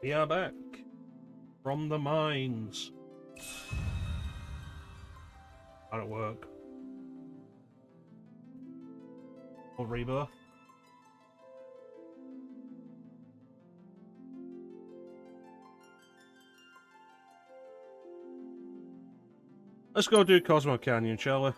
We are back from the mines. How'd it work? Or Rebirth? Let's go do Cosmo Canyon, shall we?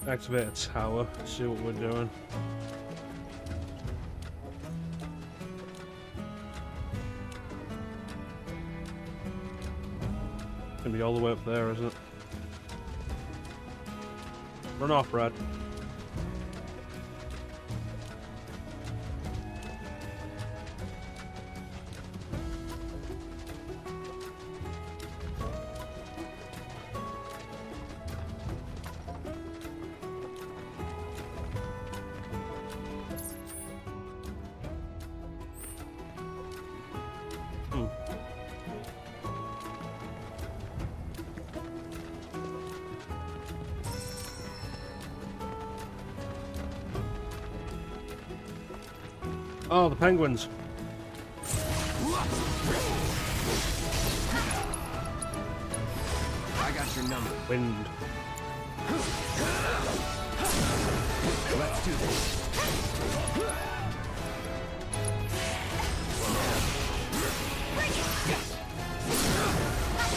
Activate a tower, see what we're doing. It's gonna be all the way up there, isn't it? Run off, Brad. Oh, the penguins. I got your number. Wind. Let's do this.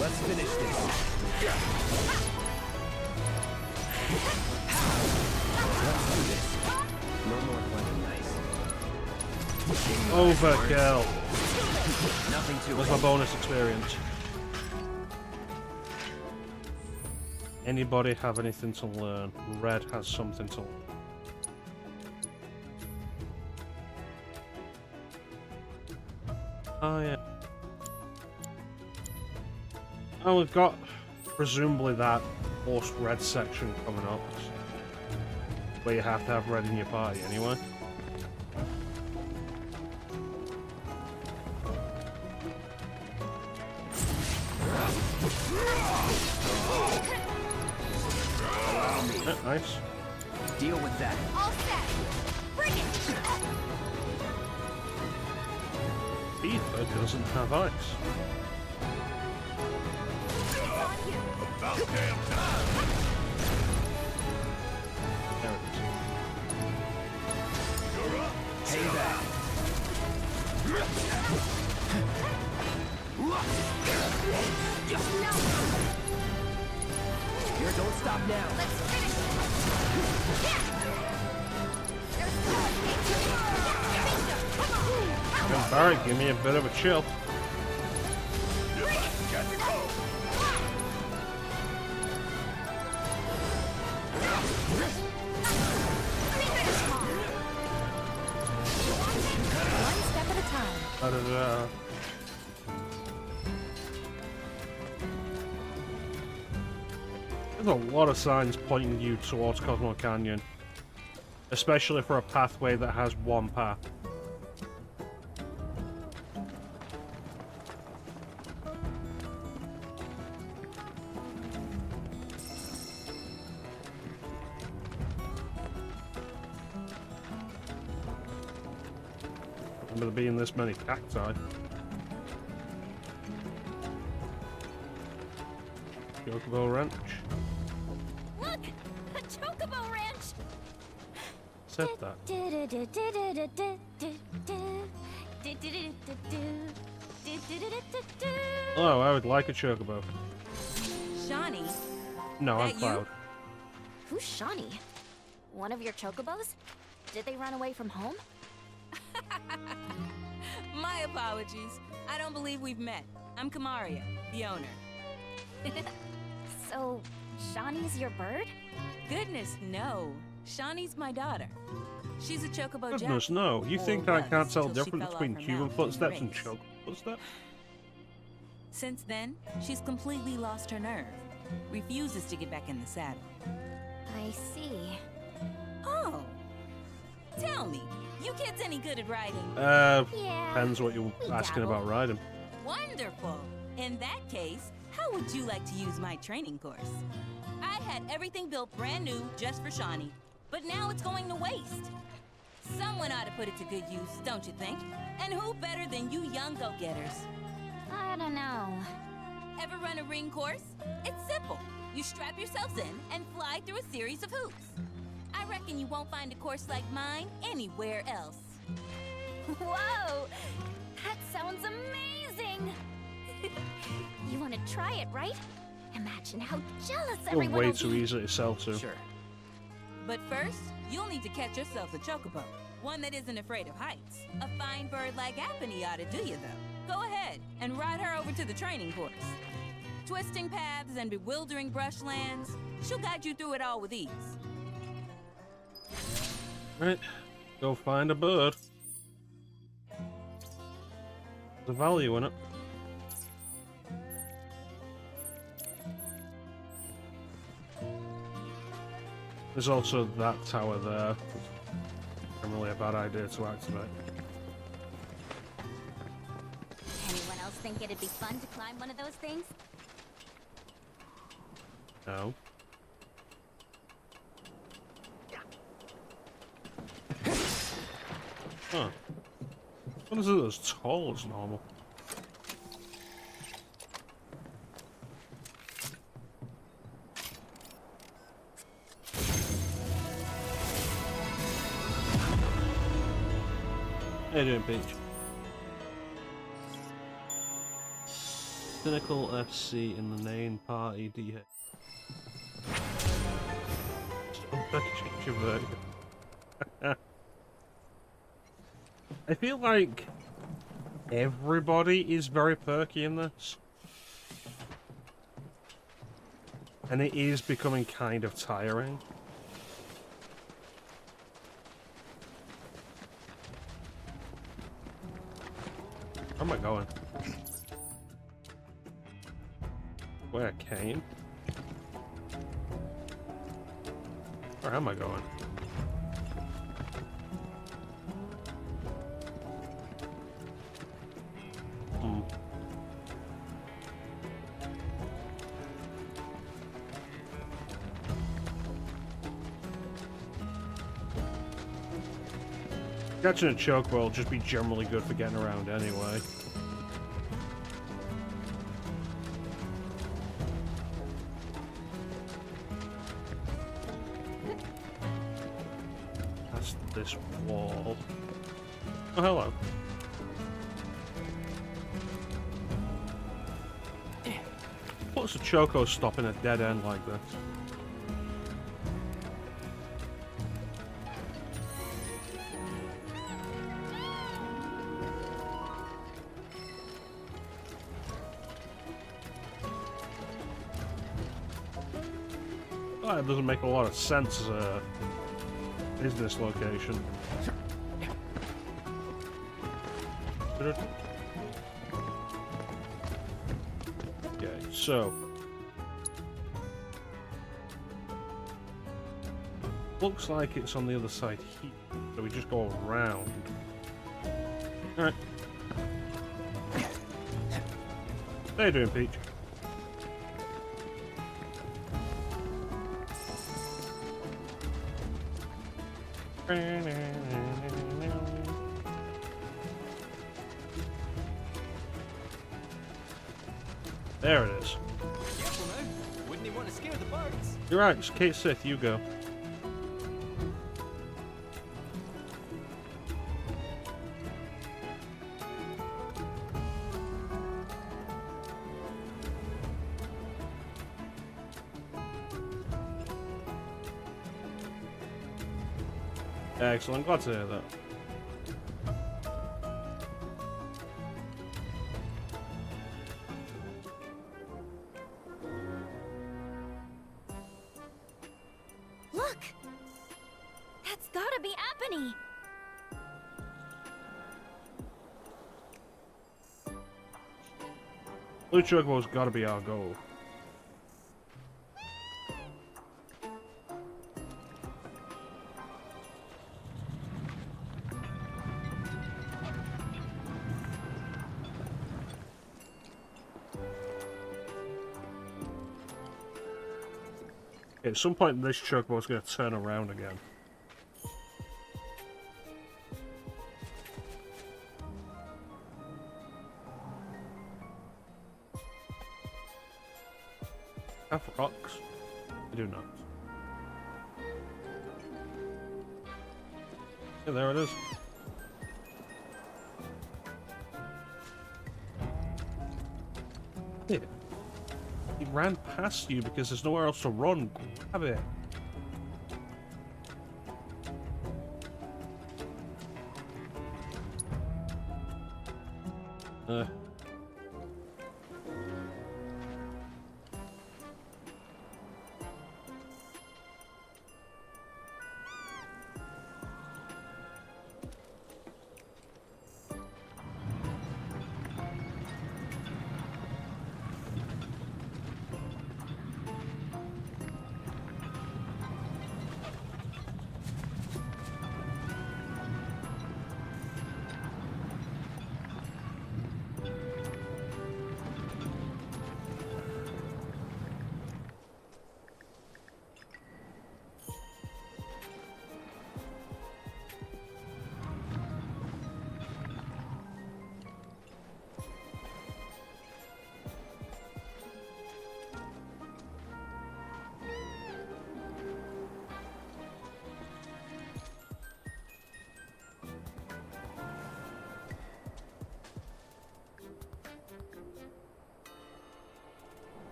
Let's finish this. Let's do this. No more playing nice. Overkill. Nothing to That's it. my bonus experience. Anybody have anything to learn? Red has something to learn. Oh yeah. Oh, we've got presumably that horse red section coming up, where you have to have red in your party anyway. Nice. Deal with that. All set. Bring it. Ether doesn't have ice. It's on you. There it is. Pay back. Here, don't stop now. Let's finish it. And Barry, give me a bit of a chill. One step at a time. Da-da-da. There's a lot of signs pointing you towards Cosmo Canyon, especially for a pathway that has one path. Remember there being this many cacti. Chocobo Ranch. Look, a chocobo ranch. Said that. Oh, I would like a chocobo. Shawnee, No, I'm That you? Cloud. Who's Shawnee? One of your chocobos? Did they run away from home? my apologies. I don't believe we've met. I'm Kamaria, the owner. So, Shawnee's your bird? Goodness, no. Shawnee's my daughter. She's a chocobo Goodness, jockey. no. You Or think I was, can't tell the till she difference fell off between her human mount in the footsteps and race. choke footsteps? Since then, she's completely lost her nerve. Refuses to get back in the saddle. I see. Oh. Tell me, you kids any good at riding? Yeah. Depends what you're we asking dabble. about riding. Wonderful. In that case, how would you like to use my training course? I had everything built brand new just for Shawnee, but now it's going to waste. Someone ought to put it to good use, don't you think? And who better than you young go-getters? I don't know. Ever run a ring course? It's simple. You strap yourselves in and fly through a series of hoops. I reckon you won't find a course like mine anywhere else. Whoa! That sounds amazing! You want to try it, right? Imagine how jealous You're everyone way will too be. easy to sell to. Sure. But first, you'll need to catch yourselves a chocobo. One that isn't afraid of heights. A fine bird like Apony ought to do you, though. Go ahead and ride her over to the training course. Twisting paths and bewildering brushlands, she'll guide you through it all with ease. Right. Go find a bird. There's a value in it. There's also that tower there. Generally a bad idea to activate. Anyone else think it'd be fun to climb one of those things? No. Huh. What is it as tall as normal? How you doing, Peach? Cynical FC in the main party DH. I feel like everybody is very perky in this. And it is becoming kind of tiring. Where am I going? Where I came? Where am I going? Catching a choke will just be generally good for getting around anyway. That's this wall. Oh, hello. What's a choco stop in a dead end like this? Oh, it doesn't make a lot of sense as a business location. Okay, so looks like it's on the other side here, so we just go around. All right. How you doing, Peach? There it is. Careful now. Wouldn't you want to scare the birds? You're right, it's Kate Sith, you go. Excellent, glad to hear that. company. Blue Chocobo's gotta be our goal. At some point, this Chocobo's gonna turn around again. Have rocks? I do not. Yeah, there it is. Yeah. He ran past you because there's nowhere else to run. Grab it.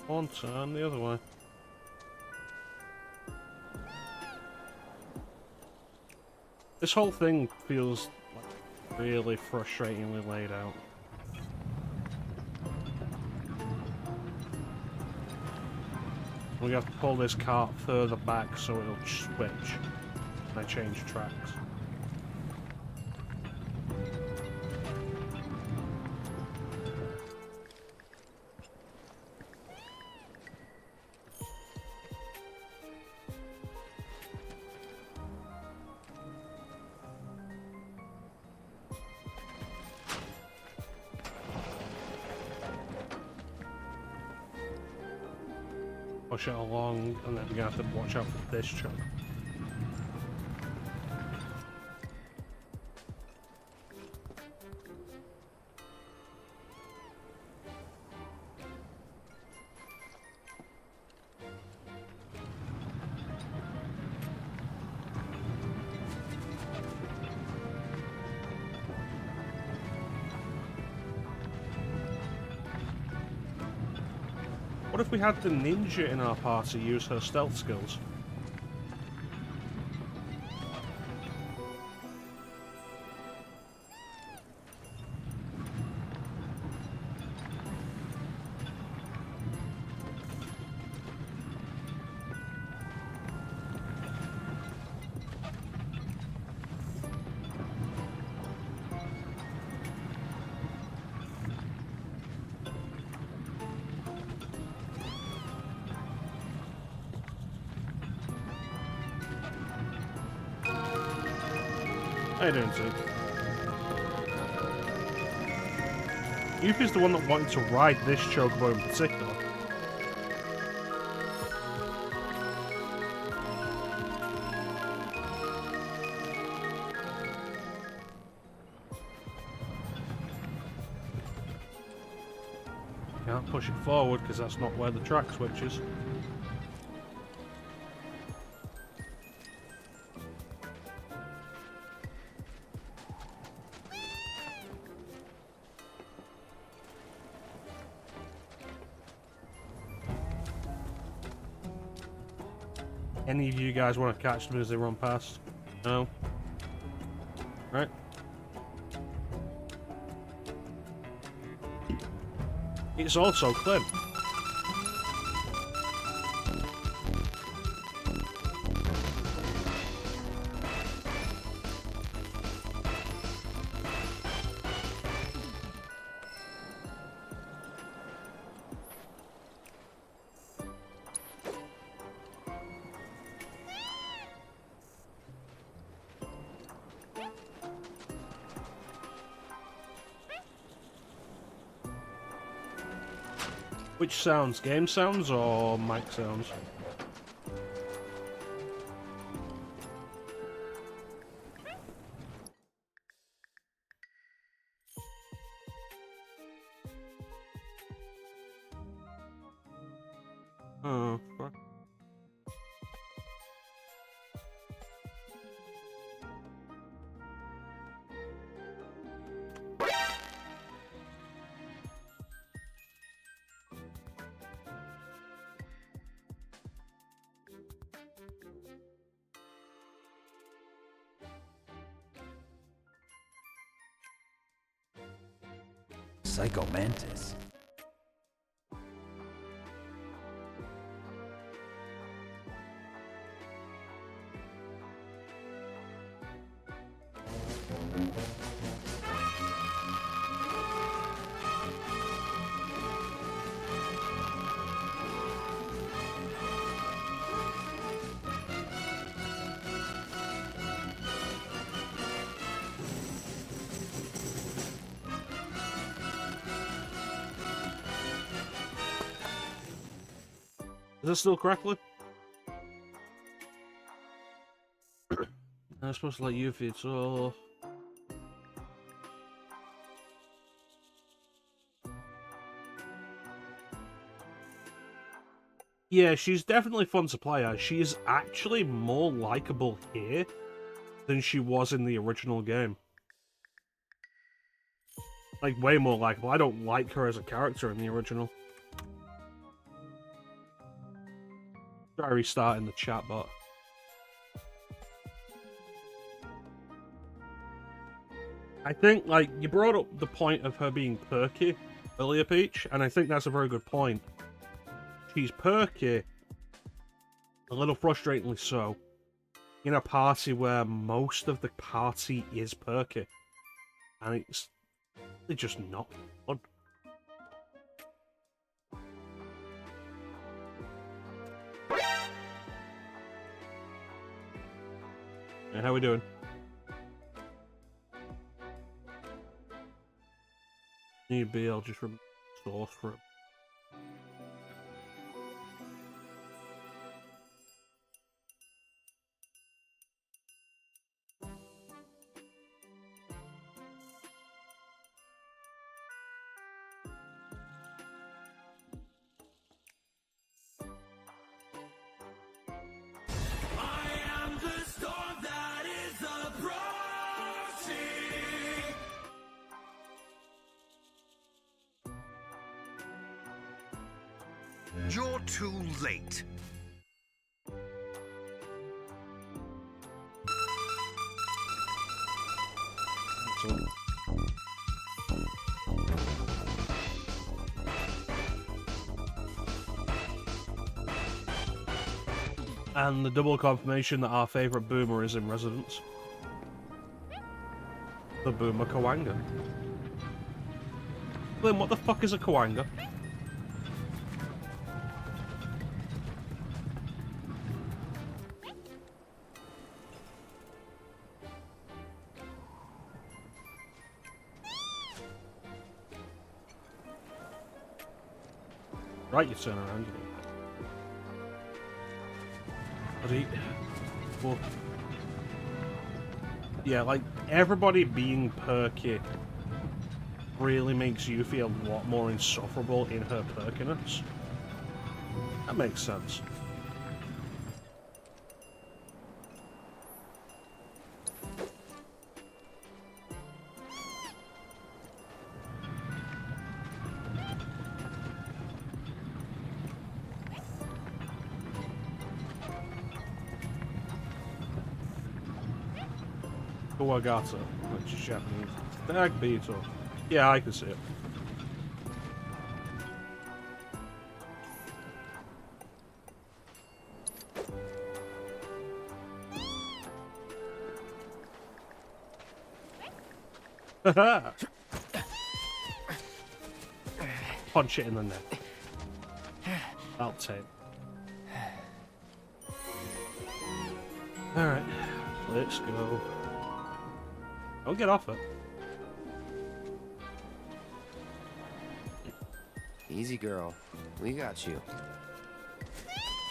One turn the other way. This whole thing feels like really frustratingly laid out. We have to pull this cart further back so it'll switch when I change tracks. Push it along, and then we're gonna have to watch out for this chunk. What if we had the ninja in our party use her stealth skills? How you doing, Zook? Yuffie's the one that wanted to ride this chocobo in particular. Can't push it forward because that's not where the track switches. Any of you guys want to catch them as they run past? No? Right? It's also Clint. Which sounds? Game sounds or mic sounds? Oh, fuck. Psycho Mantis. Is this still crackling? I'm supposed to let you feed, so... Yeah, she's definitely fun to play as. She is actually more likable here than she was in the original game. Like, way more likable. I don't like her as a character in the original. Try restarting the chat bot. I think, like, you brought up the point of her being perky earlier, Peach, and I think that's a very good point. She's perky, a little frustratingly so, in a party where most of the party is perky. And it's just not fun. And how we doing? Need be, I'll just remove source for it. You're too late. And the double confirmation that our favourite boomer is in residence. The boomer Kawanga. Glenn, what the fuck is a Kawanga? Right, you turn around, you know. Well, yeah, like, everybody being perky really makes Yuffie a lot more insufferable in her perkiness. That makes sense. Kawagata, which is Japanese. Stag beetle. Yeah, I can see it. Punch it in the neck. I'll take. Alright, let's go. Don't get off it. Easy, girl. We got you.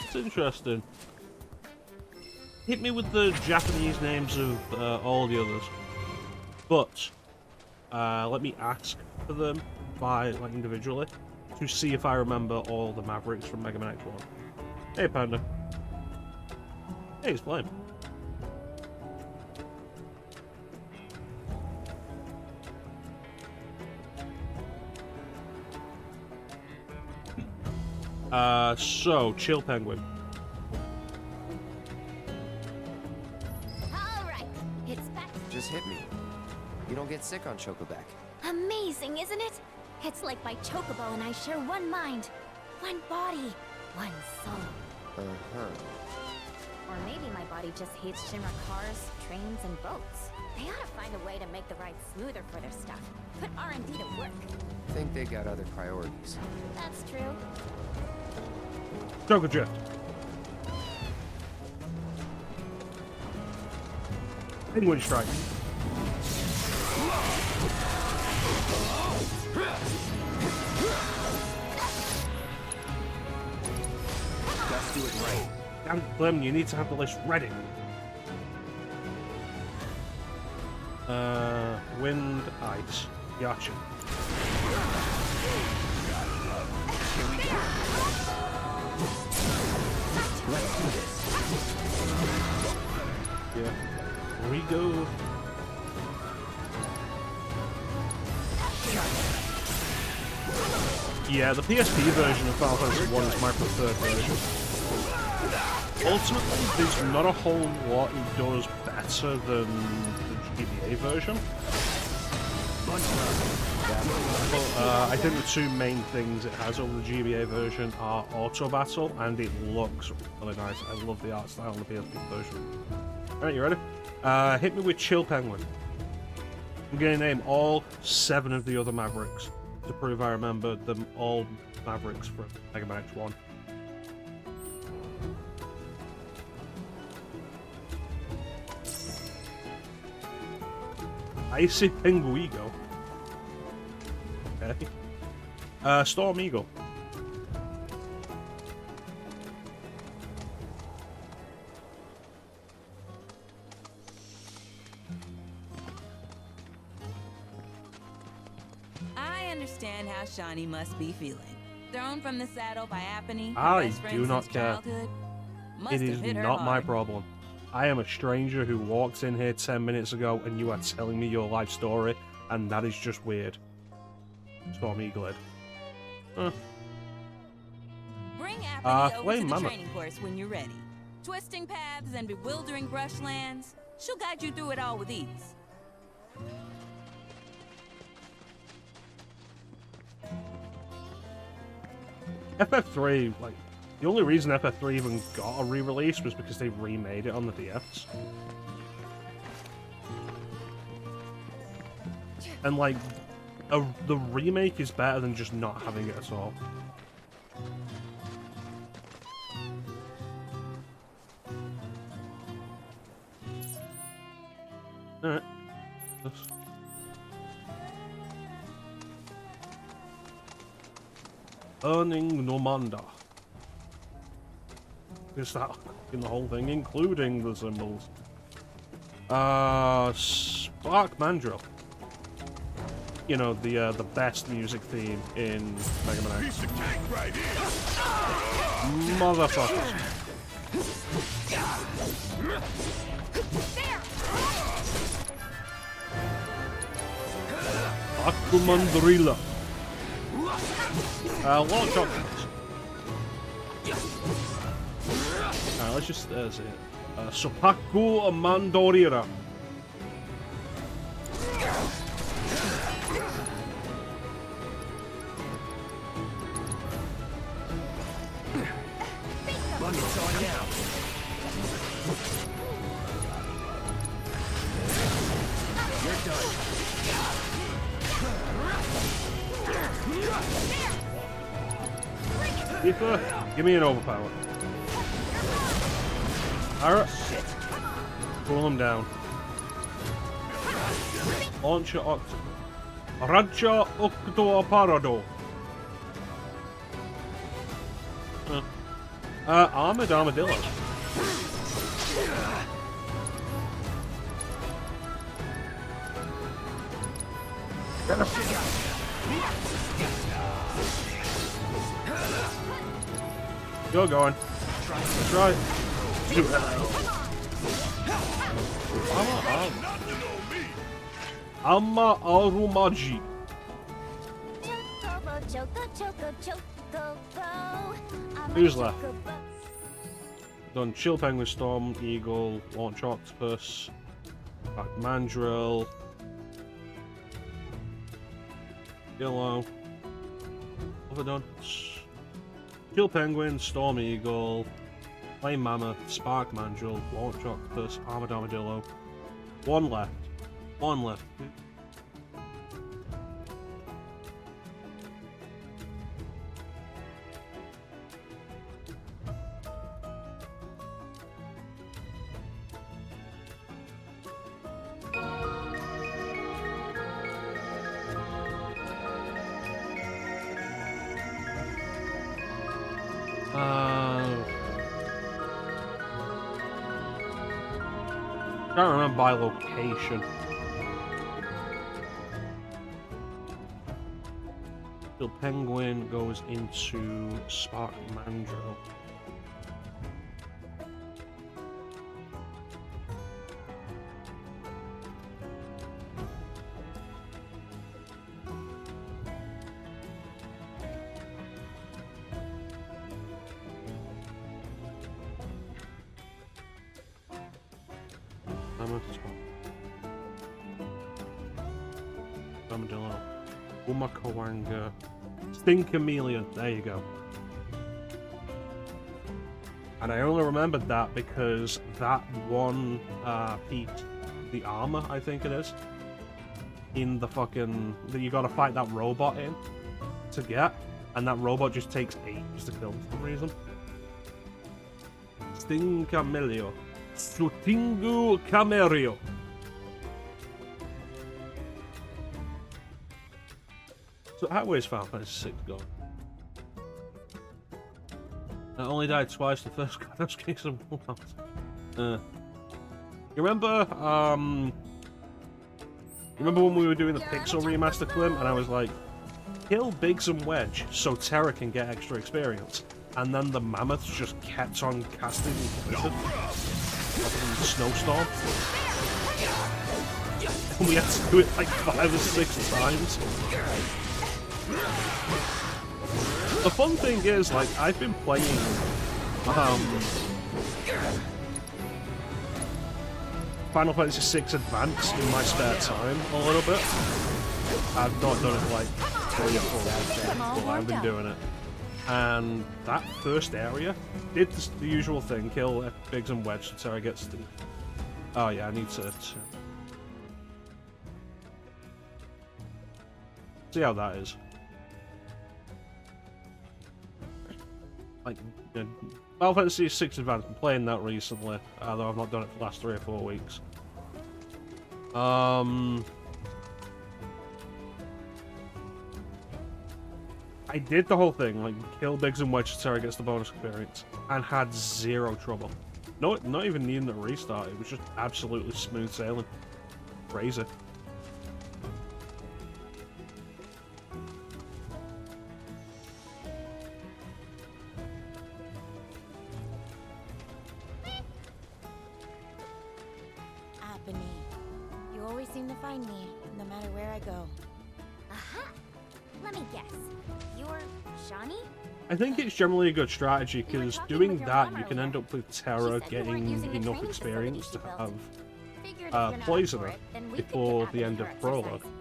It's interesting. Hit me with the Japanese names of all the others. But let me ask for them by like individually to see if I remember all the Mavericks from Mega Man X1. Hey, Panda. Hey, he's playing. So, Chill Penguin. Alright, it's back. Just hit me. You don't get sick on Chocoback. Amazing, isn't it? It's like my chocobo and I share one mind, one body, one soul. Uh-huh. Or maybe my body just hates Shinra cars, trains, and boats. They ought to find a way to make the ride smoother for their stuff. Put R&D to work. Think they got other priorities. That's true. Joker Drift. Penguin Strike. Let's do it right. Damn, Clem, you need to have the list ready. Wind, ice. Gotcha. Let's do this. Yeah. Here we go. Yeah, the PSP version of Final Fantasy 1 is my preferred version. Ultimately, there's not a whole lot it does better than the GBA version. But I think the two main things it has over the GBA version are auto battle, and it looks really nice. I love the art style on the PSP version. Alright, you ready? Hit me with Chill Penguin. I'm going to name all 7 of the other Mavericks to prove I remember them all Mavericks from Mega Man X1. Icy Pinguigo. Okay. Storm Eagle. I understand how Shawnee must be feeling. Thrown from the saddle by Apony, her I best friend do not since care. childhood, must It have is hit her not my hard. problem. I am a stranger who walked in here 10 minutes ago and you are telling me your life story, and that is just weird. Storm Eagle. Huh. Bring Apony over Flame to the Mama. training course when you're ready. Twisting paths and bewildering brushlands, she'll guide you through it all with ease. FF3, like, the only reason FF3 even got a re-release was because they remade it on the DS. And, like, the remake is better than just not having it at all. Alright. Earning Nomanda. Is that in the whole thing, including the symbols? Spark Mandrill. You know, the best music theme in Mega Man X. Motherfuckers. Akumandrilla. Launch options. Let's just, there's it. Sopaku Mandorira. Bucket's on now. You're done. Keeper, give me an overpower. Alright. Pull him down. Launch your octo. Rancha Octo Parado. Armored Armadillo. You're going. That's right. Do it. Amma Arumaji. Who's left? Done Chill Penguin, Storm Eagle, Launch Octopus, Back Mandrill, Yellow, Overdone, Chill Penguin, Storm Eagle, Flame Mammoth, Spark Mandrill, Launch Octopus, Armored Armadillo. One left. One left. I don't remember by location. The Penguin goes into Spark Mandrill. Armadillo, Umakawanga, Stink Chameleon, there you go. And I only remembered that because that one feat, the armor, I think it is, in the fucking, that you gotta fight that robot in to get, and that robot just takes ages to kill for some reason. Stinkamelio. Sutingu Camerio. So how is Final Fantasy VI going? I only died twice the first Kratos case of Walmart. You remember when we were doing the Pixel remaster clip and I was like, kill Biggs and Wedge so Terra can get extra experience, and then the mammoths just kept on casting Blizzard. Snowstorm. And we had to do it like 5 or 6 times. The fun thing is, like, I've been playing Final Fantasy VI Advance in my spare time a little bit. I've not done it for like 3 or 4 months, but I've been doing it. And that first area did the usual thing, kill Biggs and Wedge so Terra gets the... Oh yeah, I need to see how that is. Like, you know, Final Fantasy VI Advance, I'm playing that recently, although I've not done it for the last 3 or 4 weeks. I did the whole thing, like, kill Biggs and Wedge so Terra gets the bonus experience, and had 0 trouble. No, not even needing a restart, it was just absolutely smooth sailing. Crazy. You always seem to find me, no matter where I go. Aha! Let me guess. You're Shawnee? I think it's generally a good strategy, because doing that, you can end up with Terra getting enough experience to have if you're not up poison for her it, then we could before get the back end into of her prologue. exercise.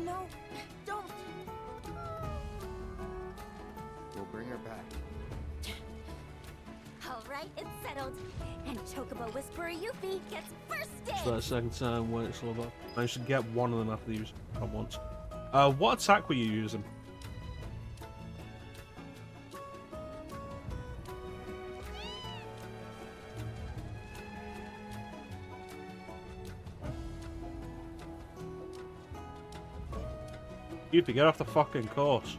No, don't. We'll bring her back. All right, it's settled. And Chocobo Whisperer Yuffie gets first dibs. So that's the second time when it's all about. Managed to get one of them after they use it at once. What attack were you using? Yuffie, get off the fucking course.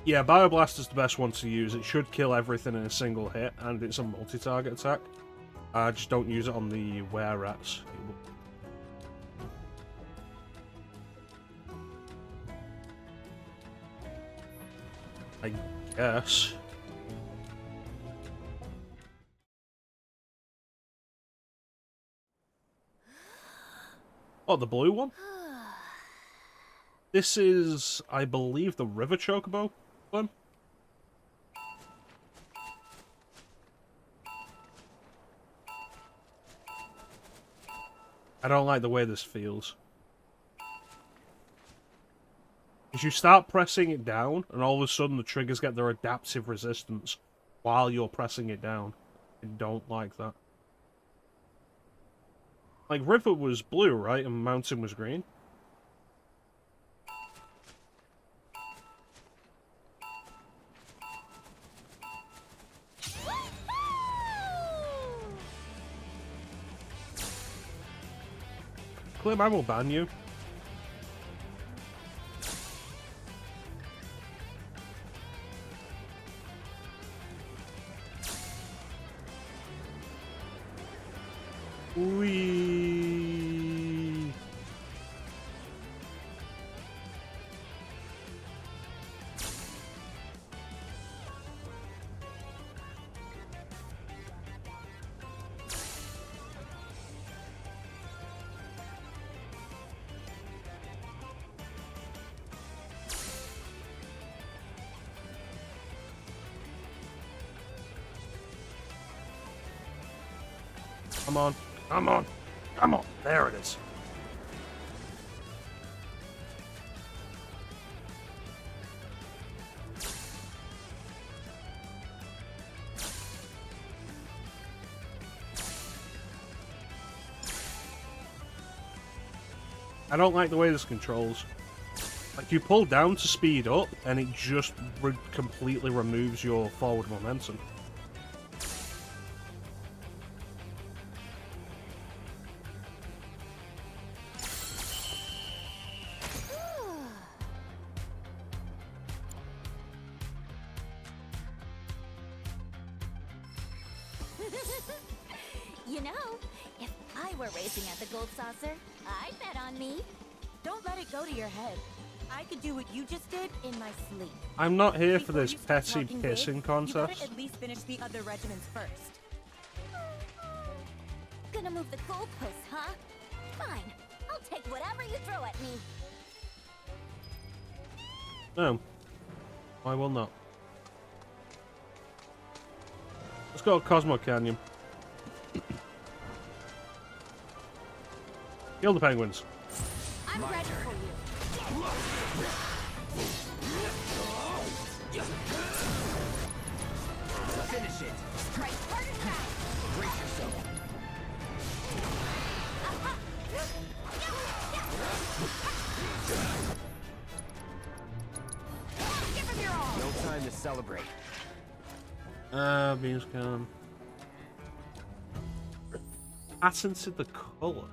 Yeah, Bioblast is the best one to use. It should kill everything in a single hit, and it's a multi-target attack. Just don't use it on the were-rats. I guess. Oh, the blue one? This is, I believe, the River Chocobo one. I don't like the way this feels. Because you start pressing it down, and all of a sudden the triggers get their adaptive resistance while you're pressing it down. I don't like that. Like, River was blue, right? And Mountain was green. Clear Man will ban you. Wee. Come on. Come on. Come on. There it is. I don't like the way this controls. Like, you pull down to speed up, and it just completely removes your forward momentum. You know, if I were racing at the Gold Saucer, I'd bet on me. Don't let it go to your head. I could do what you just did in my sleep. I'm not here for Before this you start petty talking pissing big, contest. You better at least finish the other regiments first. Gonna move the goalposts, huh? Fine. I'll take whatever you throw at me. No. I will not. Let's go to Cosmo Canyon. Kill the penguins. I'm ready for you. Finish it. Strike hard and fast. Brace yourself. Give him your all. No time to celebrate. Beans can. Patented the colour.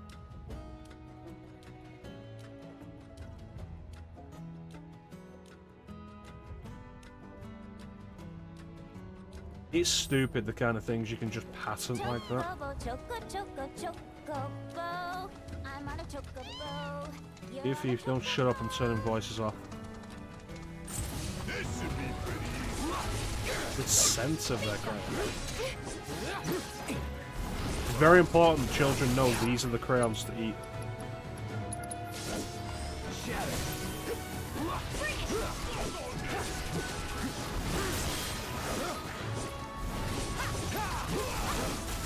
It's stupid, the kind of things you can just patent like that. Chocobo, chocobo. I'm on a chocobo. You're If on a you don't shut up and turn voices off. The sense of that guy. It's very important children know these are the crayons to eat.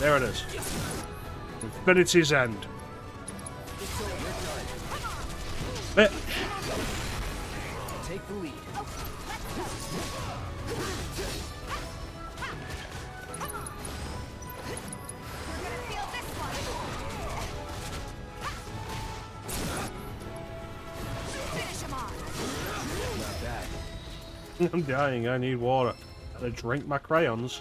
There it is. Infinity's End. Bit. Take the lead. Not bad. I'm dying, I need water. Gotta drink my crayons.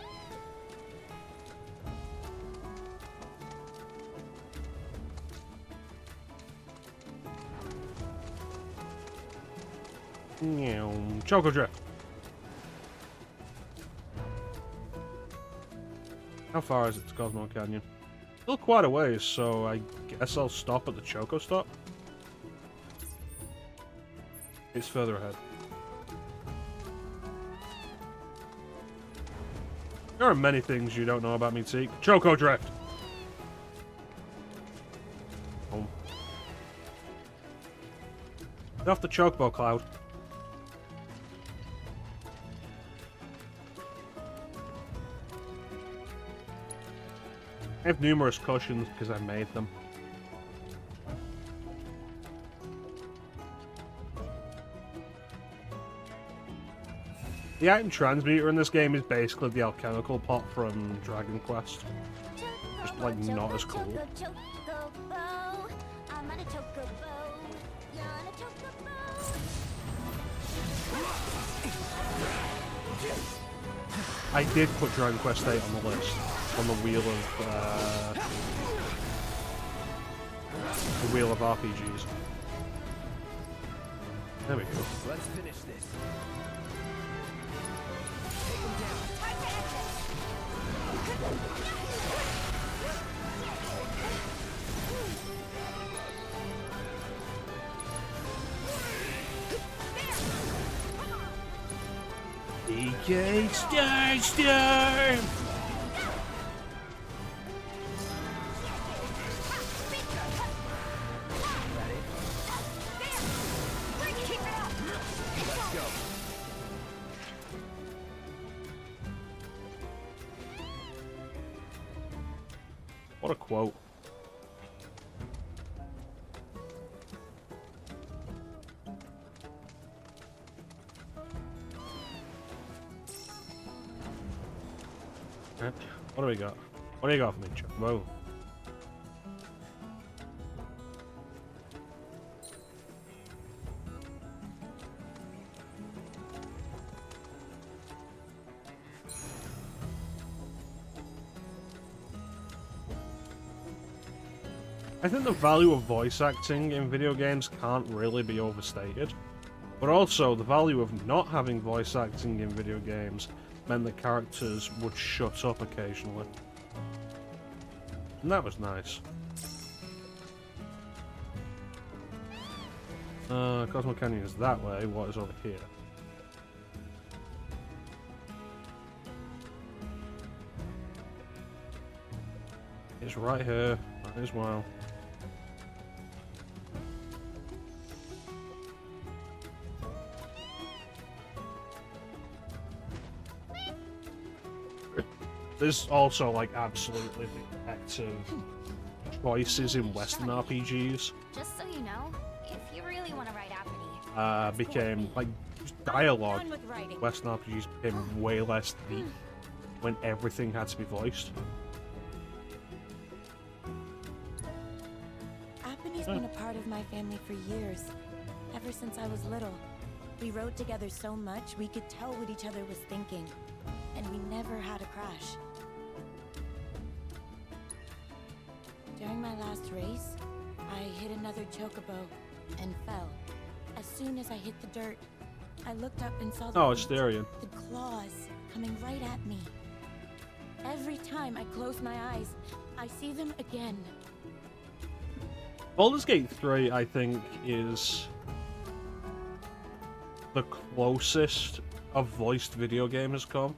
Choco Drift. How far is it to Cosmo Canyon? Still quite a ways, so I guess I'll stop at the Choco Stop. It's further ahead. There are many things you don't know about me, Teak. Choco Drift! Oh. Get off the Chocobo Cloud. I have numerous cushions because I made them. The item transmuter in this game is basically the alchemical pot from Dragon Quest. Just like not as cool. I did put Dragon Quest 8 on the list, on the wheel of RPGs. There we go. Let's finish this. DK Starstorm! Let's go. What a quote. What do we got? What do you got for me, Chuck? Whoa. I think the value of voice acting in video games can't really be overstated. But also, the value of not having voice acting in video games meant that characters would shut up occasionally. And that was nice. Cosmo Canyon is that way, what is over here? It's right here, might as well. There's also like absolutely the active choices in Western RPGs. Just so you know, if you really want to write Apony, Became like dialogue. Done with writing. Western RPGs became way less deep when everything had to be voiced. Apony's been a part of my family for years, ever since I was little. We rode together so much we could tell what each other was thinking, and we never had a crash. During my last race, I hit another chocobo and fell. As soon as I hit the dirt, I looked up and saw the Oh, it's feet, Darian. the claws coming right at me. Every time I close my eyes, I see them again. Baldur's Gate 3, I think, is the closest a voiced video game has come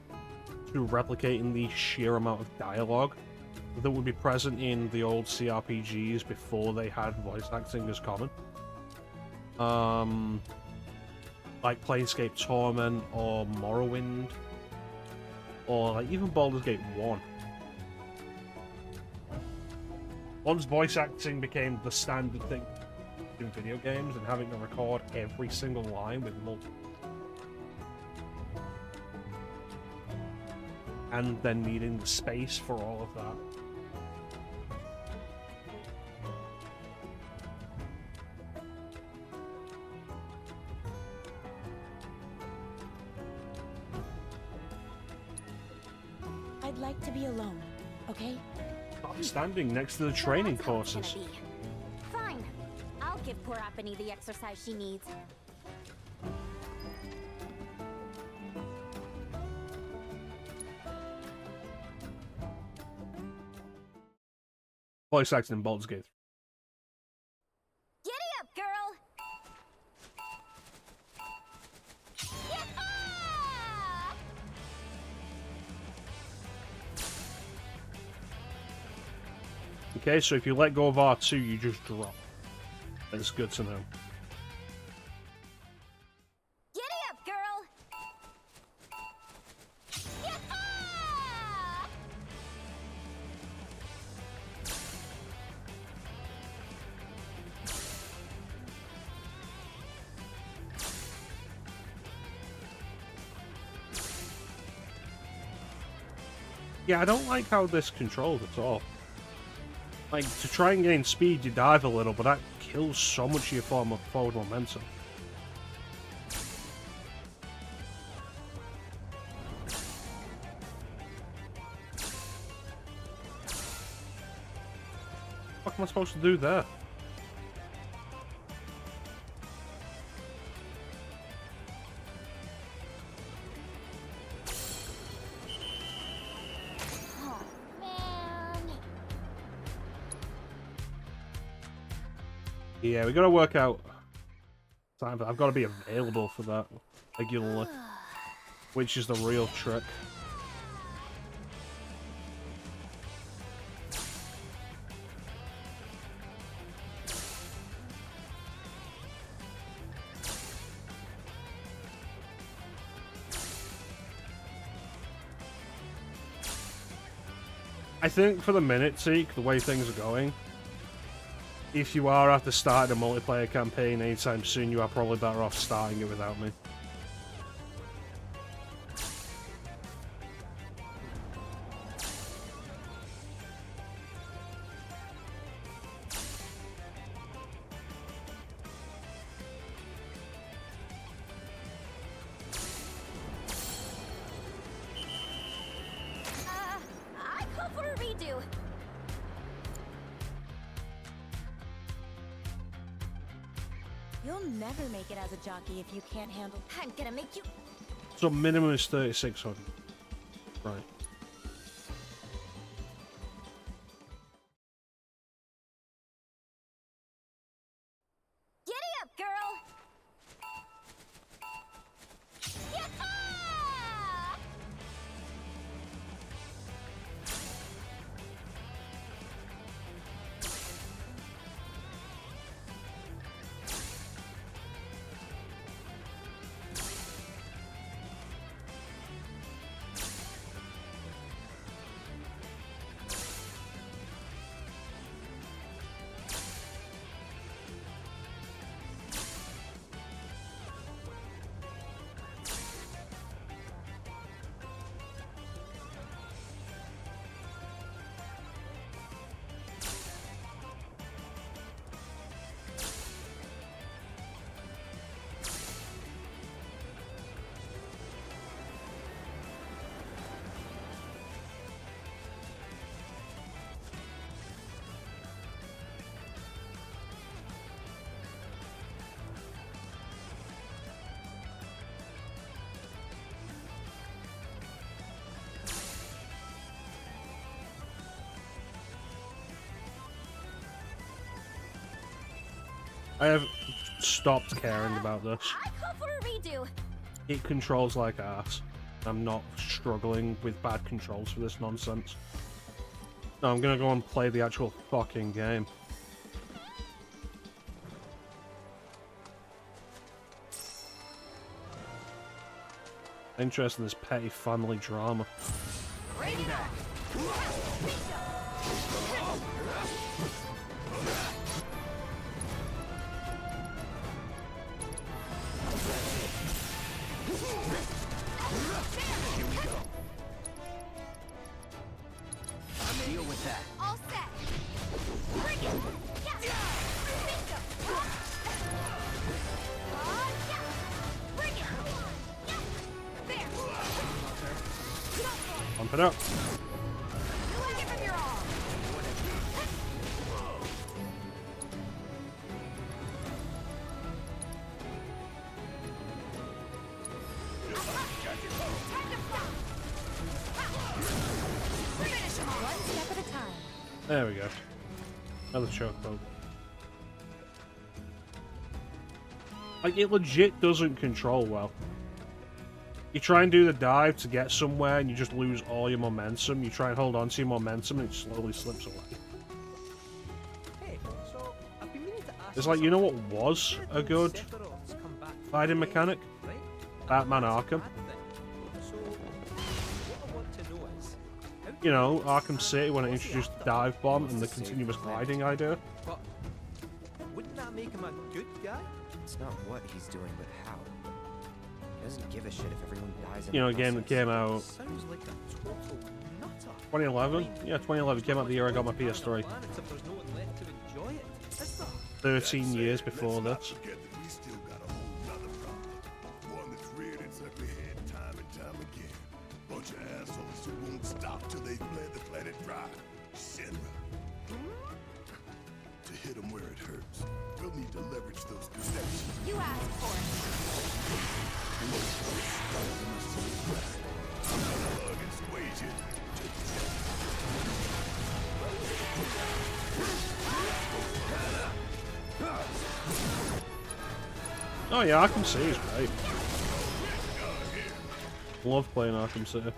to replicating the sheer amount of dialogue that would be present in the old CRPGs before they had voice acting as common. Like Planescape Torment or Morrowind, or like even Baldur's Gate 1. Once voice acting became the standard thing in video games and having to record every single line with multiple, and then needing the space for all of that. I'd like to be alone, okay? I'm standing next to the training Well, that's how courses. it's gonna be. Fine. I'll give poor Apony the exercise she needs. Voice acting in Baldur's Gate. Giddy up, girl! Yee-haw! Okay, so if you let go of R2, you just drop. That's good to know. Giddy up, girl! Yee-haw! Yeah, I don't like how this controls at all. Like, to try and gain speed, you dive a little, but that kills so much of your forward momentum. What am I supposed to do there? Oh, man. Yeah, we gotta work out time. I've got to be available for that regularly, which is the real trick. I think for the minute, Seek, the way things are going, if you are after starting a multiplayer campaign anytime soon, you are probably better off starting it without me. I call for a redo. You'll never make it as a jockey if you can't handle. I'm gonna make you. So minimum is 3,600. Right. Giddy up, girl! Yee-haw! I have stopped caring about this. I call for a redo. It controls like ass. I'm not struggling with bad controls for this nonsense. No, I'm gonna go and play the actual fucking game. Interested in this petty family drama. Bring it back. Deal with that. All set. Bring it. Yeah. Bingo. Yeah. Bring it. Yeah. There. Pump it up. Give him your all. Time to stop. Finish him off. One step at a time. There we go. Another chokehold. Like, it legit doesn't control well. You try and do the dive to get somewhere and you just lose all your momentum. You try and hold on to your momentum and it slowly slips away. Hey, so I've been meaning to ask. It's like, you know what was a good Sephiroth's come back from fighting the mechanic? grave, right? Batman Arkham. Bad thing. So what I want to know is, how You can know, you Arkham stop City when it what's he introduced the after? dive bomb Wants and the to save continuous the planet. gliding idea. But wouldn't that make him a good guy? It's not what he's doing, but how. He doesn't give a shit if everyone dies in You know, a the game that process. came out Sounds like a total nutter. 2011? Yeah, 2011 came out the year I got my PS3. If there's no one left to enjoy it, is there? 13 years before Let's not this. forget that we still got a whole nother problem. One that's reared its ugly head time and time again. Bunch of assholes who won't stop till they fled the planet dry. Shinra. To hit them where it hurts, we'll need to leverage those connections. You asked for it. Hug and squeeze it. Oh yeah, Arkham City is great. Love playing Arkham City.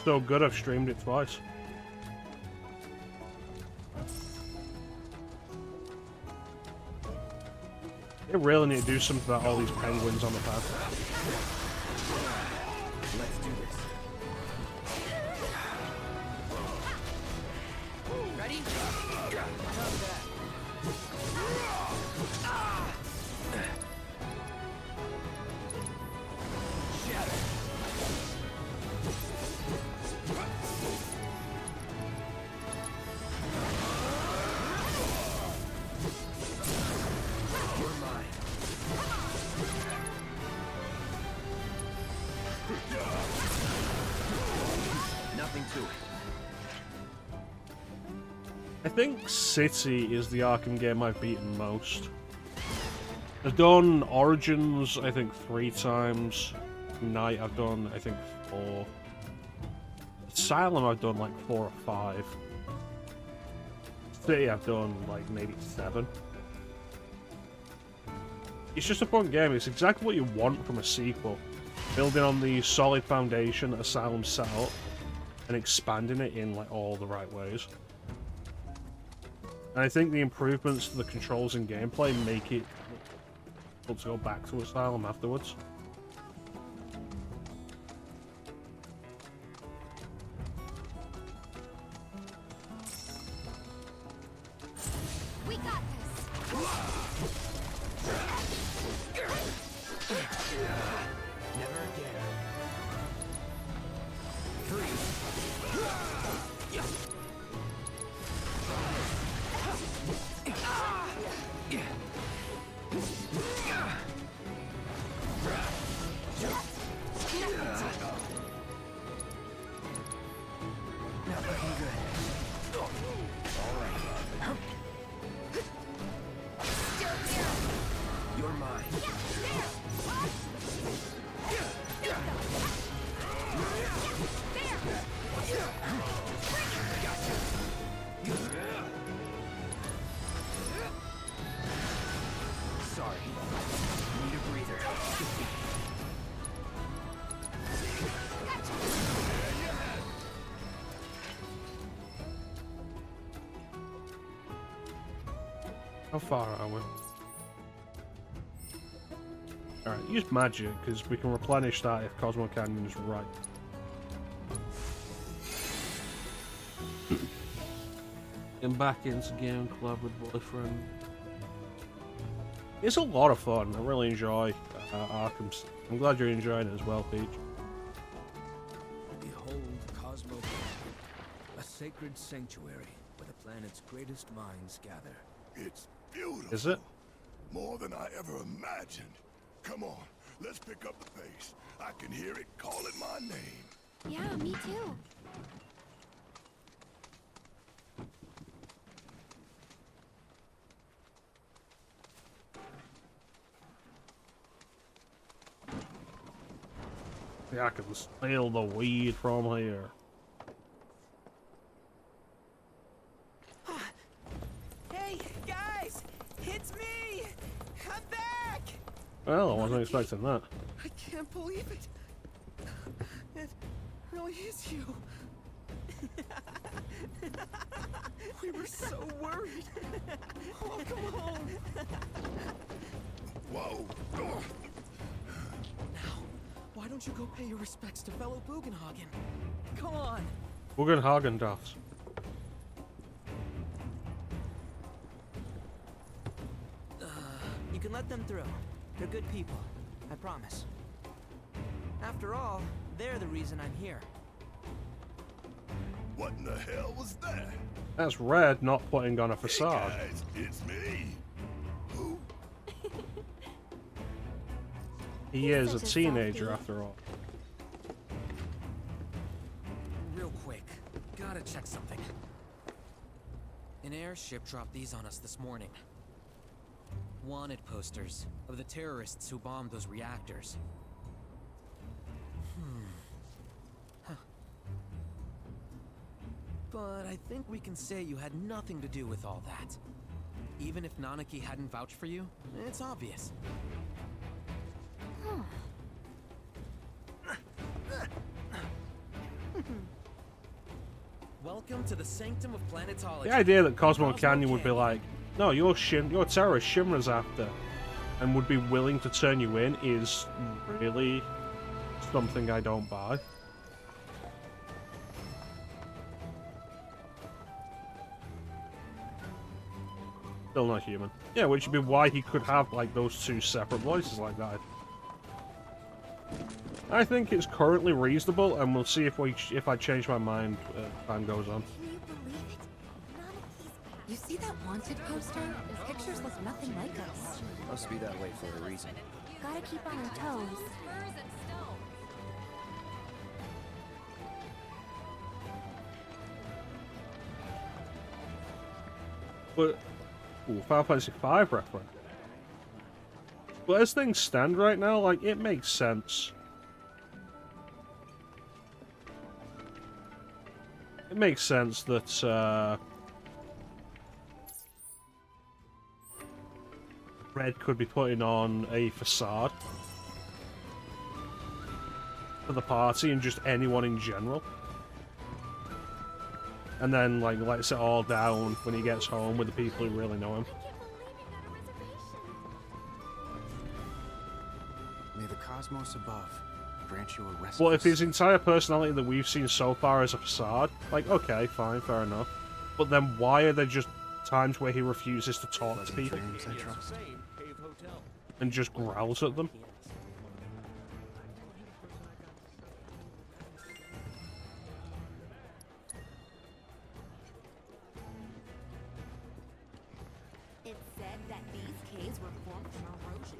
So good, I've streamed it twice. They really need to do something about all these penguins on the path. Let's do this. Ready? You're mine. Nothing to it. I think City is the Arkham game I've beaten most. I've done Origins, I think 3 times. Night I've done, I think 4. Asylum I've done like 4 or 5. City I've done like maybe 7. It's just a fun game. It's exactly what you want from a sequel. Building on the solid foundation that Asylum set up and expanding it in like all the right ways. And I think the improvements to the controls and gameplay make it able to go back to Asylum afterwards. We got this. Never again. 3. Not looking good. All right. Still here. You're mine. Sorry. Need a breather. How far are we? Alright, use magic, because we can replenish that if Cosmo Canyon is right. Getting back into game club with boyfriend. It's a lot of fun. I really enjoy Arkham. I'm glad you're enjoying it as well, Peach. Behold Cosmo Canyon, a sacred sanctuary where the planet's greatest minds gather. It's beautiful. Is it? More than I ever imagined. Come on, let's pick up the pace. I can hear it calling my name. Yeah, me too. Yeah, I can smell the weed from here. Hey, guys! It's me! I'm back! Well, I wasn't expecting that. I can't believe it. It really is you. We were so worried. Welcome home. Whoa. Ugh. Now, why don't you go pay your respects to fellow Bugenhagen? Come on. Bugenhagen does. You can let them through. They're good people. I promise. After all, they're the reason I'm here. What in the hell was that? That's Red not putting on a facade. Hey guys, it's me. Who? He is a such a teenager softie. after all. Real quick, gotta check something. An airship dropped these on us this morning. Wanted posters of the terrorists who bombed those reactors. Huh. But I think we can say you had nothing to do with all that. Even if Nanaki hadn't vouched for you, it's obvious. Welcome to the sanctum of planetology. The idea that Cosmo Canyon would be like, no, you're terrorist, Shimra's after, and would be willing to turn you in is really something I don't buy. Still not human. Yeah, which would be why he could have like those two separate voices like that. I think it's currently reasonable, and we'll see if I change my mind as time goes on. Can you believe it? Nanaki's You see that wanted poster? Those pictures look nothing like us. Must be that way for a reason. Gotta keep on our toes. But Final Fantasy V reference. But as things stand right now, like, it makes sense. It makes sense that Red could be putting on a facade for the party and just anyone in general. And then, like, lets it all down when he gets home with the people who really know him. May the cosmos above grant you a rest. Well, if his entire personality that we've seen so far is a facade, like, okay, fine, fair enough. But then why are there just times where he refuses to talk to people Dreams, I trust. and just growls at them? It said that these caves were formed from erosion.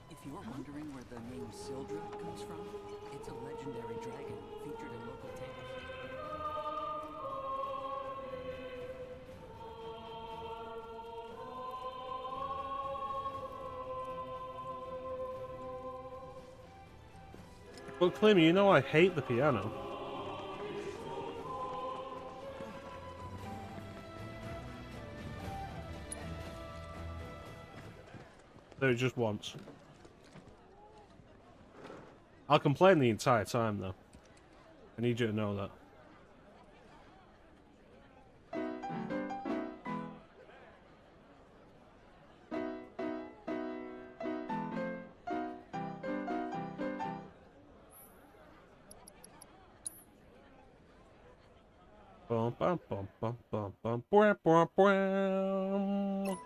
If you're wondering where the name Sildra comes from, it's a legendary dragon featured in local tales. But Clemmy, you know I hate the piano. So just once. I'll complain the entire time, though. I need you to know that. Bum bum bum bum bum bum bum bum bum.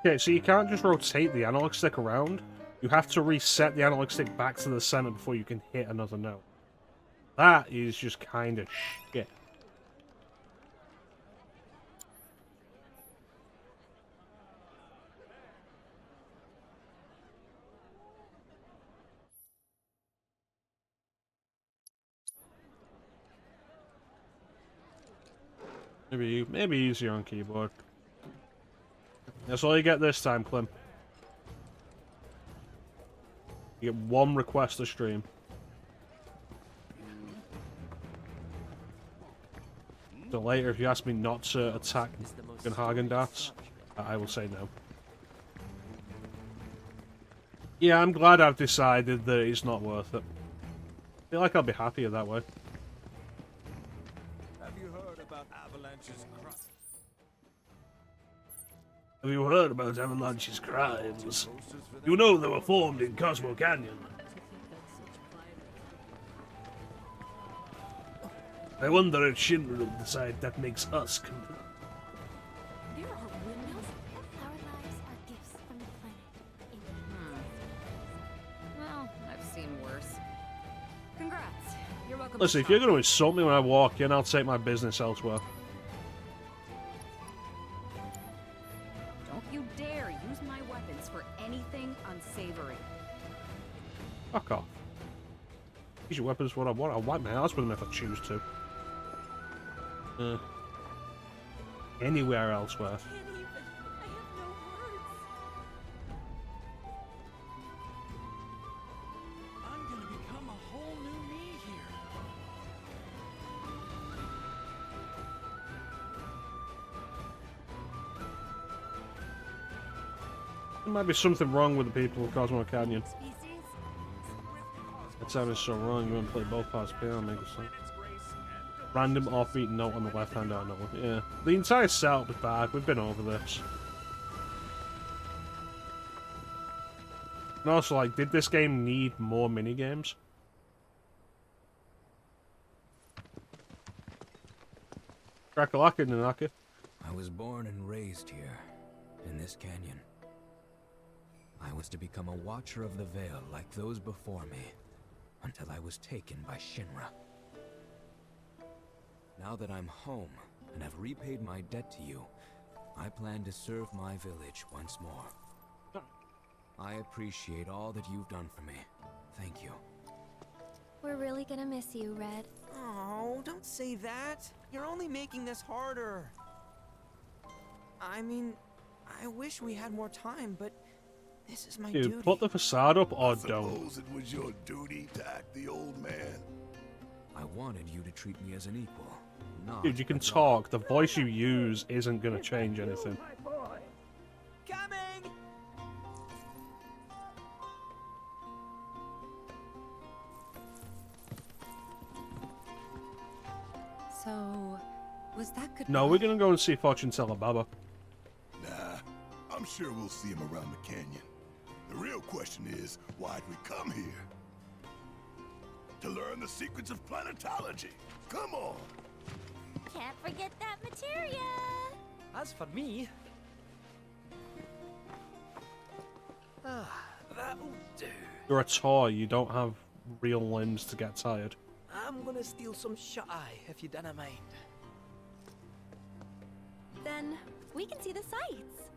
Okay, so you can't just rotate the analog stick around. You have to reset the analog stick back to the center before you can hit another note. That is just kind of shit. Maybe easier on keyboard. That's all you get this time, Clem. You get one request to stream. So later, if you ask me not to attack Hagen-Dazs, I will say no. Yeah, I'm glad I've decided that it's not worth it. I feel like I'll be happier that way. Have you heard about Avalanche's crime? Have you heard about Avalanche's crimes? You know they were formed in Cosmo Canyon. I wonder if Shinra will decide that makes us complete. There are windows. Our lives are gifts from the planet. Well, I've seen worse. Congrats. You're welcome. Listen, if you're going to insult me when I walk in, I'll take my business elsewhere. Don't you dare use my weapons for anything unsavory. Fuck off. Use your weapons for what I want. I'll wipe my ass with them if I choose to. Anywhere elsewhere. I can't even. I have no words. I'm gonna become a whole new me here. There might be something wrong with the people of Cosmo Canyon. That sound is so wrong. You want to play both parts piano, make it sense. Random offbeat note on the left hand, I know. Yeah. The entire setup is bad. We've been over this. And also, like, did this game need more minigames? Crack-a-lackin', Nanaka. I was born and raised here, in this canyon. I was to become a watcher of the Veil like those before me, until I was taken by Shinra. Now that I'm home and have repaid my debt to you, I plan to serve my village once more. I appreciate all that you've done for me. Thank you. We're really gonna miss you, Red. Oh, don't say that. You're only making this harder. I mean, I wish we had more time, but this is my Dude, duty. put the facade up or I don't. suppose it was your duty to act the old man. I wanted you to treat me as an equal, not Dude, you can a dog. talk. The voice you use isn't gonna change anything. Coming! So, was that good? No, we're gonna go and see Fortune Teller Baba. Nah, I'm sure we'll see him around the canyon. The real question is, why'd we come here? To learn the secrets of planetology. Come on! Can't forget that materia. As for me, that'll do. You're a toy. You don't have real limbs to get tired. I'm gonna steal some shut-eye, if you don't mind. Then we can see the sights.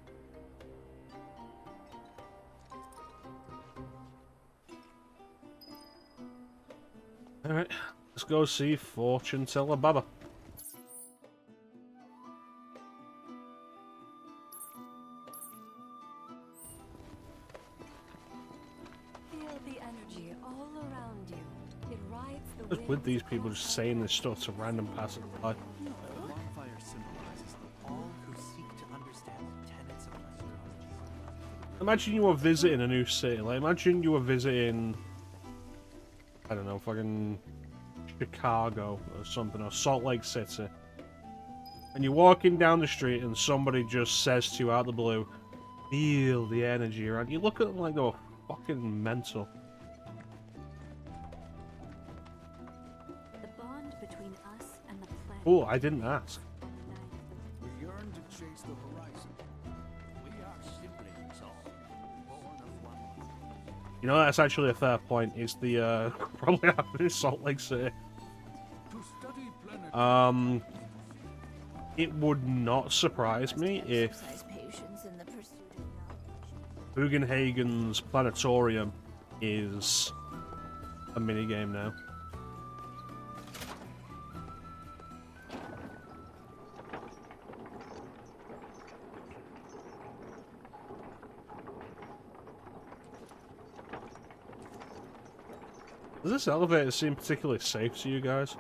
Alright, let's go see Fortune Teller Baba. Feel the energy all around you. It rides the What's with winds these people across just saying this stuff to random passersby? The bonfire symbolizes all who seek to understand the tenets of astrology. Imagine you were visiting a new city. Like, imagine you were visiting, I don't know, fucking Chicago or something, or Salt Lake City. And you're walking down the street and somebody just says to you out of the blue, feel the energy around. You look at them like they were fucking mental. the bond between us and the planet. Oh, I didn't ask. We yearn to chase the horizon. We are siblings all, born of one. You know, that's actually a fair point. It's the, probably happened in Salt Lake City. To study planet. It would not surprise me if Exercise patience in the pursuit of knowledge. Bugenhagen's Planetarium is a minigame now. Does this elevator seem particularly safe to you guys?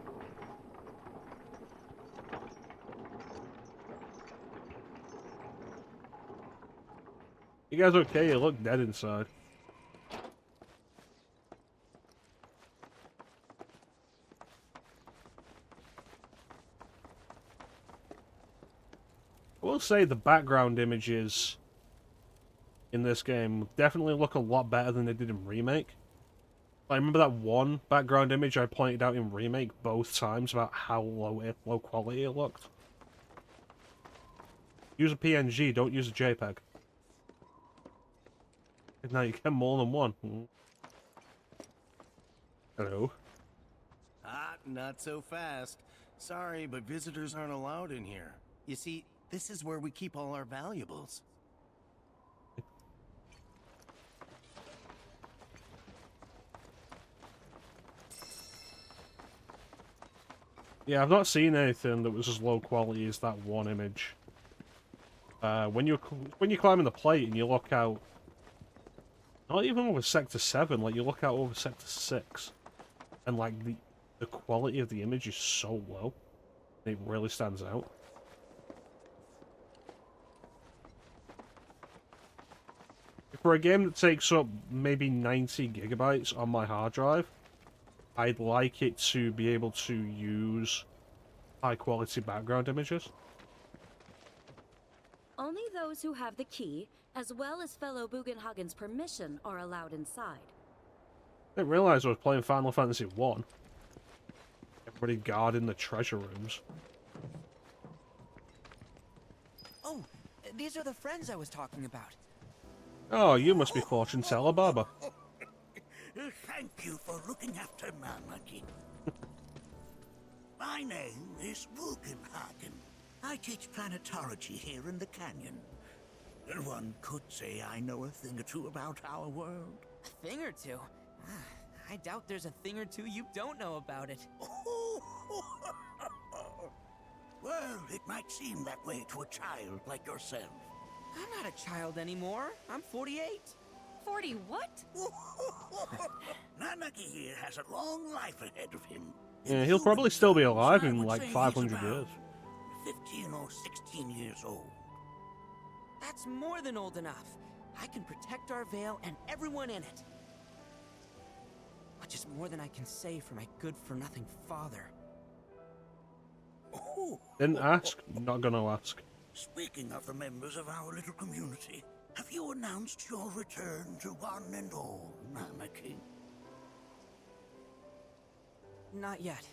You guys okay? You look dead inside. I will say the background images in this game definitely look a lot better than they did in Remake. I remember that one background image I pointed out in Remake both times about how low quality it looked. Use a PNG, don't use a JPEG. Now you get more than one. Hello. Ah, not so fast. Sorry, but visitors aren't allowed in here. You see, this is where we keep all our valuables. Yeah, I've not seen anything that was as low quality as that one image. When you're climbing the plate and you look out, not even over Sector 7, like you look out over Sector 6, and like the quality of the image is so low, it really stands out. For a game that takes up maybe 90 gigabytes on my hard drive, I'd like it to be able to use high quality background images. Only those who have the key, as well as fellow Bugenhagen's permission, are allowed inside. I didn't realise I was playing Final Fantasy 1. Everybody guarding the treasure rooms. Oh, these are the friends I was talking about. Oh, you must be Fortune Teller Baba. Thank you for looking after Mama. My name is Bugenhagen. I teach planetology here in the canyon. One could say I know a thing or two about our world. A thing or two? I doubt there's a thing or two you don't know about it. Well, it might seem that way to a child like yourself. I'm not a child anymore. I'm 48. 40 what? Nanaki here has a long life ahead of him. Yeah, he'll probably still be alive in like 500 years. 15 or 16 years old. That's more than old enough. I can protect our Veil and everyone in it. Which is more than I can say for my good-for-nothing father. Didn't ask, not gonna ask. Speaking of the members of our little community, have you announced your return to one and all, Nanaki? Not yet.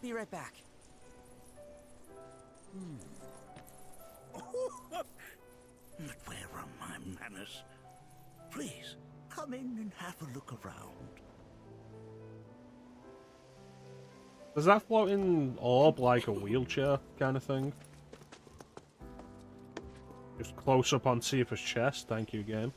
Be right back. But where are my manners? Please, come in and have a look around. Does that floating orb like a wheelchair kind of thing? Just close up on Tifa's chest, thank you, game.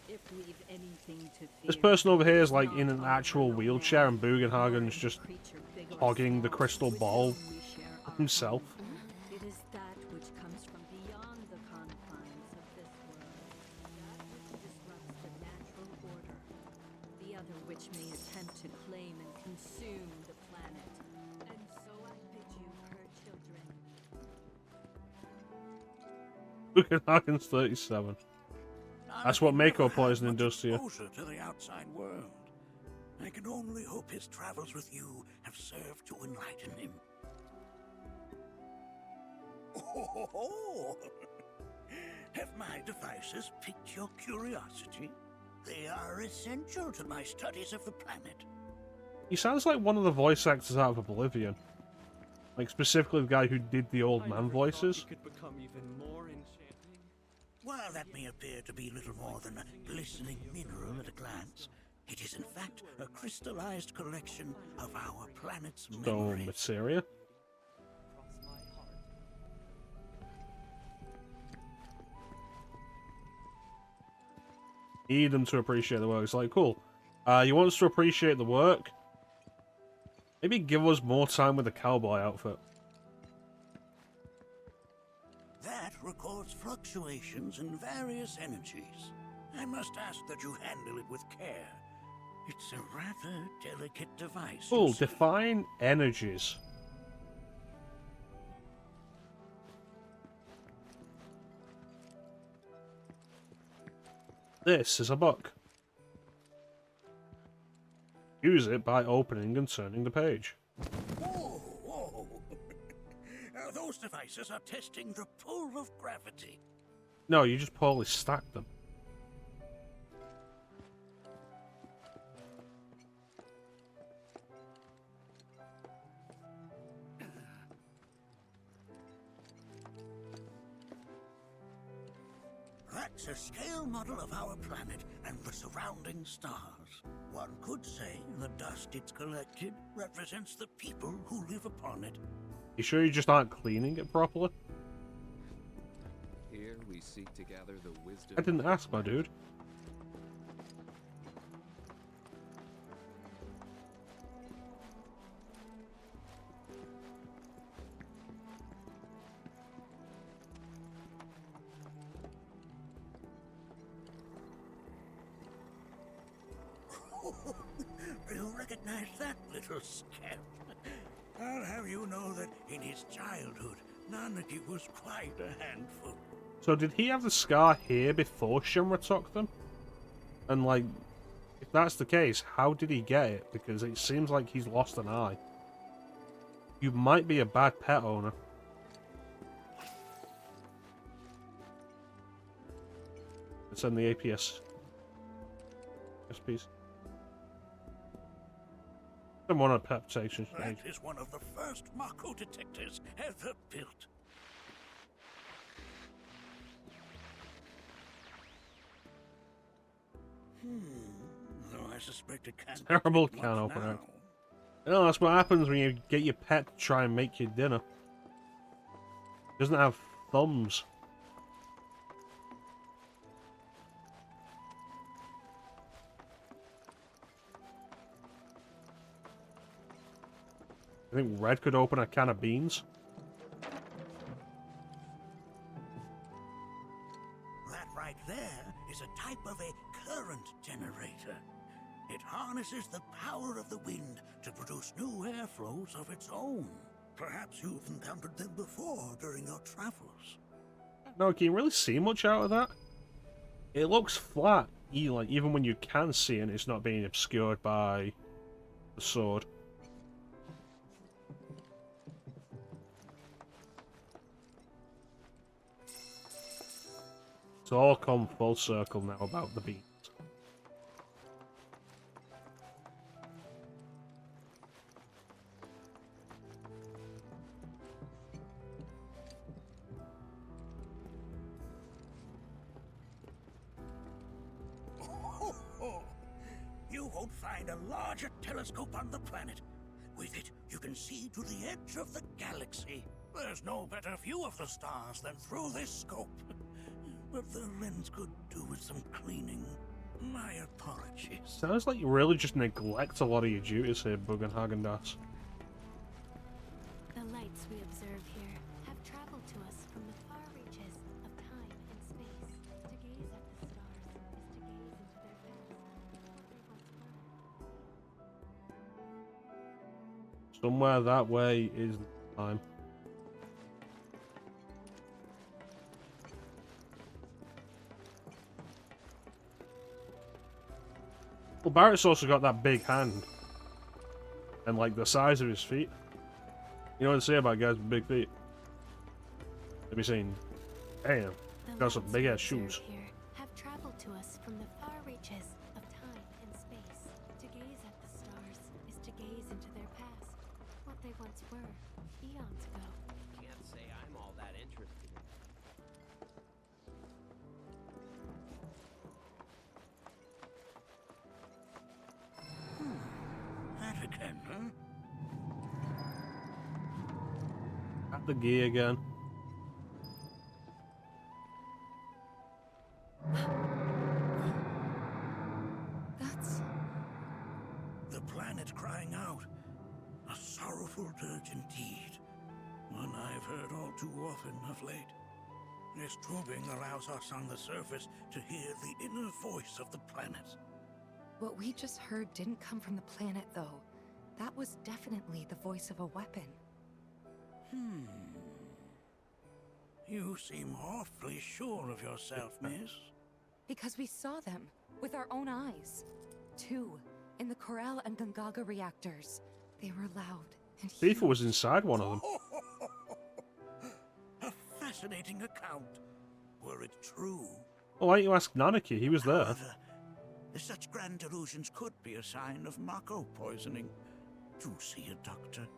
If we've anything to This fear, person over here is like in an actual wheelchair and Bugenhagen's just hogging the crystal ball himself. it is that which comes from beyond the confines of this world. That which disrupts the natural order. The other which may attempt to claim and consume the planet. And so I bid you, her children. Bugenhagen's 37. That's what Mako poisoning does to you. Closer to the outside world. I can only hope his travels with you have served to enlighten him. Have my devices piqued your curiosity? They are essential to my studies of the planet. He sounds like one of the voice actors out of Oblivion. Like, specifically the guy who did the old man voices. Could become even more enchanting. While that may appear to be little more than a glistening mineral at a glance, it is in fact a crystallized collection of our planet's So, memories. materia? Need them to appreciate the work. It's like, cool. You want us to appreciate the work? Maybe give us more time with the cowboy outfit. That records fluctuations in various energies. I must ask that you handle it with care. It's a rather delicate device. Cool, define energies. This is a book. Use it by opening and turning the page. Whoa, whoa. Those devices are testing the pull of gravity. No, you just poorly stacked them. That's a scale model of our planet and the surrounding stars. One could say the dust it's collected represents the people who live upon it. You sure you just aren't cleaning it properly? Here we seek to gather the wisdom. I didn't ask, my dude. You recognize that little scamp? I'll have you know that in his childhood, Nanaki was quite a handful. So did he have the scar here before Shinra took them? And like, if that's the case, how did he get it? Because it seems like he's lost an eye. You might be a bad pet owner. Let's send the APS. Yes, please. Someone on pet protection. That is one of the first Mako detectors ever built. Though I suspect it can't. Terrible can opener. No, that's what happens when you get your pet to try and make you dinner. It doesn't have thumbs. I think Red could open a can of beans. That right there is a type of a current generator. It harnesses the power of the wind to produce new airflows of its own. Perhaps you've encountered them before during your travels. No, can you really see much out of that? It looks flat, like even when you can see it, it's not being obscured by the sword. It's all come full circle now about the beans. You won't find a larger telescope on the planet. With it, you can see to the edge of the galaxy. There's no better view of the stars than through this scope. But the lens could do with some cleaning. My apologies. Sounds like you really just neglect a lot of your duties here, Bugenhagen-Das. The lights we observe here have traveled to us from the far reaches of time and space. To gaze at the stars is to gaze into their past. Somewhere that way is time. Well, Barrett's also got that big hand. And like the size of his feet. You know what they say about guys with big feet? They'll be saying, damn, got some big ass shoes. Here have traveled to us from the far reaches of time and space. To gaze at the stars is to gaze into their past, what they once were, eons ago. Can't say I'm all that interested. That again, huh? At the gear again. That's... The planet crying out. A sorrowful dirge indeed. One I've heard all too often of late. This tubing allows us on the surface to hear the inner voice of the planet. What we just heard didn't come from the planet, though. That was definitely the voice of a weapon. You seem awfully sure of yourself, miss. Because we saw them with our own eyes. Two, in the Corel and Gungaga reactors. They were loud and Tifa was inside one of them. A fascinating account. Were it true? Well, why don't you ask Nanaki? He was there. However, such grand delusions could be a sign of Mako poisoning. Do see a doctor.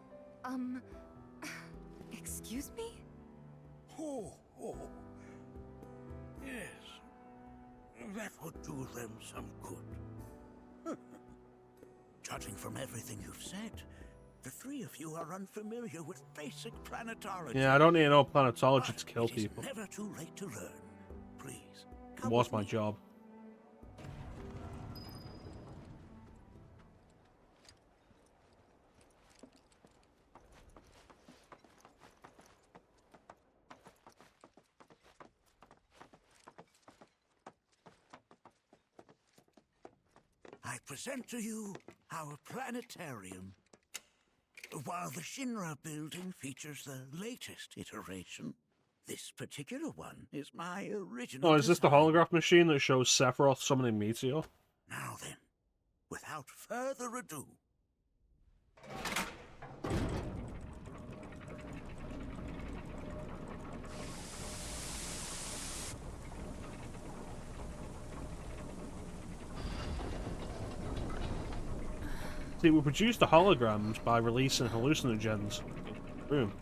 Excuse me? Oh. Yes. That would do them some good. Judging from everything you've said, the three of you are unfamiliar with basic planetology. Yeah, I don't need to know planetology to kill people. Never too late to learn. Please. It was my job. I present to you our planetarium. While the Shinra building features the latest iteration, this particular one is my original. Oh, is this the design. holograph machine that shows Sephiroth summoning Meteor? Now then, without further ado. See, we produce the holograms by releasing hallucinogens. Boom.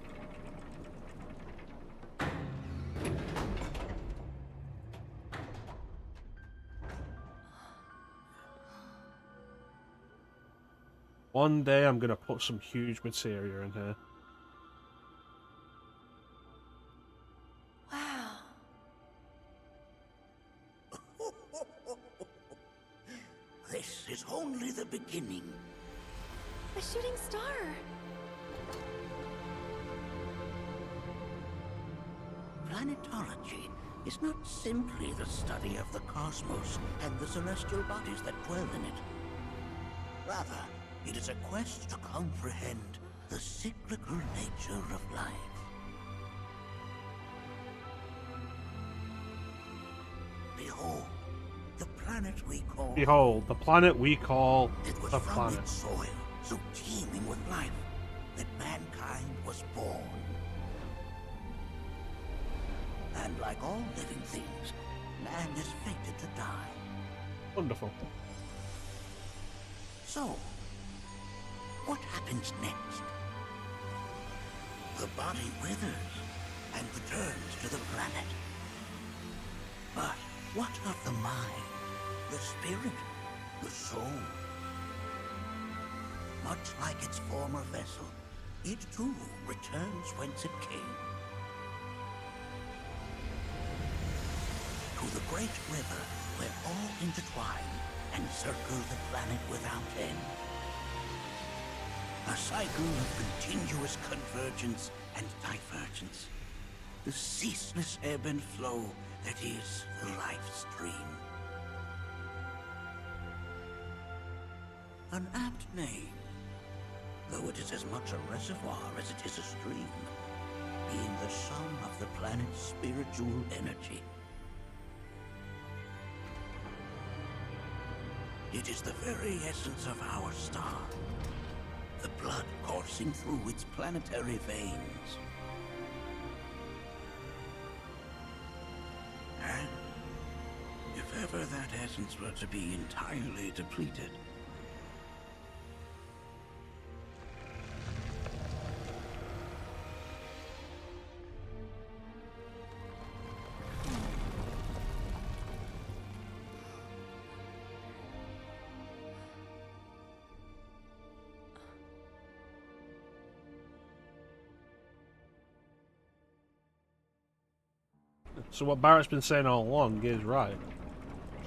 One day I'm gonna put some huge materia in here. Wow. This is only the beginning. A shooting star. Planetology is not simply the study of the cosmos and the celestial bodies that dwell in it. Rather, it is a quest to comprehend the cyclical nature of life. Behold, the planet we call... Behold, the planet we call It was the from planet. its soil, so teeming with life, that mankind was born. And like all living things, man is fated to die. Wonderful. So, what happens next? The body withers and returns to the planet. But what of the mind, the spirit, the soul? Much like its former vessel, it too returns whence it came. To the great river where all intertwine and circle the planet without end. A cycle of continuous convergence and divergence. The ceaseless ebb and flow that is the life stream. An apt name, though it is as much a reservoir as it is a stream, being the sum of the planet's spiritual energy. It is the very essence of our star, the blood coursing through its planetary veins. And if ever that essence were to be entirely depleted, So what Barrett's been saying all along is right.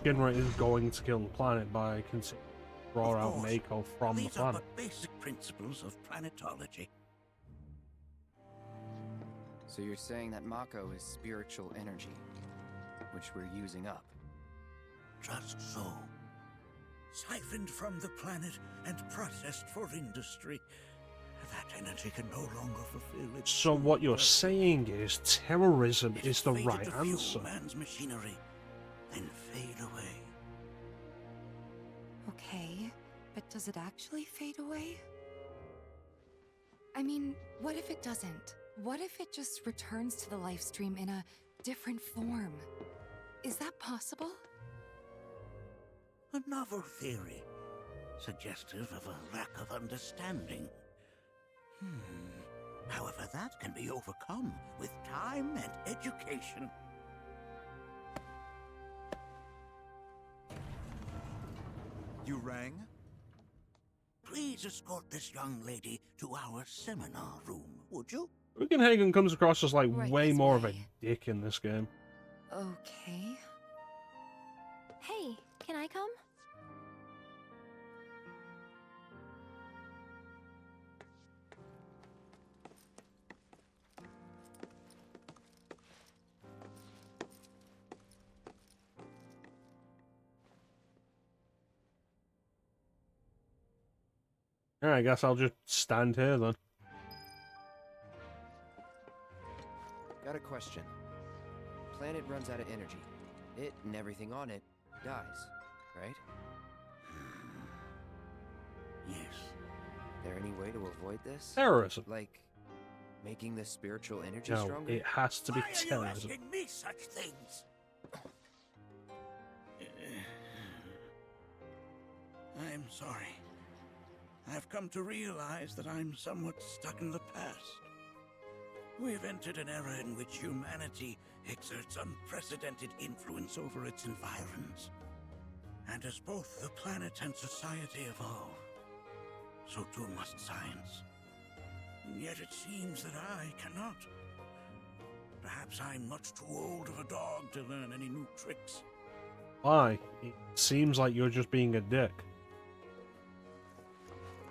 Shinra is going to kill the planet by draw out Mako from the these are planet. but basic principles of planetology. So you're saying that Mako is spiritual energy, which we're using up? Just so. Siphoned from the planet and processed for industry. That energy can no longer fulfill its... So what you're saying is terrorism is the fated right to fuel answer. Man's machinery, then fade away. Okay, but does it actually fade away? I mean, what if it doesn't? What if it just returns to the life stream in a different form? Is that possible? A novel theory, suggestive of a lack of understanding. However, that can be overcome with time and education. You rang? Please escort this young lady to our seminar room, would you? Hagen comes across as like Right way this more of a way. dick in this game. Okay. Hey, can I come? Yeah, I guess I'll just stand here then. Got a question. Planet runs out of energy. It and everything on it dies, right? Yes. There any way to avoid this? Terrorism. Like making the spiritual energy No, stronger? it has to be Why are you terrorism. asking me such things? I'm sorry. I've come to realize that I'm somewhat stuck in the past. We've entered an era in which humanity exerts unprecedented influence over its environs. And as both the planet and society evolve, so too must science. And yet it seems that I cannot. Perhaps I'm much too old of a dog to learn any new tricks. Why? It seems like you're just being a dick.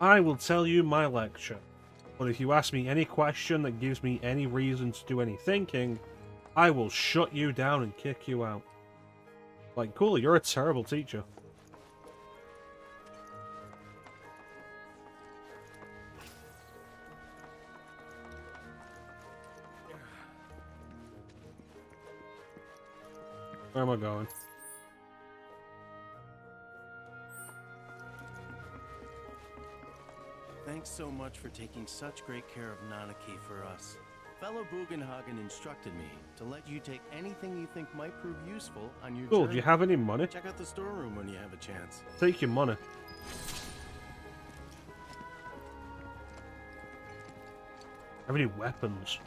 I will tell you my lecture, but if you ask me any question that gives me any reason to do any thinking, I will shut you down and kick you out. Like, cool, you're a terrible teacher. Where am I going? Thanks so much for taking such great care of Nanaki for us. Fellow Bugenhagen instructed me to let you take anything you think might prove useful on your Cool, journey. do you have any money? Check out the storeroom when you have a chance. Take your money. Have any weapons?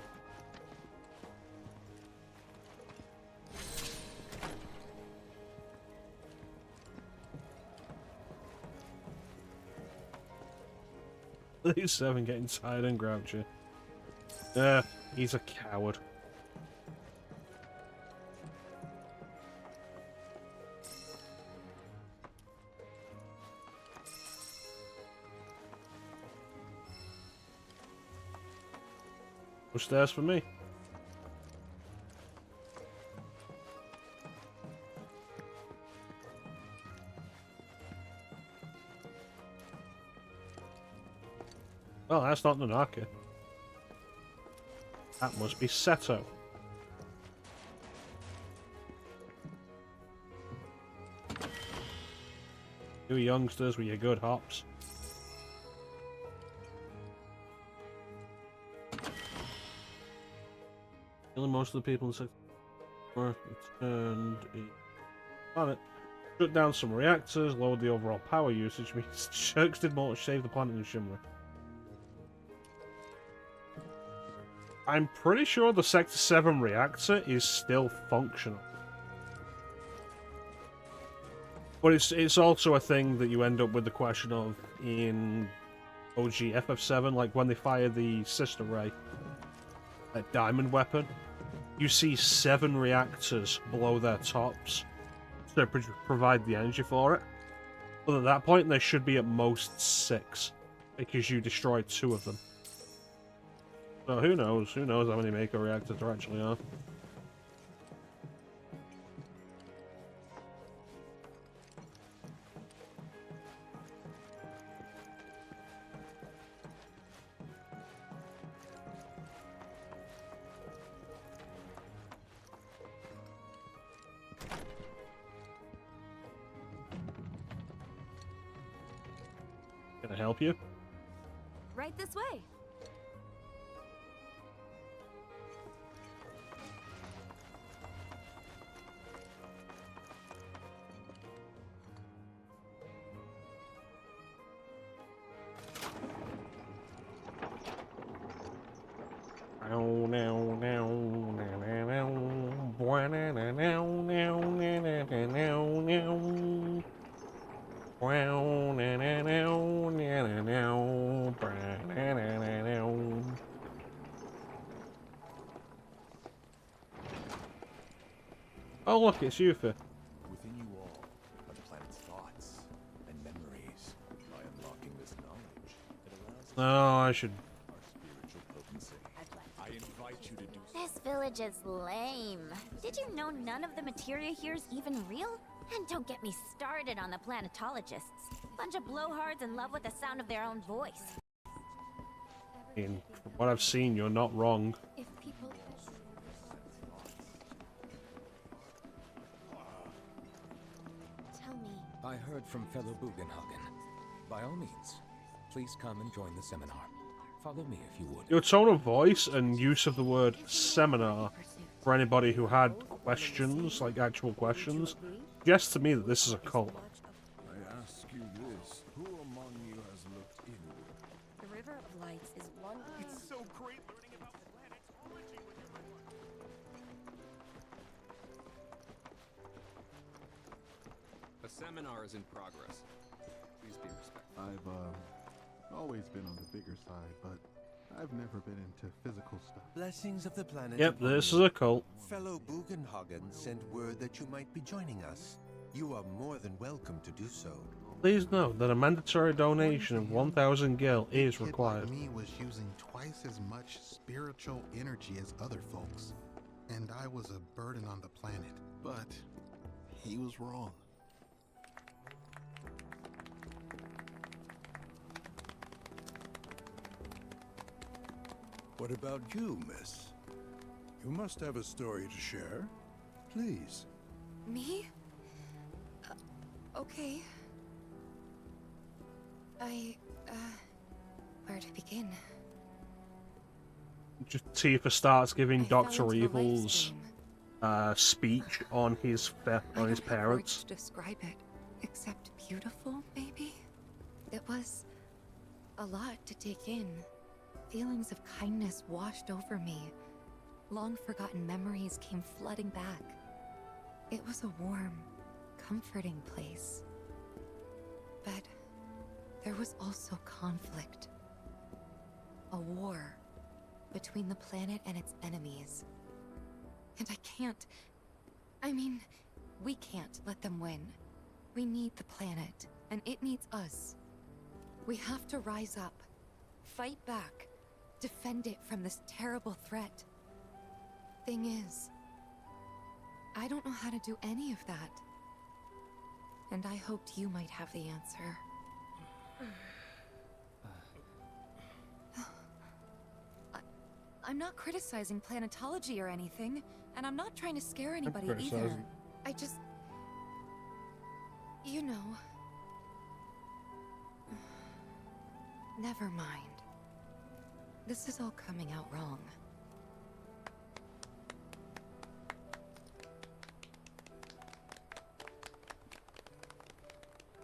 VII getting tired and grouchy. He's a coward. No stairs for me. Well, that's not Nanaki. That must be Seto. You youngsters with your good hops. Killing most of the people in the sector returned a planet. Shut down some reactors, lowered the overall power usage, means Shirks did more to save the planet in Shimmer. I'm pretty sure the Sector 7 reactor is still functional. But it's also a thing that you end up with the question of in OG FF7, like when they fire the Sister Ray, that diamond weapon, you see 7 reactors below their tops to provide the energy for it. But at that point, there should be at most 6, because you destroyed 2 of them. So who knows? Who knows how many Mako reactors there actually are? Can I help you? Right this way. Oh look, it's Yuffie. Within you all are the planet's thoughts and memories. By unlocking this knowledge, it allows us Oh, I should. our spiritual potency. I invite you to do so. This village is lame. Did you know none of the materia here is even real? And don't get me started on the planetologists. Bunch of blowhards in love with the sound of their own voice. From what I've seen, you're not wrong. If people... Tell me. I heard from fellow Bugenhagen. By all means, please come and join the seminar. Follow me if you would. Your tone of voice and use of the word seminar for anybody who had questions, like actual questions, suggests to me that this is a cult. I ask you this: who among you has looked inward? The River of Lights is one... It's so great learning about planetology with everyone. A seminar is in progress. Please be respectful. always been on the bigger side, but I've never been into physical stuff. Blessings of the planet. Yep, upon this you. is a cult. Fellow Bugenhagen sent word that you might be joining us. You are more than welcome to do so. Please note that a mandatory donation of 1,000 gil is Kid required. like me was using twice as much spiritual energy as other folks, and I was a burden on the planet. But he was wrong. What about you, miss? You must have a story to share. Please. Me? Okay. Where to begin? Just Tifa starts giving fell Dr. into the Evil's speech on his parents. Words to describe it, except beautiful, maybe? It was a lot to take in. Feelings of kindness washed over me. Long forgotten memories came flooding back. It was a warm, comforting place. But there was also conflict. A war between the planet and its enemies. And we can't let them win. We need the planet, and it needs us. We have to rise up, fight back, defend it from this terrible threat. Thing is, I don't know how to do any of that. And I hoped you might have the answer. I'm not criticizing planetology or anything, and I'm not trying to scare anybody either. I just... You know... Never mind. This is all coming out wrong.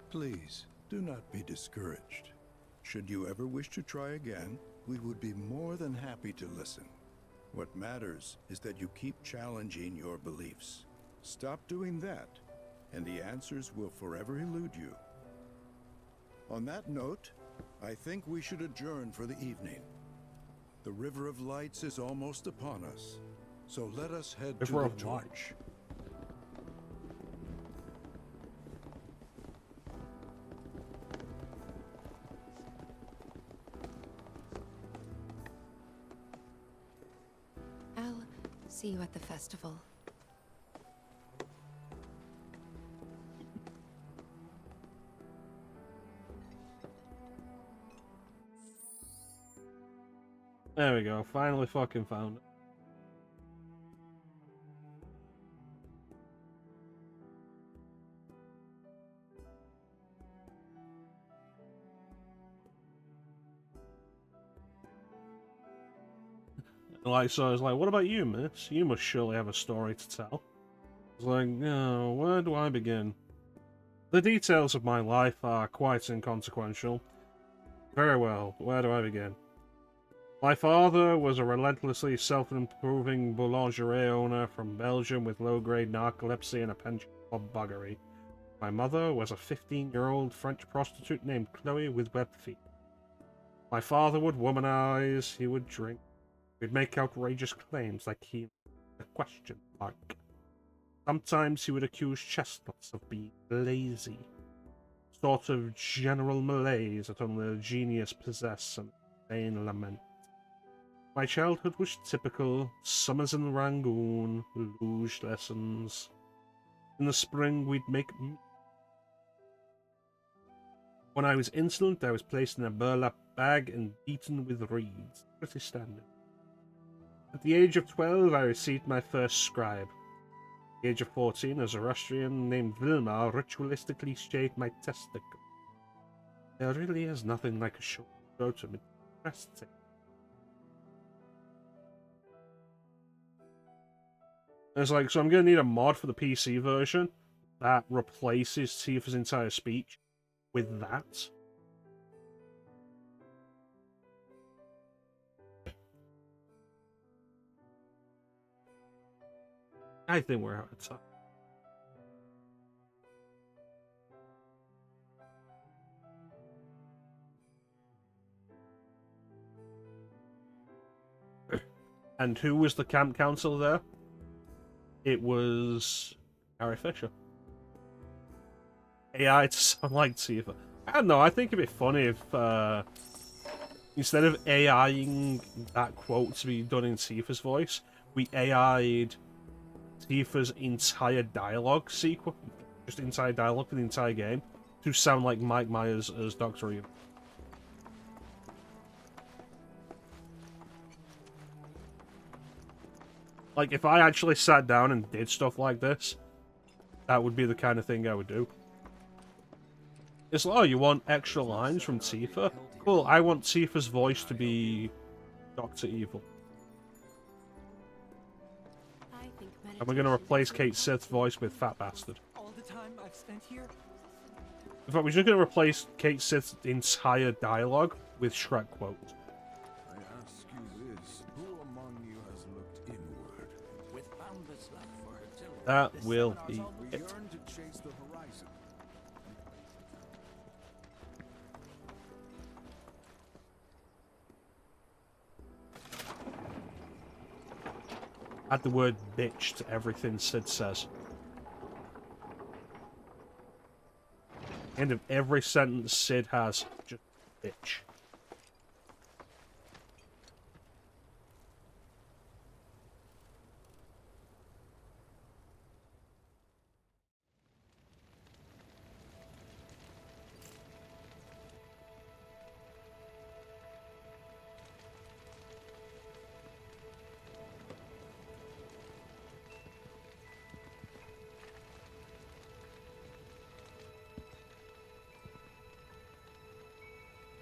Please, do not be discouraged. Should you ever wish to try again, we would be more than happy to listen. What matters is that you keep challenging your beliefs. Stop doing that, and the answers will forever elude you. On that note, I think we should adjourn for the evening. The River of Lights is almost upon us, so let us head to the torch. I'll see you at the festival. There we go, finally fucking found it. Like, so I was like, what about you, miss? You must surely have a story to tell. I was like, no, where do I begin? The details of my life are quite inconsequential. Very well, where do I begin? My father was a relentlessly self-improving boulangerie owner from Belgium with low-grade narcolepsy and a penchant for buggery. My mother was a 15-year-old French prostitute named Chloe with webbed feet. My father would womanize, he would drink, he'd make outrageous claims like he a question mark. Sometimes he would accuse chestnuts of being lazy. Sort of general malaise that only a genius possesses and vain lament. My childhood was typical. Summers in Rangoon, luge lessons. In the spring, we'd make meat. When I was insolent, I was placed in a burlap bag and beaten with reeds. Pretty standard. At the age of 12, I received my first scribe. At the age of 14, a Zoroastrian named Vilma ritualistically shaved my testicle. There really is nothing like a short scrotum. It's breathtaking. It's like, so I'm going to need a mod for the PC version that replaces Tifa's entire speech with that. I think we're out of time. And who was the camp counselor there? It was Harry Fisher. AI to sound like Tifa. I don't know, I think it'd be funny if instead of AIing that quote to be done in Tifa's voice, we AI'd Tifa's entire dialogue sequence, just entire dialogue for the entire game, to sound like Mike Myers as Dr. Evil. Like, if I actually sat down and did stuff like this, that would be the kind of thing I would do. It's like, oh, you want extra lines from Tifa? Cool, I want Tifa's voice to be Dr. Evil. And we're going to replace Kate Sith's voice with Fat Bastard. All the time I've spent here? In fact, we're just going to replace Kate Sith's entire dialogue with Shrek quotes. I ask you this, who among you has looked inward? With boundless love for her children, That this will seminar's be all we it. Yearn to chase the horizon. Add the word bitch to everything Sid says. End of every sentence Sid has, just bitch.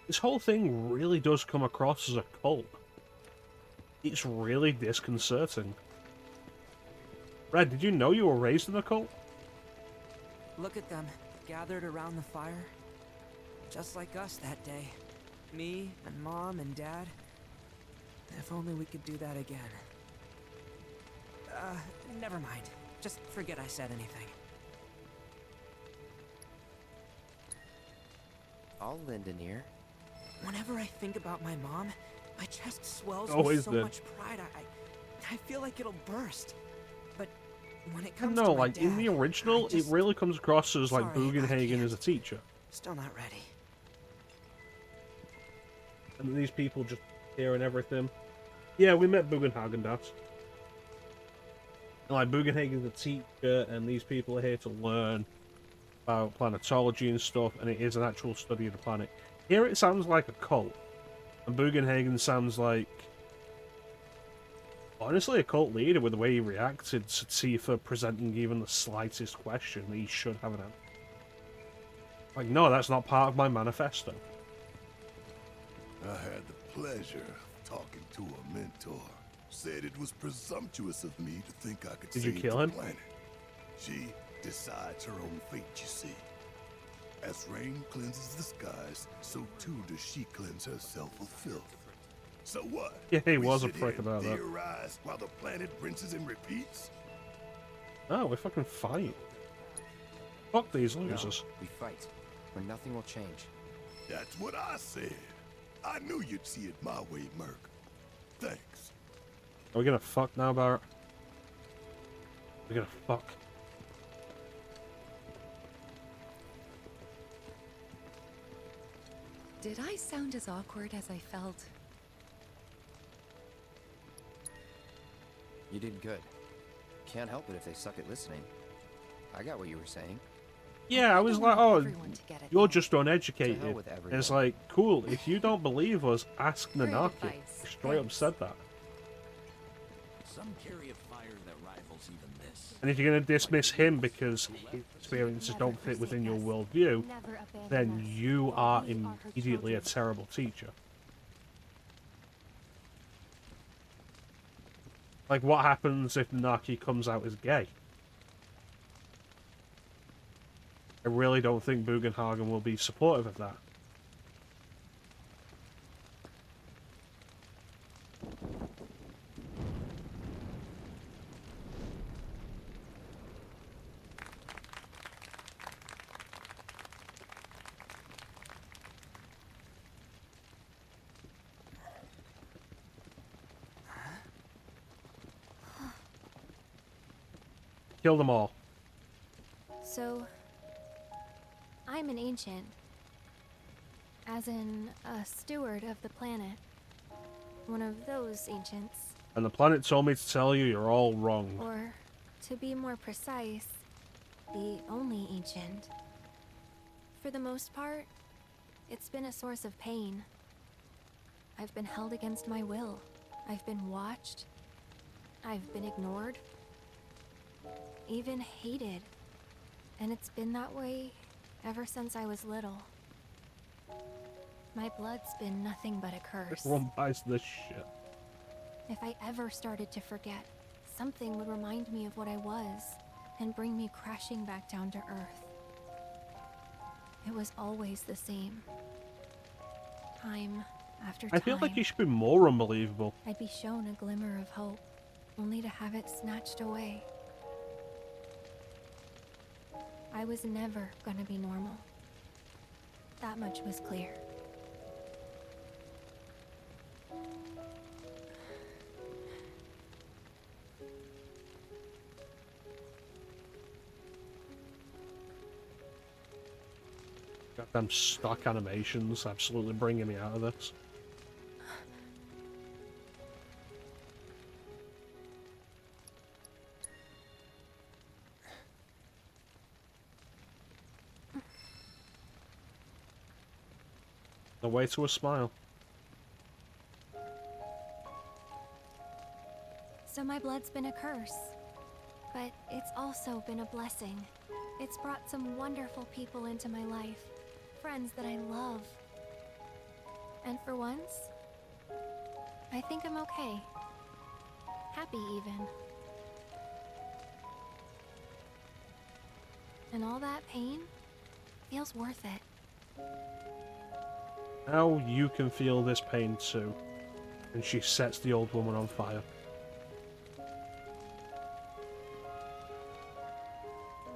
This whole thing really does come across as a cult. It's really disconcerting. Red, did you know you were raised in a cult? Look at them, gathered around the fire. Just like us that day. Me and Mom and Dad. If only we could do that again. Never mind. Just forget I said anything. I'll lend an ear. Whenever I think about my mom, my chest swells Always with so did. much pride. I feel like it'll burst. But when it I comes don't know, to my like, in dad, the original, it really comes across as, like, Sorry, I Bugenhagen as a teacher. Still not ready. And these people just hearing everything. Yeah, we met Bugenhagen, Das. Like, Bugenhagen's a teacher, and these people are here to learn about planetology and stuff, and it is an actual study of the planet. Here it sounds like a cult, and Bugenhagen sounds like, honestly, a cult leader with the way he reacted to Tifa presenting even the slightest question that he should have an answer. Like, no, that's not part of my manifesto. I had the pleasure of talking to a mentor. Said it was presumptuous of me to think I could Did you save kill the him? planet. She decides her own fate, you see. As rain cleanses the skies, so too does she cleanse herself of filth. So what? Yeah, he We was a sit here prick and about that. theorize while the planet rinses and repeats? Oh, we fucking fight. Fuck these losers. No, we fight, where nothing will change. That's what I said. I knew you'd see it my way, Merc. Thanks. Are we gonna fuck now, Barrett? We're gonna fuck. Did I sound as awkward as I felt? You did good. Can't help it if they suck at listening. I got what you were saying. Yeah, I was like, oh, you're just uneducated. To hell with And it's everyone. like, cool, if you don't believe us, ask Great Nanaki. advice. Straight up said that. Some carry a fire that rivals even this. And if you're going to dismiss him because his experiences don't fit within your worldview, then you are immediately a terrible teacher. Like, what happens if Nanaki comes out as gay? I really don't think Bugenhagen will be supportive of that. Kill them all. So, I'm an ancient. As in, a steward of the planet. One of those ancients. And the planet told me to tell you you're all wrong. Or, to be more precise, the only ancient. For the most part, it's been a source of pain. I've been held against my will. I've been watched. I've been ignored. Even hated. And it's been that way ever since I was little. My blood's been nothing but a curse. Everyone buys this shit. If I ever started to forget, something would remind me of what I was and bring me crashing back down to earth. It was always the same. Time after time. I feel like you should be more unbelievable. I'd be shown a glimmer of hope, only to have it snatched away. I was never gonna be normal. That much was clear. Goddamn stock animations absolutely bringing me out of this. The way to a smile. So my blood's been a curse, but it's also been a blessing. It's brought some wonderful people into my life, friends that I love. And for once, I think I'm okay. Happy even. And all that pain feels worth it. Now you can feel this pain too. And she sets the old woman on fire.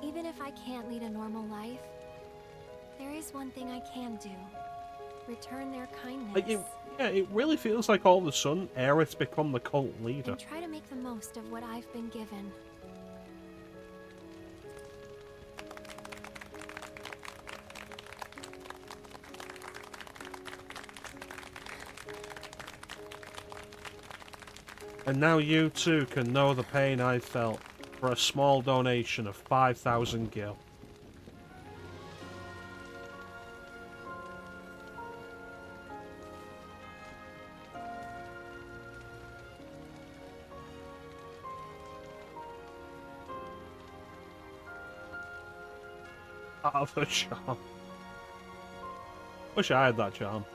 Even if I can't lead a normal life, there is one thing I can do. Return their kindness. Like it really feels like all of a sudden Aerith's become the cult leader. And try to make the most of what I've been given. And now you too can know the pain I felt for a small donation of 5,000 gil. Out of her charm. Wish I had that charm.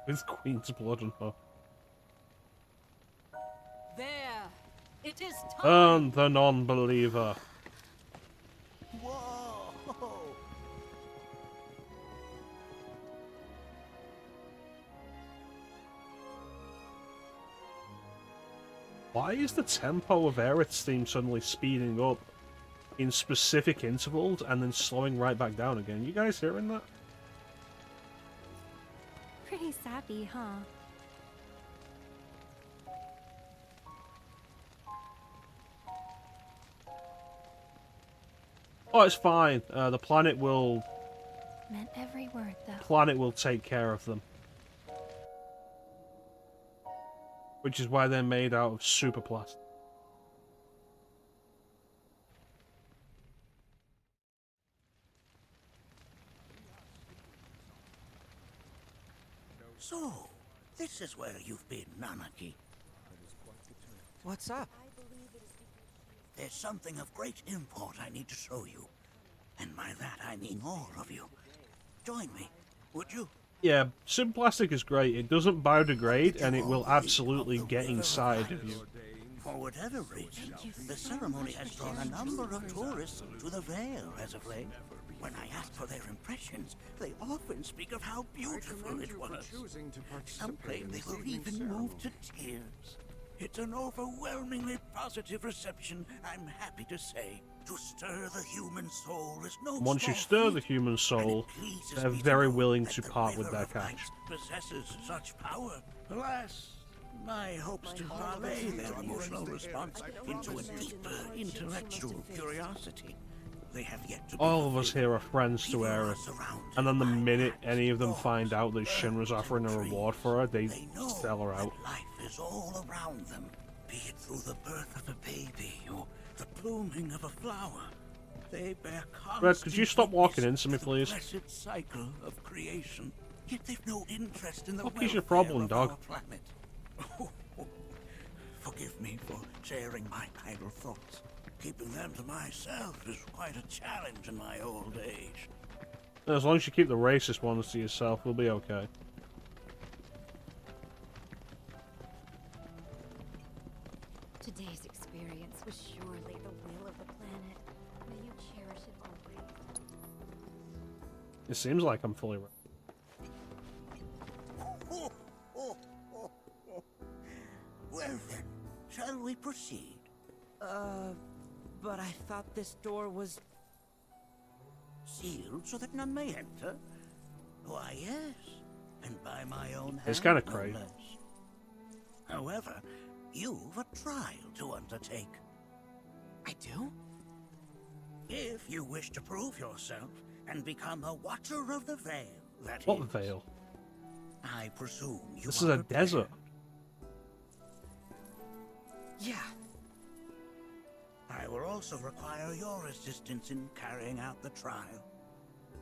With Queen's blood on her. There! It is time! And the non-believer. Whoa! Why is the tempo of Aerith's theme suddenly speeding up in specific intervals and then slowing right back down again? You guys hearing that? Pretty sappy, huh? Oh, it's fine. The planet will... Meant every word, though. Planet will take care of them. Which is why they're made out of super plastic. So, this is where you've been, Nanaki. What's up? There's something of great import I need to show you. And by that I mean all of you. Join me, would you? Yeah, super plastic is great. It doesn't biodegrade and it will absolutely get inside of you. For whatever reason, the ceremony has drawn a number of tourists to the Vale as of late. When I ask for their impressions, they often speak of how beautiful it was. Some claim they were even moved to tears. It's an overwhelmingly positive reception, I'm happy to say. To stir the human soul is no Once you small stir the feat, human and soul, it pleases they're me to very know willing that to the part with River their of cash. Lights possesses such power. Alas, my hopes to parlay their emotional response into a deeper intellectual curiosity. They have yet to be All of us here are friends to Era, and then the minute any of them find out that Shinra's offering a reward for her, they sell her out. life is all around them, be it through the birth of a baby or the blooming of a flower. They bear Red, could you stop walking into me, please? blessed cycle of creation. Yet they've no interest in the What is welfare your problem, of dog? our planet. Forgive me for sharing my idle thoughts. Keeping them to myself is quite a challenge in my old age. As long as you keep the racist ones to yourself, we'll be okay. Today's experience was surely the will of the planet. May you cherish it always. It seems like I'm fully right. Well then, shall we proceed? But I thought this door was... Sealed so that none may enter? Why, yes. And by my own hand. It's kind of no crazy. less. However, you've a trial to undertake. I do? If you wish to prove yourself and become a Watcher of the Veil, that What is. veil? I presume you This are is a desert. Yeah. I will also require your assistance in carrying out the trial.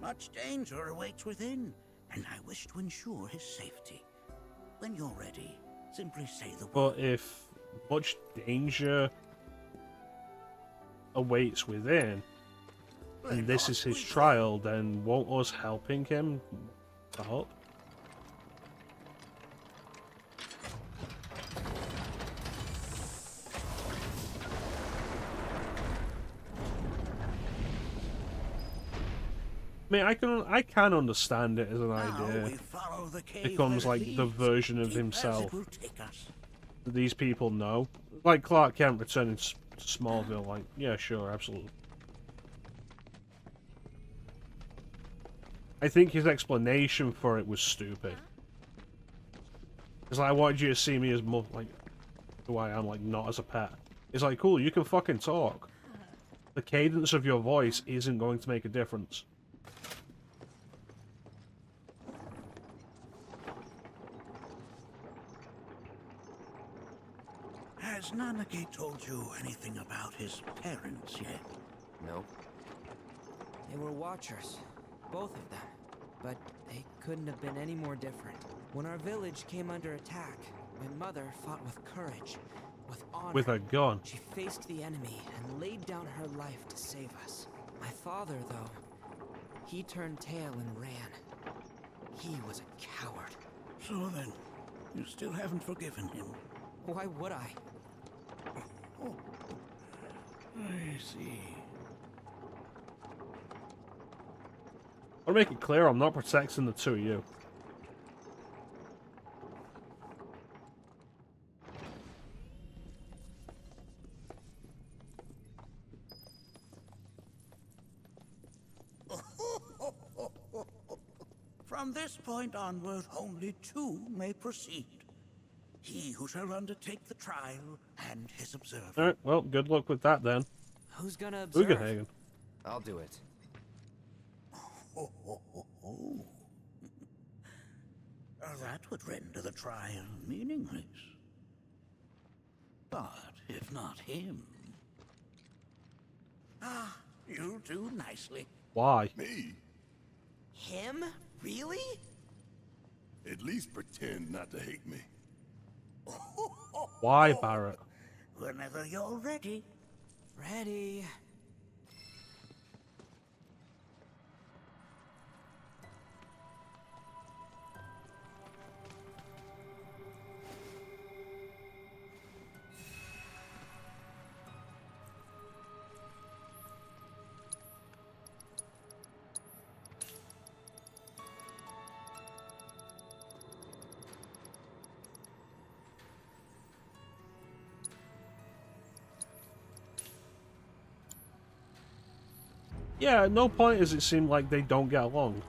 Much danger awaits within, and I wish to ensure his safety. When you're ready, simply say the word. But if much danger awaits within, and this is his trial, then won't us helping him help? I mean, I can understand it as an idea. It becomes like the version of himself that these people know. Like Clark Kent returning to Smallville, like, yeah, sure, absolutely. I think his explanation for it was stupid. It's like, I wanted you to see me as like who I am, like, not as a pet. It's like, cool, you can fucking talk. The cadence of your voice isn't going to make a difference. Has Nanake told you anything about his parents yet? No. They were Watchers. Both of them. But they couldn't have been any more different. When our village came under attack, my mother fought with courage, with honor. With a gun. She faced the enemy and laid down her life to save us. My father, though, he turned tail and ran. He was a coward. So then, you still haven't forgiven him? Why would I? Oh, I see. I want to make it clear I'm not protecting the two of you. From this point onward, only two may proceed. He who shall undertake the trial and his observer. Alright, well, good luck with that then. Who's gonna observe? Ugenhagen. I'll do it. That would render the trial meaningless. But if not him... Ah, you'll do nicely. Why? Me? Him? Really? At least pretend not to hate me. Why, Barrett? Whenever you're ready. Ready. Yeah, at no point does it seem like they don't get along.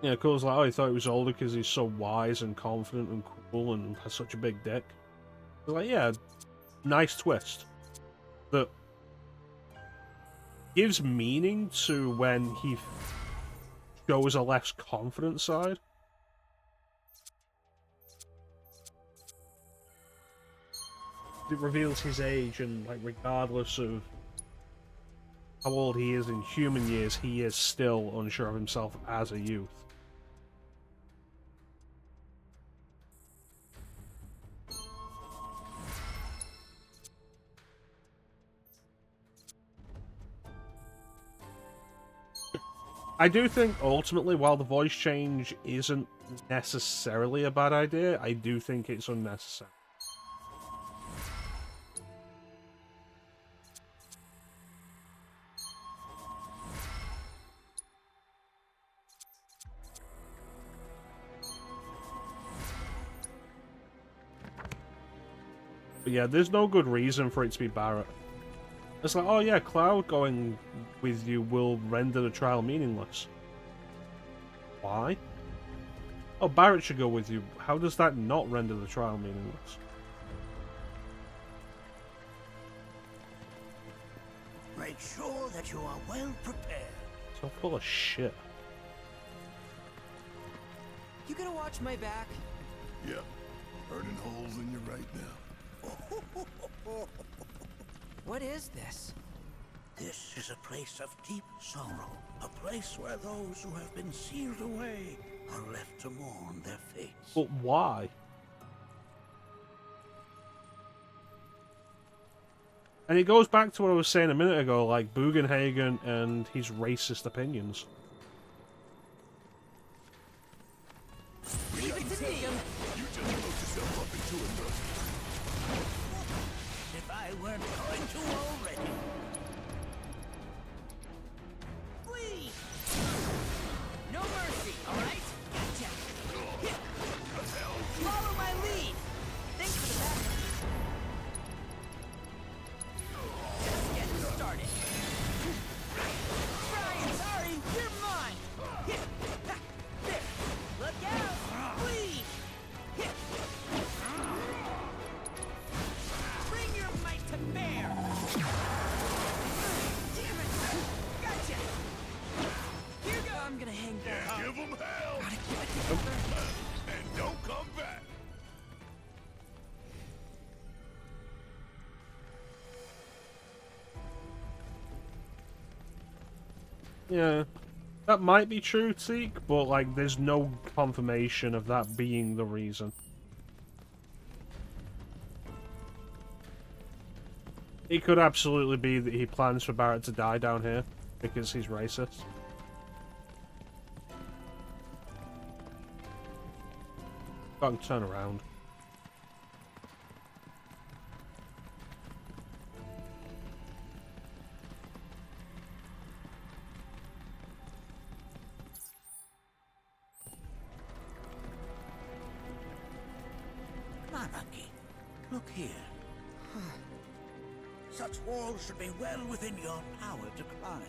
Yeah, Cole's like, oh, he thought he was older because he's so wise and confident and cool and has such a big dick. He's like, yeah, nice twist. That gives meaning to when he shows a less confident side. It reveals his age, and like regardless of how old he is in human years, he is still unsure of himself as a youth. I do think, ultimately, while the voice change isn't necessarily a bad idea, I do think it's unnecessary. But yeah, there's no good reason for it to be Barrett. It's like, oh yeah, Cloud going with you will render the trial meaningless. Why? Oh, Barrett should go with you. How does that not render the trial meaningless? Make sure that you are well prepared. So full of shit. You gonna watch my back? Yep. Burning holes in you right now. What is this? This is a place of deep sorrow. A place where those who have been sealed away are left to mourn their fates. But why? And it goes back to what I was saying a minute ago, like Bugenhagen and his racist opinions. Leave it to me. You just put yourself up into it, though. If I weren't going to already. Please. No mercy, all right? Gotcha. Follow my lead. Thanks for the backup. Just getting started. Brian, sorry, you're mine. There. Look out, please. Bring your might to bear. Damn it. Gotcha. Here goes. I'm gonna hang back. Yeah, give them hell. Gotta keep it together. And don't come back. Yeah. That might be true, Teak, but like there's no confirmation of that being the reason. It could absolutely be that he plans for Barrett to die down here because he's racist. Go and turn around. Monarchy, look here. Such walls should be well within your power to climb.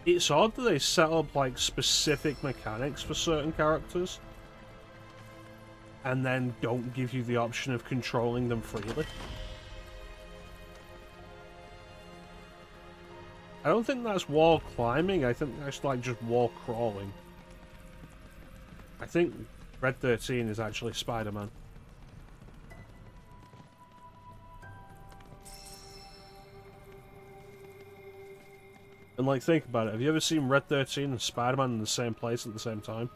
It's odd that they set up like specific mechanics for certain characters and then don't give you the option of controlling them freely. I don't think that's wall climbing, I think that's like just wall crawling. I think Red 13 is actually Spider-Man. And like, think about it, have you ever seen Red 13 and Spider-Man in the same place at the same time?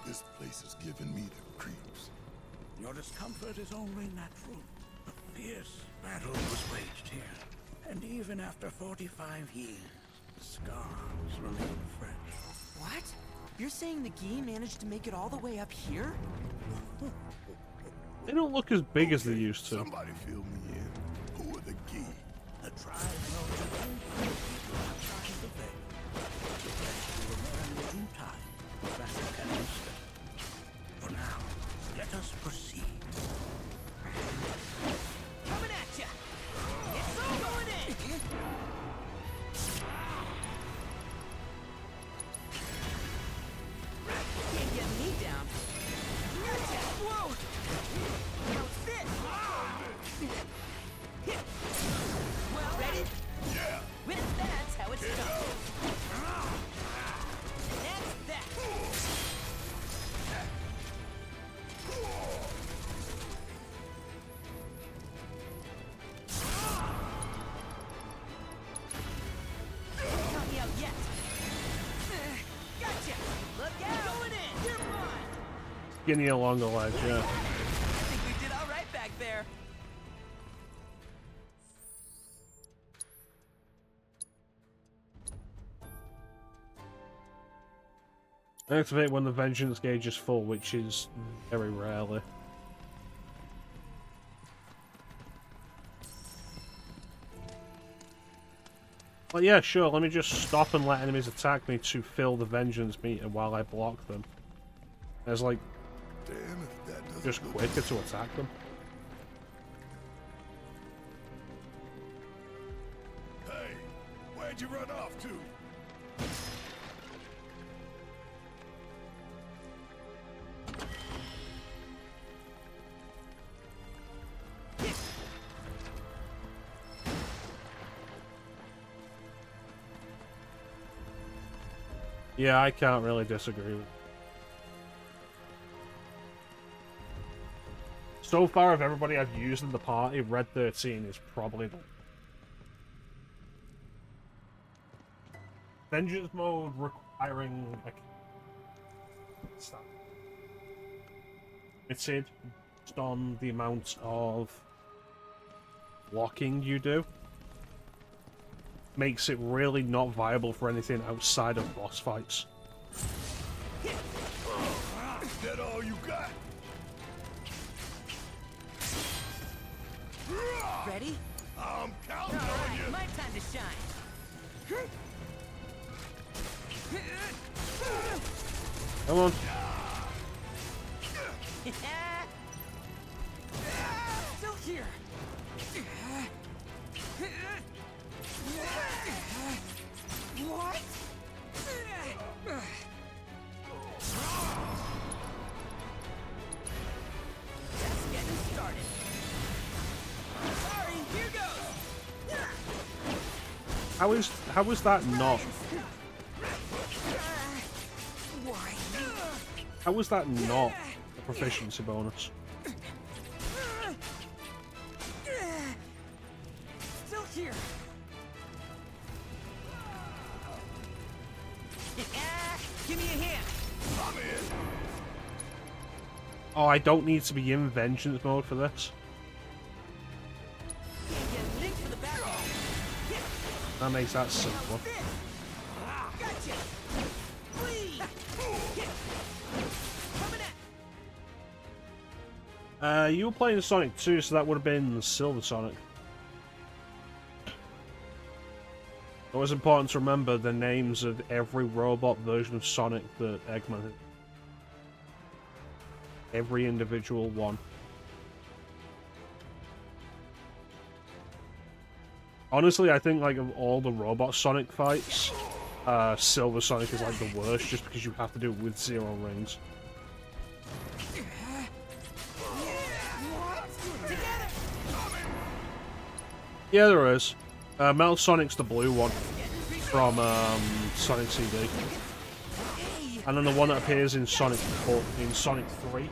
This place is giving me the creeps. Your discomfort is only natural. A fierce battle was waged here. And even after 45 years, the scars remain fresh. What? You're saying the Gi managed to make it all the way up here? They don't look as big as they used to. Somebody fill me in. Who are the Gi? The tribe knows of only people outside the veil. The rest will learn in time. That can step. For now, let us proceed. Coming at ya! It's all going in! Can't get me down. Gotcha! Whoa! Now sit! Well, ready? Yeah! With that's how it's done. That's that! Not me out yet. Gotcha! Look out! Going in! You're mine! Skinny along the ledge, yeah. I think we did all right back there. Activate when the vengeance gauge is full, which is very rarely. Well, yeah, sure, let me just stop and let enemies attack me to fill the vengeance meter while I block them. It's like, Damn, if that doesn't just look- quicker to attack them. Hey, where'd you run off to? Yeah, I can't really disagree with. So far, of everybody I've used in the party, Red 13 is probably the vengeance mode requiring like limited based on the amount of blocking you do. Makes it really not viable for anything outside of boss fights. Is that all you got? Ready? I'm counting All on right, you. my time to shine. Come on. Still here. What? Just getting started. Sorry, here goes. How is that not? Why? How is that not a proficiency bonus? Still here. Give me a hand. I'm in. Oh, I don't need to be in vengeance mode for this. Thanks for the back. That makes that simpler. Gotcha. Please. Coming at. You were playing Sonic 2, so that would have been Silver Sonic. It was important to remember the names of every robot version of Sonic that Eggman had. Every individual one. Honestly, I think like of all the robot Sonic fights, Silver Sonic is like the worst just because you have to do it with 0 rings. Yeah, there is. Metal Sonic's the blue one from Sonic CD, and then the one that appears in Sonic 4, in Sonic 3.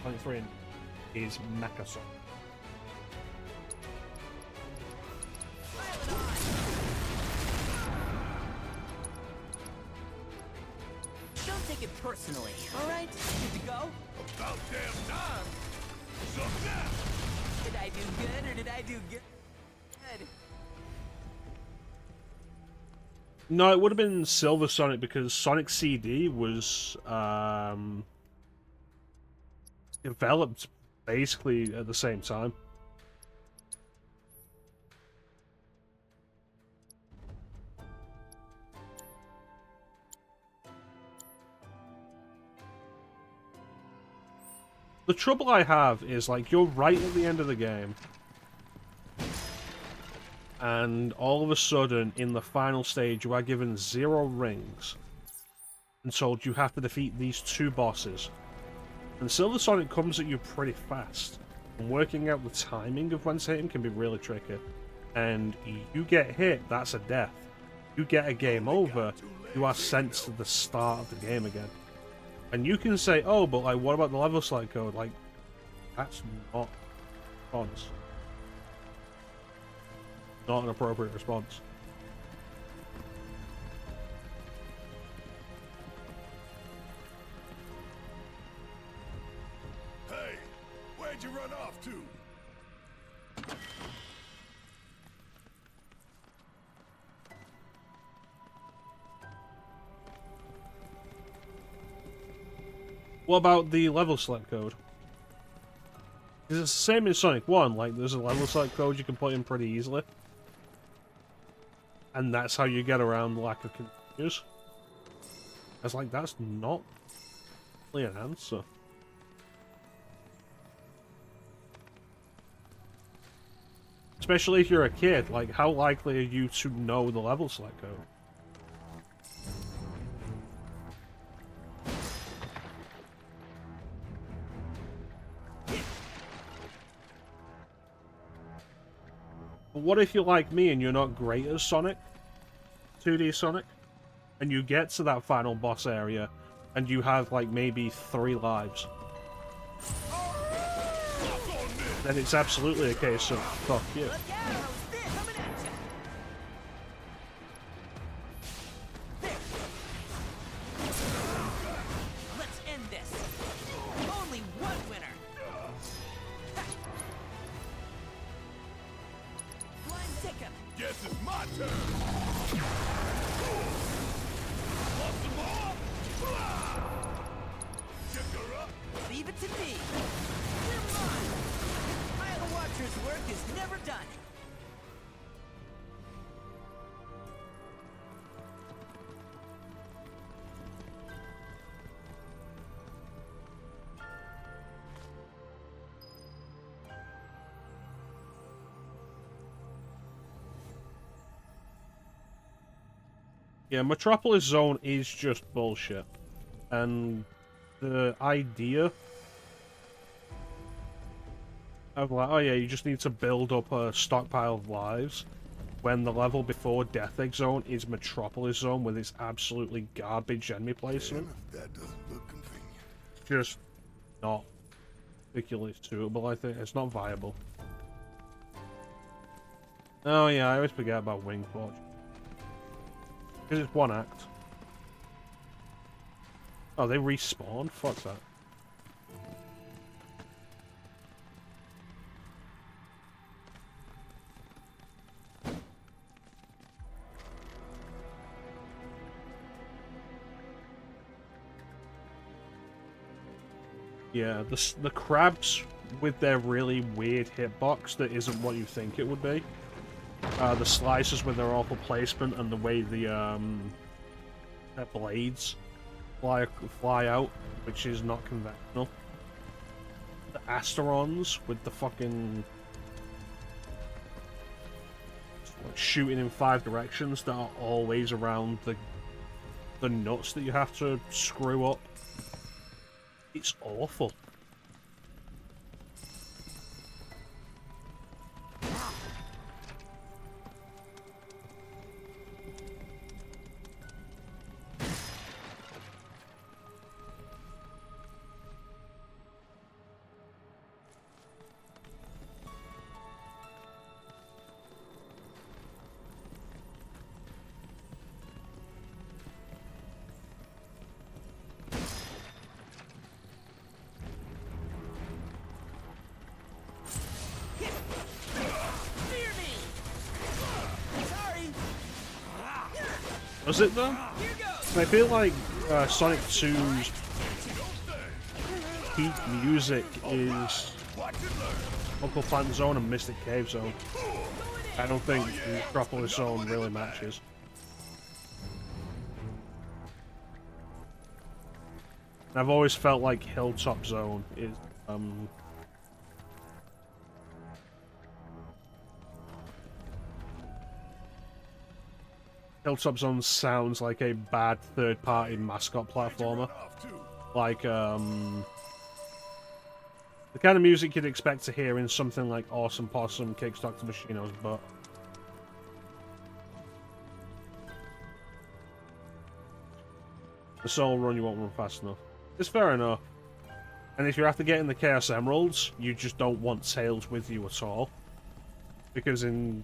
Sonic 3 is mecha-chrono. Don't take it personally, all right? Good to go? About damn time. Did I do good or did I do good? No, it would have been Silver Sonic because Sonic CD was developed basically at the same time. The trouble I have is, like, you're right at the end of the game, and all of a sudden, in the final stage, you are given 0 rings, and told you have to defeat these 2 bosses. And Silver Sonic comes at you pretty fast, and working out the timing of when to hit him can be really tricky. And you get hit, that's a death. You get a game over, you are sent to the start of the game again. And you can say, oh, but like, what about the level select code? Like, that's not honest. Not an appropriate response. Hey, where'd you run off to? What about the level select code? It's the same in Sonic 1, like there's a level select code you can put in pretty easily. And that's how you get around the lack of continues. It's like, that's not really an answer. Especially if you're a kid, like how likely are you to know the level select code? But what if you're like me and you're not great at Sonic? 2D Sonic? And you get to that final boss area and you have like maybe 3 lives. Then it's absolutely a case of fuck you. Let's end this. Only one winner. Blind tick him. Guess it's my turn. Want some more? Get her up. Leave it to me. We're on. Idle Watcher's work is never done. Yeah, Metropolis Zone is just bullshit. And the idea of like, oh yeah, you just need to build up a stockpile of lives when the level before Death Egg Zone is Metropolis Zone with its absolutely garbage enemy placement. That doesn't look convenient. Just not particularly suitable, I think. It's not viable. Oh yeah, I always forget about Wing Forge. Because it's 1 act. Oh, they respawn? Fuck that. Yeah, the crabs with their really weird hitbox that isn't what you think it would be. The slicers with their awful placement and the way the their blades fly out, which is not conventional. The Asterons with the fucking shooting in 5 directions that are always around the nuts that you have to screw up. It's awful. Does it though? I feel like Sonic 2's peak music is Local Plant Zone and Mystic Cave Zone. I don't think Metropolis Zone really matches. I've always felt like Hilltop Zone is Hilltop Zone sounds like a bad third-party mascot platformer. Like, the kind of music you'd expect to hear in something like Awesome Possum, Kickstarter Machino's butt. The Soul Run, you won't run fast enough. It's fair enough. And if you're after getting the Chaos Emeralds, you just don't want Tails with you at all. Because in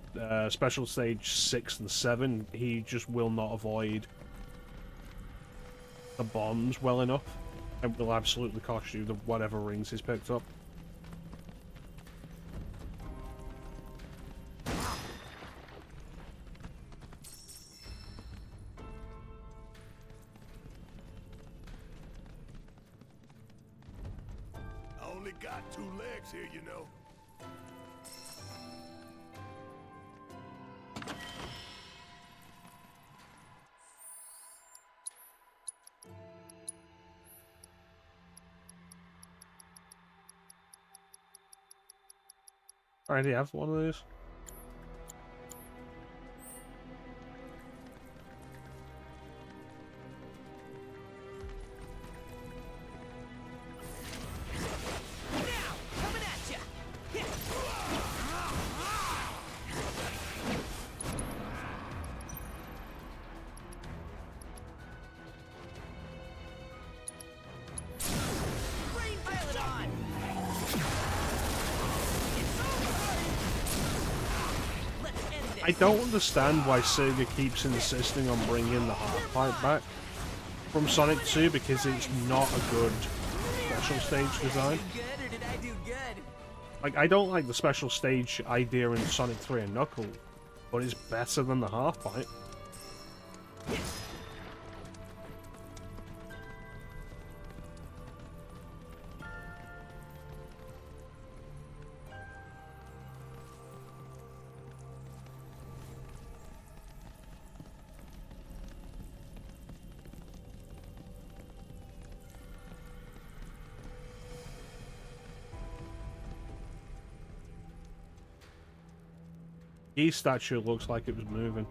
Special Stage 6 and 7, he just will not avoid the bombs well enough. And will absolutely cost you the whatever rings he's picked up. I only got 2 legs here, you know. I already have one of these. I don't understand why Sega keeps insisting on bringing the half pipe back from Sonic 2 because it's not a good special stage design. Like, I don't like the special stage idea in Sonic 3 and Knuckles, but it's better than the half pipe. His statue looks like it was moving.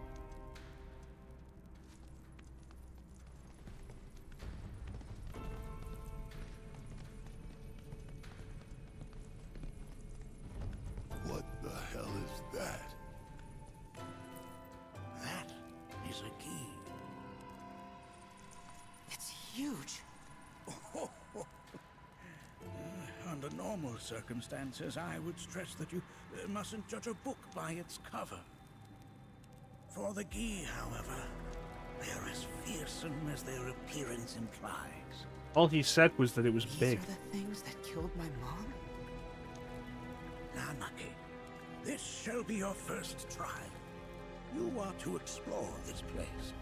What the hell is that? That is a key. It's huge. Under normal circumstances, I would stress that you mustn't judge a book by its cover. For the Gi, however, they're as fearsome as their appearance implies. All he said was that it was big. These are the things that killed my mom? Nanaki, this shall be your first trial. You are to explore this place.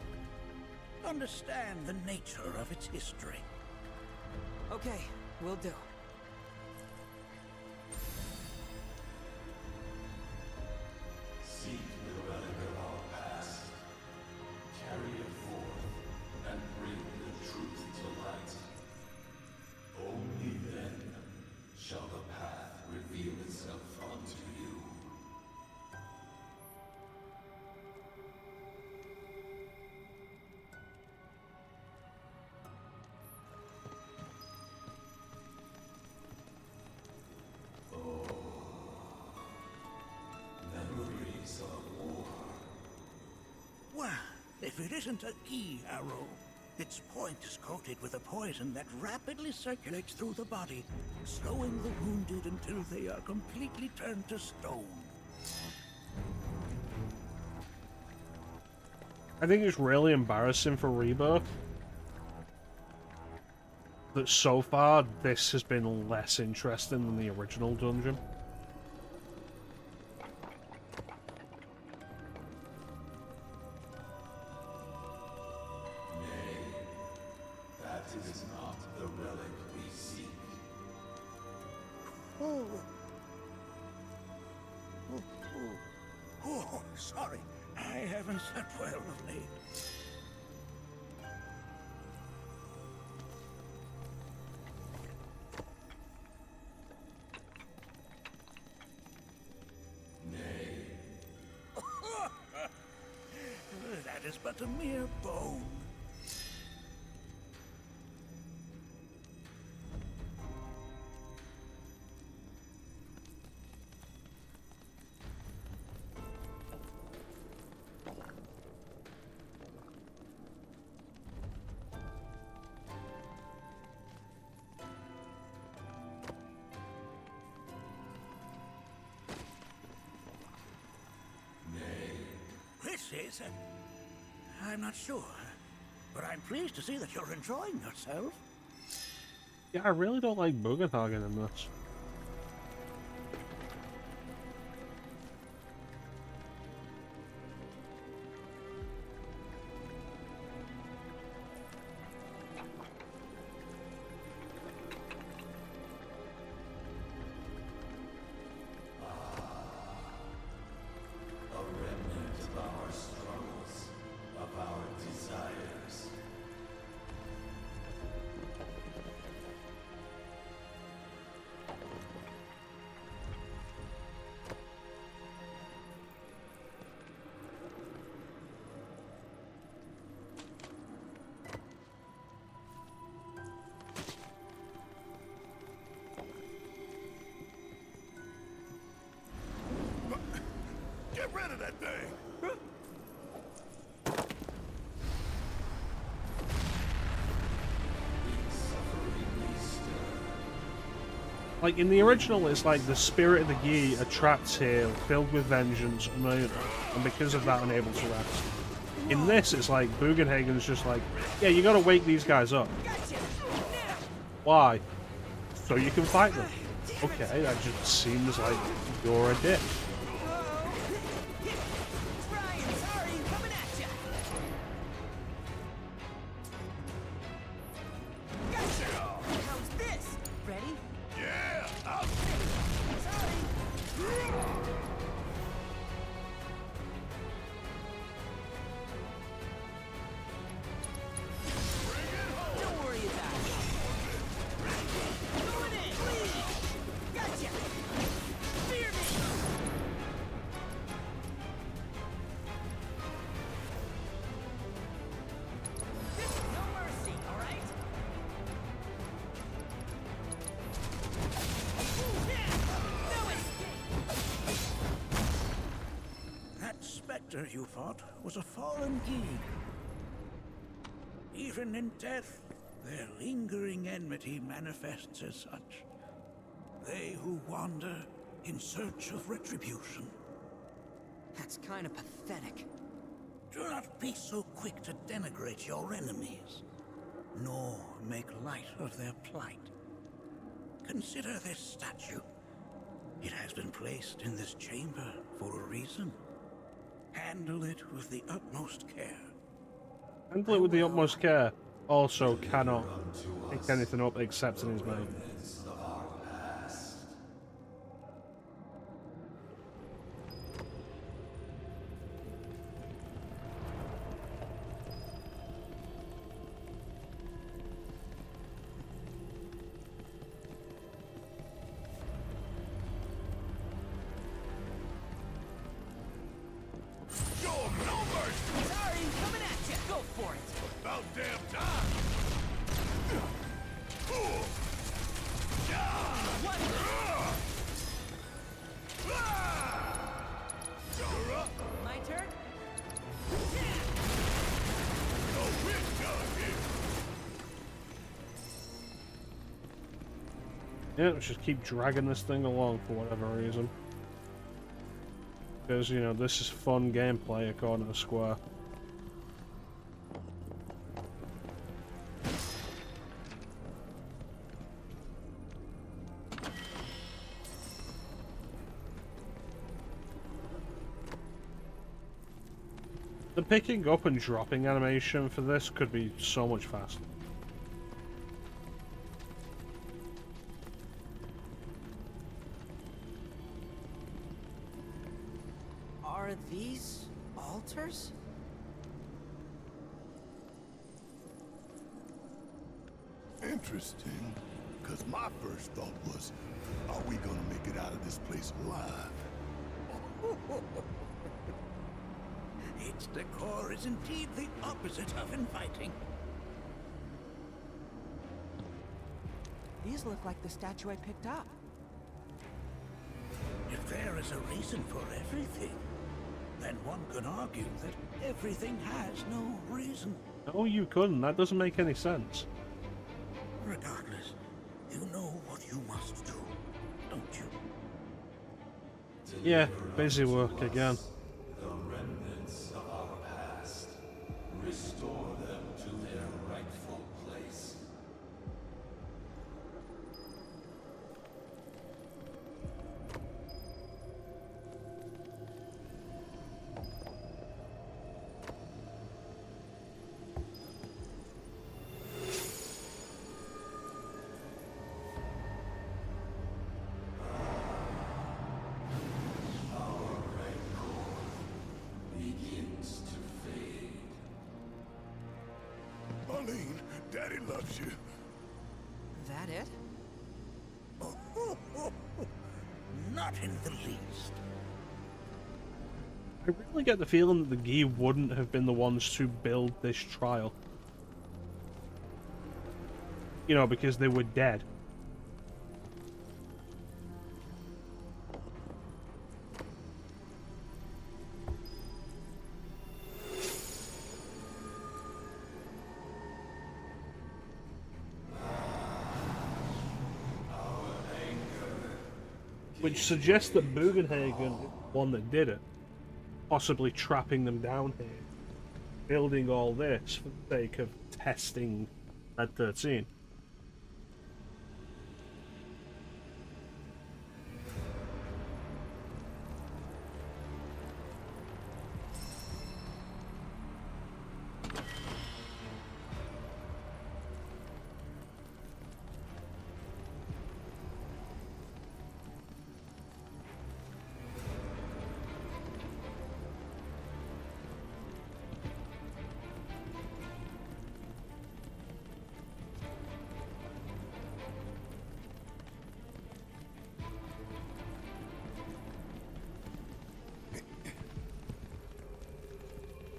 Understand the nature of its history. Okay, will do. Seek the relic of our past, carry it forth, and bring the truth to light. Only then shall the path reveal itself unto you. Memories of war. Well, if it isn't a Gi arrow, its point is coated with a poison that rapidly circulates through the body, slowing the wounded until they are completely turned to stone. I think it's really embarrassing for Rebirth that so far this has been less interesting than the original dungeon. it is not the relic we seek. Oh. Oh, sorry. I haven't slept well of late. That is but a mere bone. This is... I'm not sure, but I'm pleased to see that you're enjoying yourself. Yeah, I really don't like Bugenhagen in this. A remnant of our struggles, of our desires. Get rid of that thing! Like, in the original, it's like the spirit of the Yi attracts here, filled with vengeance, murder, and because of that, unable to rest. In this, it's like Bugenhagen's just like, yeah, you gotta wake these guys up. Why? So you can fight them. Okay, that just seems like you're a dick. You fought was a fallen Yi. Even in death, their lingering enmity manifests as such. They who wander in search of retribution. That's kind of pathetic. Do not be so quick to denigrate your enemies, nor make light of their plight. Consider this statue. It has been placed in this chamber for a reason. Handle it with the utmost care. Handle it with the utmost care. Also cannot pick anything up except in his mouth. Yeah, let's just keep dragging this thing along for whatever reason. Because, you know, this is fun gameplay according to Square. The picking up and dropping animation for this could be so much faster. These altars? Interesting. Because my first thought was, are we gonna make it out of this place alive? Its decor is indeed the opposite of inviting. These look like the statue I picked up. If there is a reason for everything, then one could argue that everything has no reason. No, you couldn't. That doesn't make any sense. Regardless, you know what you must do, don't you? Yeah, busy work again. The remnants of our past. Restore them to their rightful place. Begins to fade. Marlene, Daddy loves you. That it? Not in the least. I really get the feeling that the Gi wouldn't have been the ones to build this trial. You know, because they were dead. Which suggests that Bugenhagen, the one that did it, possibly trapping them down here, building all this for the sake of testing Red 13.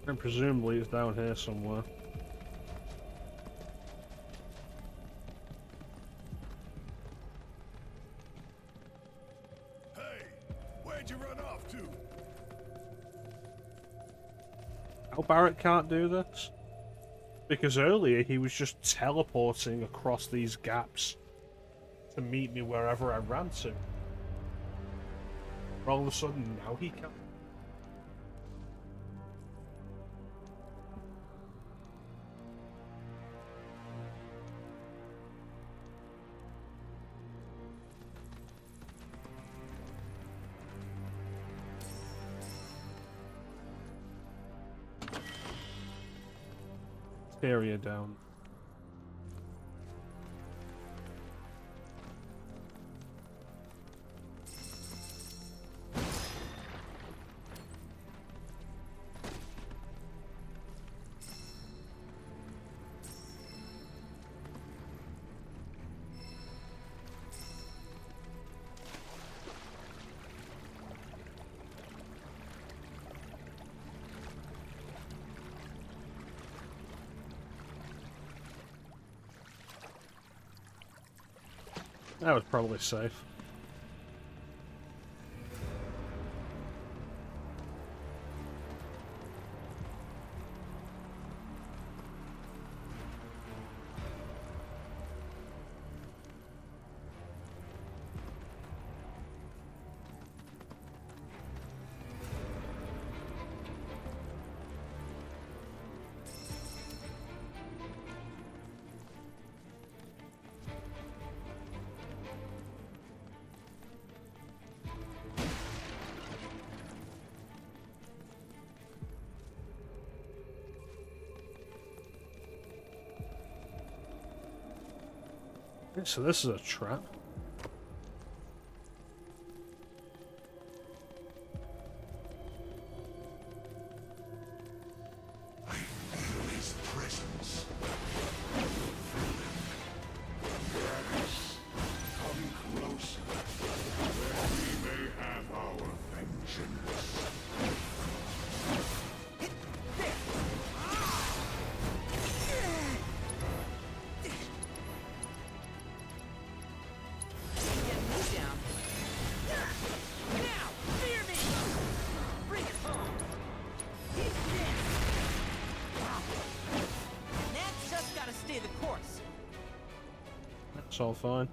And presumably it's down here somewhere. Hey, where'd you run off to? How Barrett can't do this? Because earlier he was just teleporting across these gaps to meet me wherever I ran to. But all of a sudden now he can't. Area down. That was probably safe. So this is a trap. That's all fine.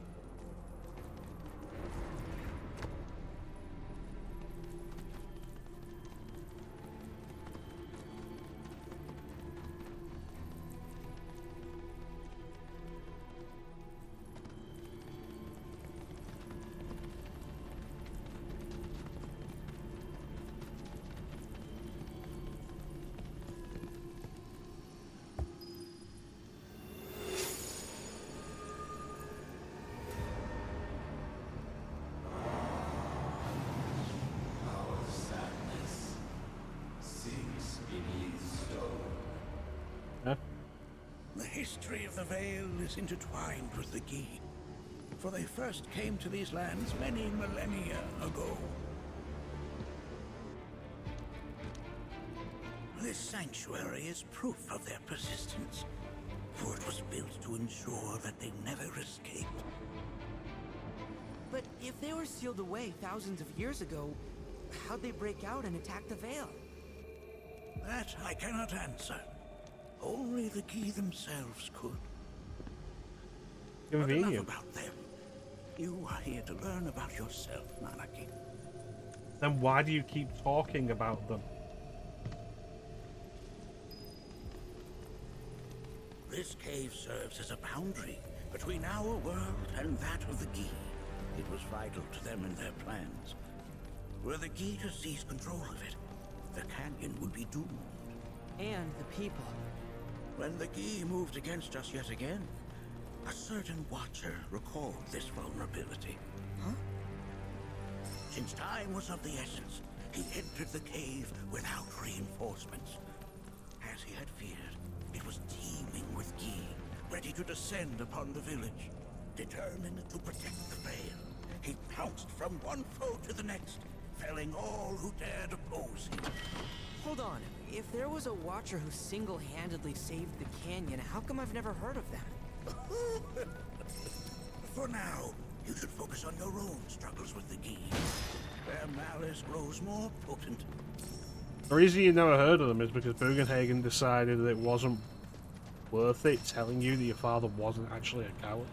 The history of the Vale is intertwined with the Gi, for they first came to these lands many millennia ago. This sanctuary is proof of their persistence, for it was built to ensure that they never escaped. But if they were sealed away thousands of years ago, how'd they break out and attack the Vale? That I cannot answer. Only the Gi themselves could. But enough Convenient. about them. You are here to learn about yourself, Nanaki. Then why do you keep talking about them? This cave serves as a boundary between our world and that of the Gi. It was vital to them in their plans. Were the Gi to seize control of it, the canyon would be doomed. And the people. When the Gi moved against us yet again, a certain watcher recalled this vulnerability. Huh? Since time was of the essence, he entered the cave without reinforcements. As he had feared, it was teeming with Gi, ready to descend upon the village. Determined to protect the Vale, he pounced from one foe to the next, felling all who dared oppose him. Hold on. If there was a watcher who single-handedly saved the canyon, how come I've never heard of them? For now, you should focus on your own struggles with the Gi. Their malice grows more potent. The reason you never heard of them is because Bugenhagen decided that it wasn't worth it telling you that your father wasn't actually a coward.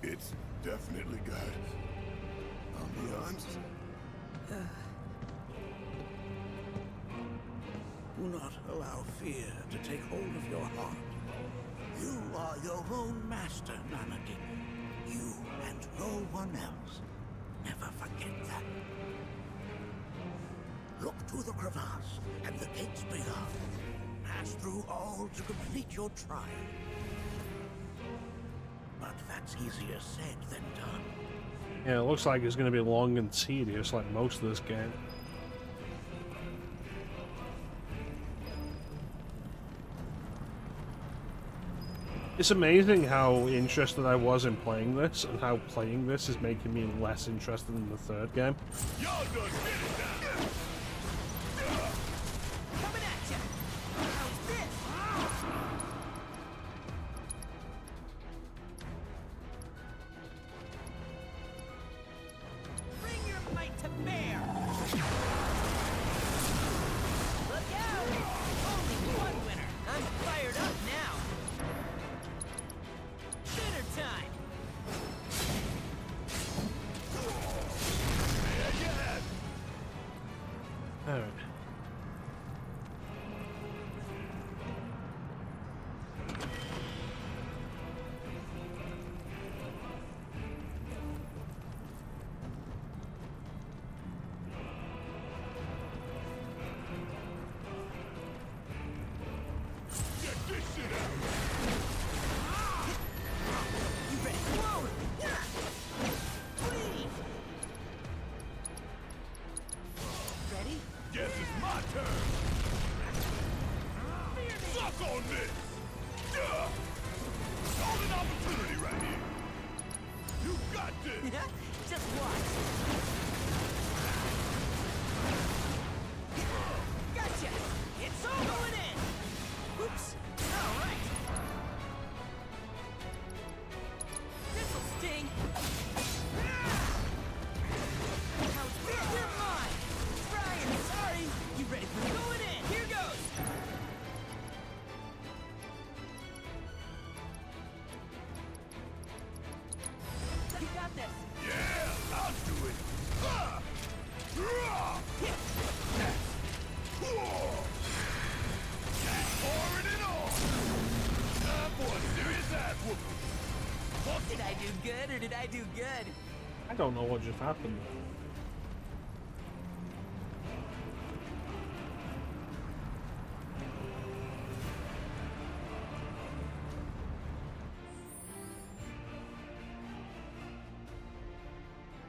It's definitely got ambiance. Do not allow fear to take hold of your heart. You are your own master, Nanaki. You and no one else. Never forget that. Look to the crevasse and the gates beyond. Pass through all to complete your trial. But that's easier said than done. Yeah, it looks like it's going to be long and tedious like most of this game. It's amazing how interested I was in playing this, and how playing this is making me less interested in the third game. Y'all done did it now. Coming at ya! How's this? Bring your might to bear! Look out! Only one winner! I'm fired up now! Dinner time! Alright. You ready? Whoa! Please! Ready? Guess it's my turn. Suck on this. Golden opportunity right here. You got this. Just watch. Gotcha! It's all going in! Oops! Alright! I don't know what just happened.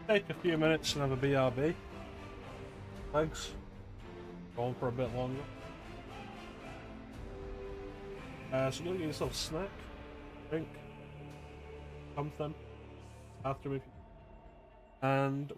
Take a few minutes and have a BRB. Thanks. Go on for a bit longer. So go get yourself a snack, drink, something, bathroom if you, and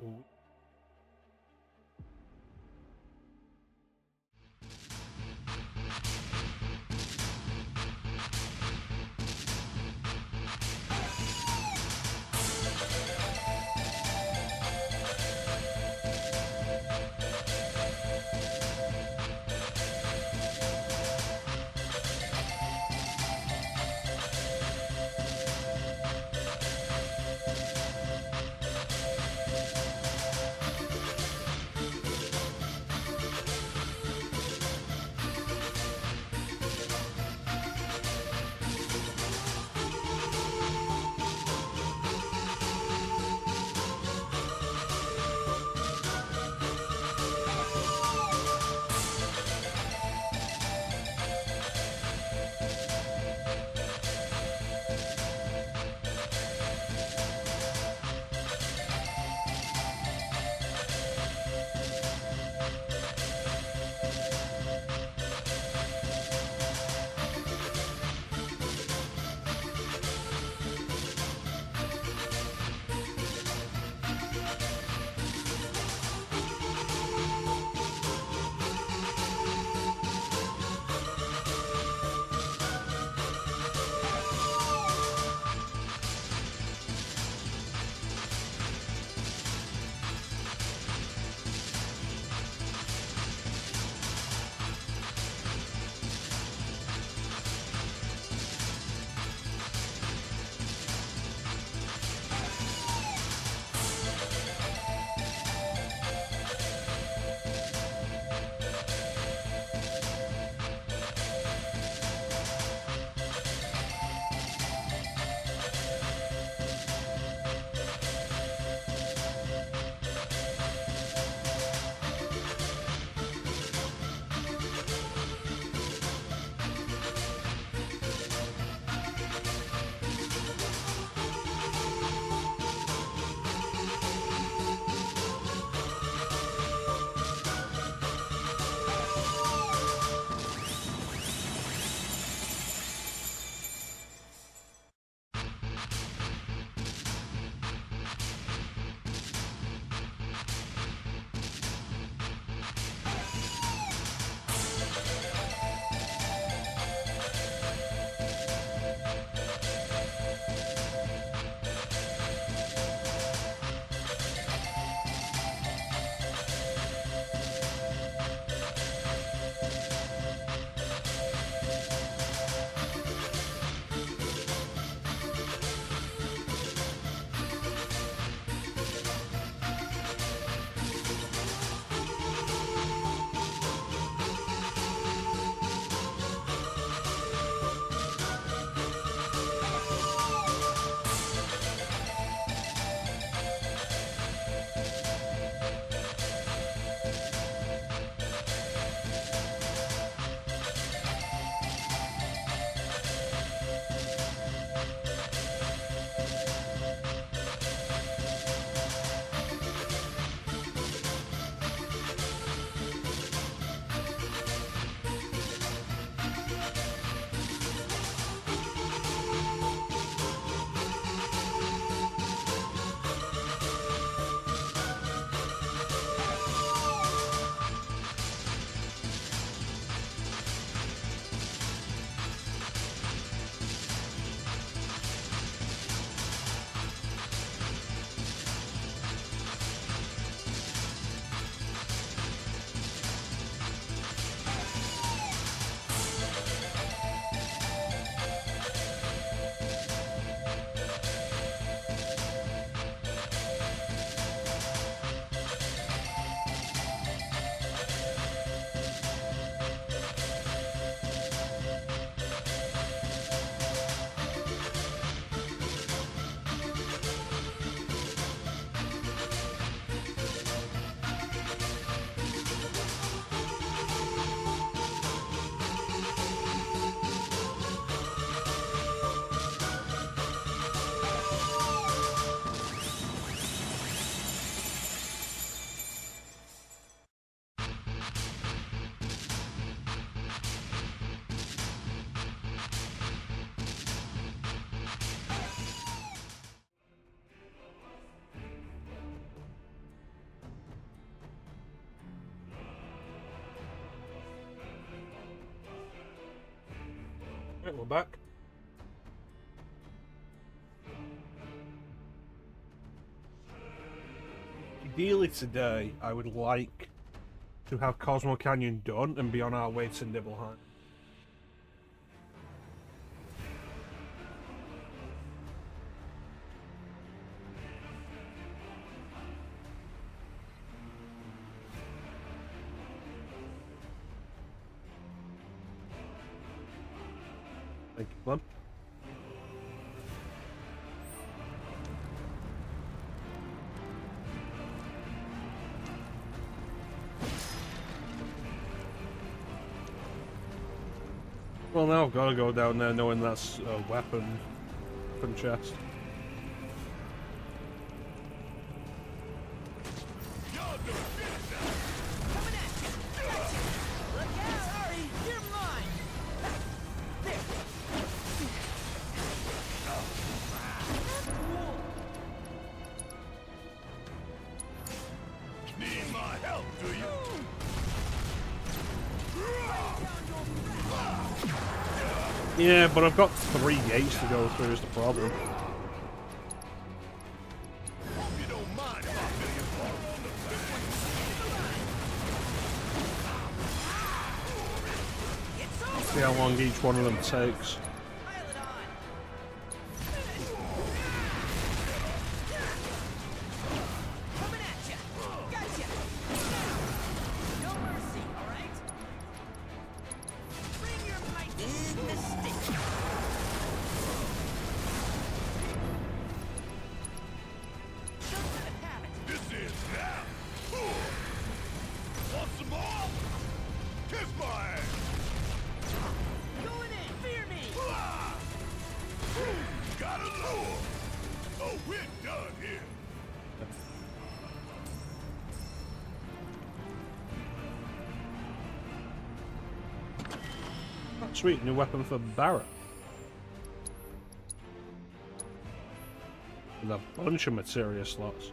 Right, we're back. Ideally today, I would like to have Cosmo Canyon done and be on our way to Nibelheim. Thank you, Clem. Well, now I've got to go down there knowing that's a weapon chest. Need my help, do you? Yeah, but I've got 3 gates to go through is the problem. See how long each one of them takes. Sweet, new weapon for Barrett. With a bunch of materia slots.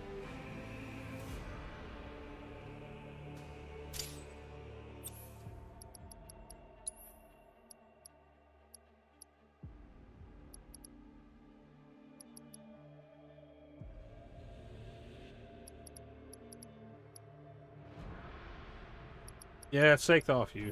Yeah, take that off you.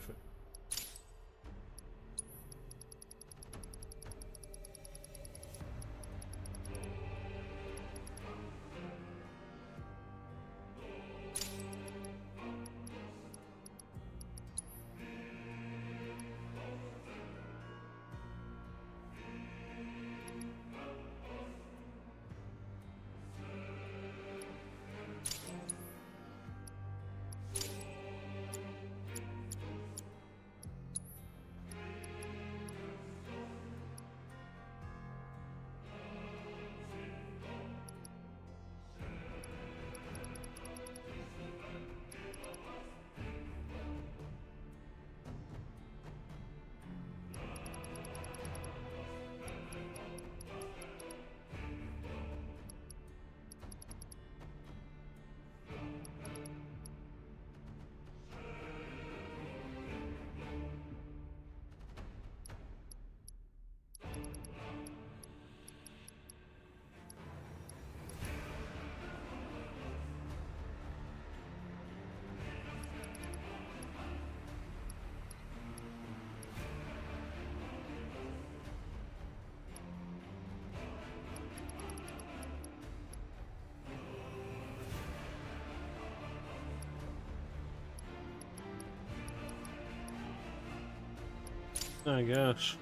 I guess.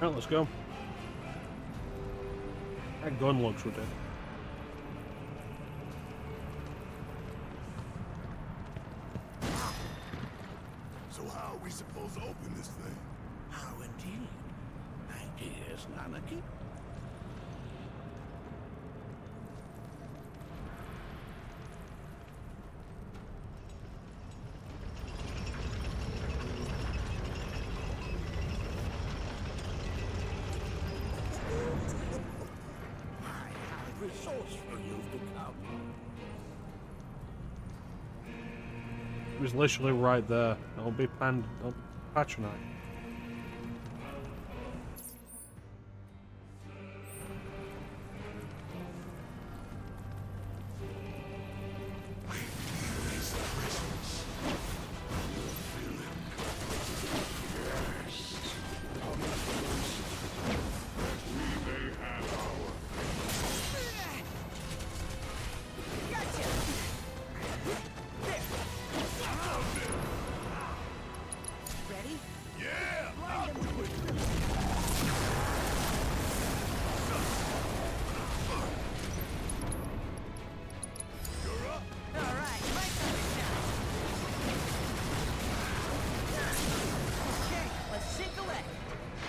Alright, let's go. That gun looks ridiculous. So how are we supposed to open this thing? How indeed? Ideas, Nanaki? Resourceful you've become. It was literally right there. Don't be patronized.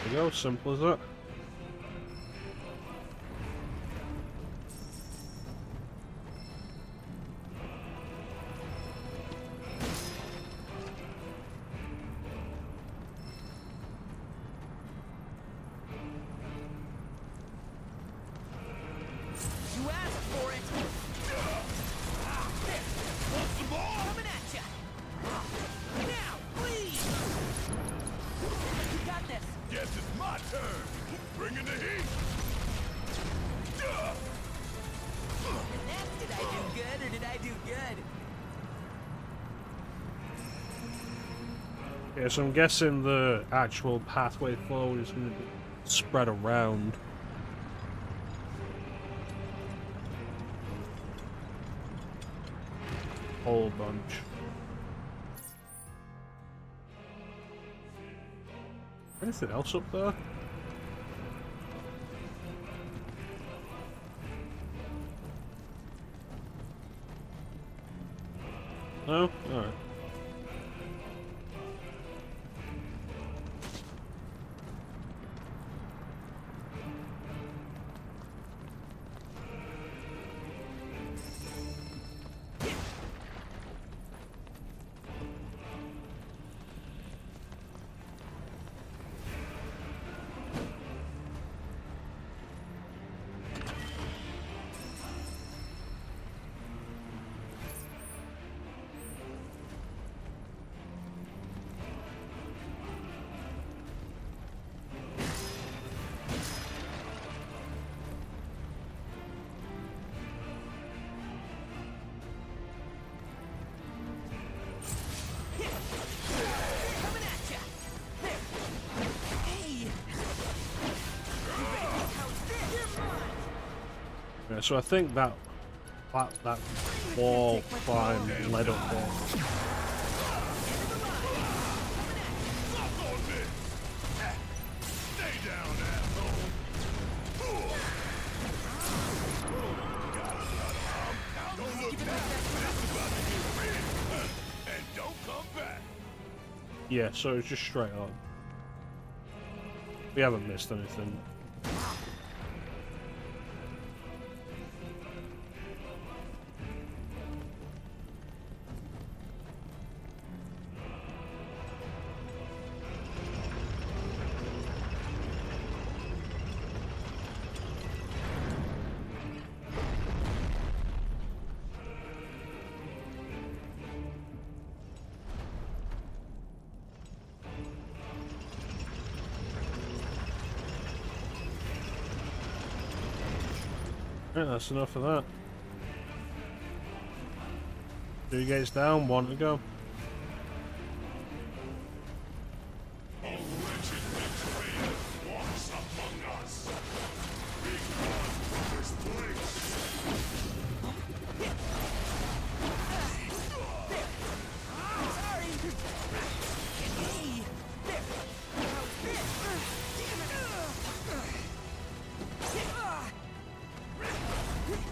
There you go, simple as that. You asked for it. There. Want some more? Coming at ya. Now, please. You got this. Guess it's my turn. Bring in the heat. Did I do good or did I do good? Yeah, so I'm guessing the actual pathway forward is going to be spread around. Whole bunch. Anything else up there? No? Alright. Coming at ya. There. Hey. You ready? How's this? You're mine. Yeah, so I think that wall climb led up there. Stay down, asshole. Don't look back. It's about to get real. And don't come back. Yeah, so it's just straight on. We haven't missed anything. Yeah, that's enough of that. 2 gates down, 1 to go. A wretched betrayer walks among us. Be gone from this place. Sorry. Hey. There. How's this? Damn it.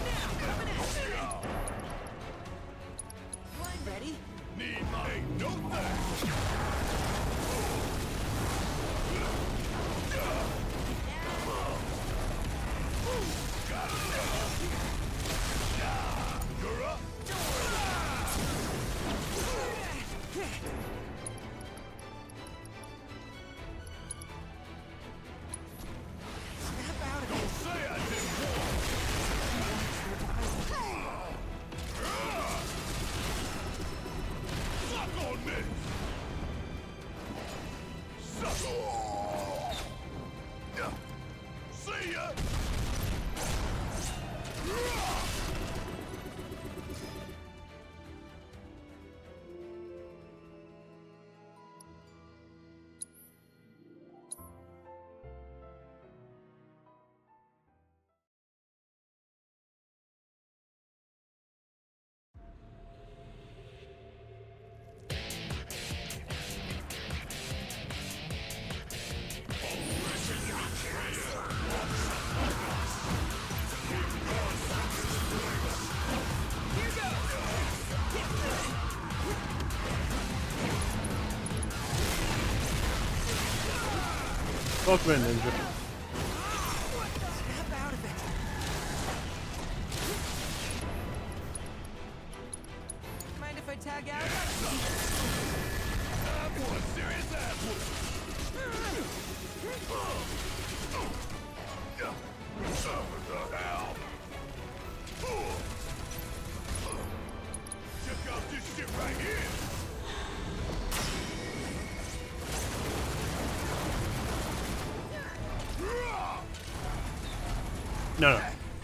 Now, coming at you. Line ready? Need my no thanks. You're up. Snap out of Don't it. say I didn't warn. Fuck me, ninja. Snap out of it. Mind if I tag out? I'm one serious ass. What the hell? Check out this shit right here. No.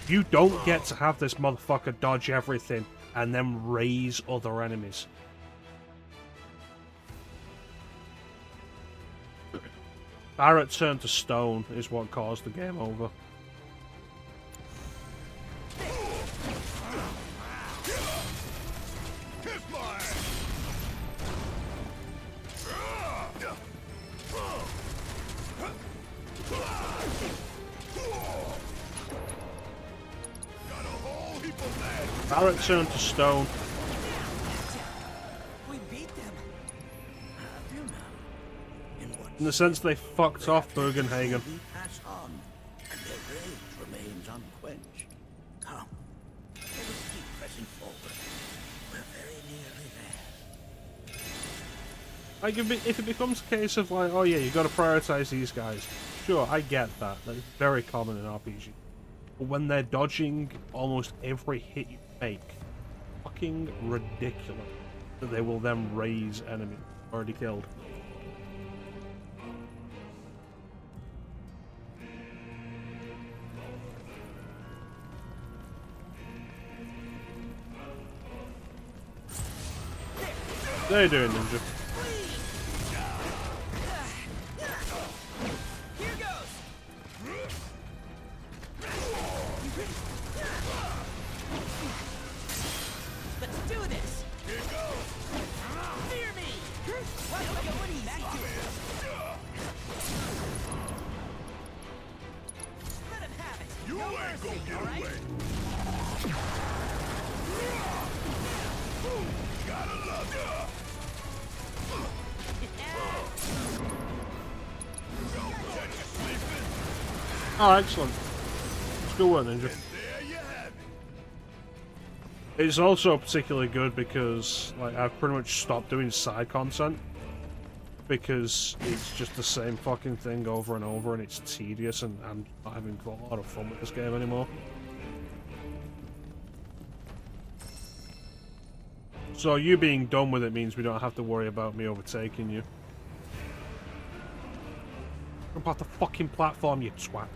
You don't get to have this motherfucker dodge everything and then raise other enemies. Barrett turned to stone is what caused the game over. Barrett turned to stone. We beat them. In the sense they fucked off Bugenhagen. We pass on, and their rage remains unquenched. Come, let us keep pressing forward. We're very nearly there. Like if it becomes a case of like, oh yeah, you got to prioritize these guys. Sure, I get that. That's very common in RPG. But when they're dodging almost every hit you make, fucking ridiculous that they will then raise enemies already killed. How you doing, ninja? Here goes. Let's do this. Here goes. Fear me. What are you back to it? Let him have it. You No ain't mercy, gonna get all right? away. Gotta love ya. Oh, excellent. It's good work, ninja. It's also particularly good because like I've pretty much stopped doing side content because it's just the same fucking thing over and over and it's tedious and I'm not having a lot of fun with this game anymore. So you being done with it means we don't have to worry about me overtaking you. About the fucking platform, you twat.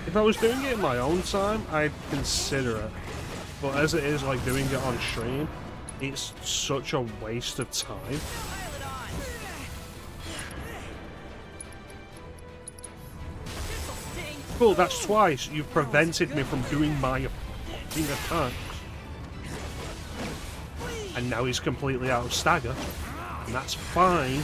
If I was doing it in my own time, I'd consider it. But as it is, like, doing it on stream, it's such a waste of time. Cool, that's twice. You've prevented me from doing my fucking attacks. And now he's completely out of stagger. And that's fine.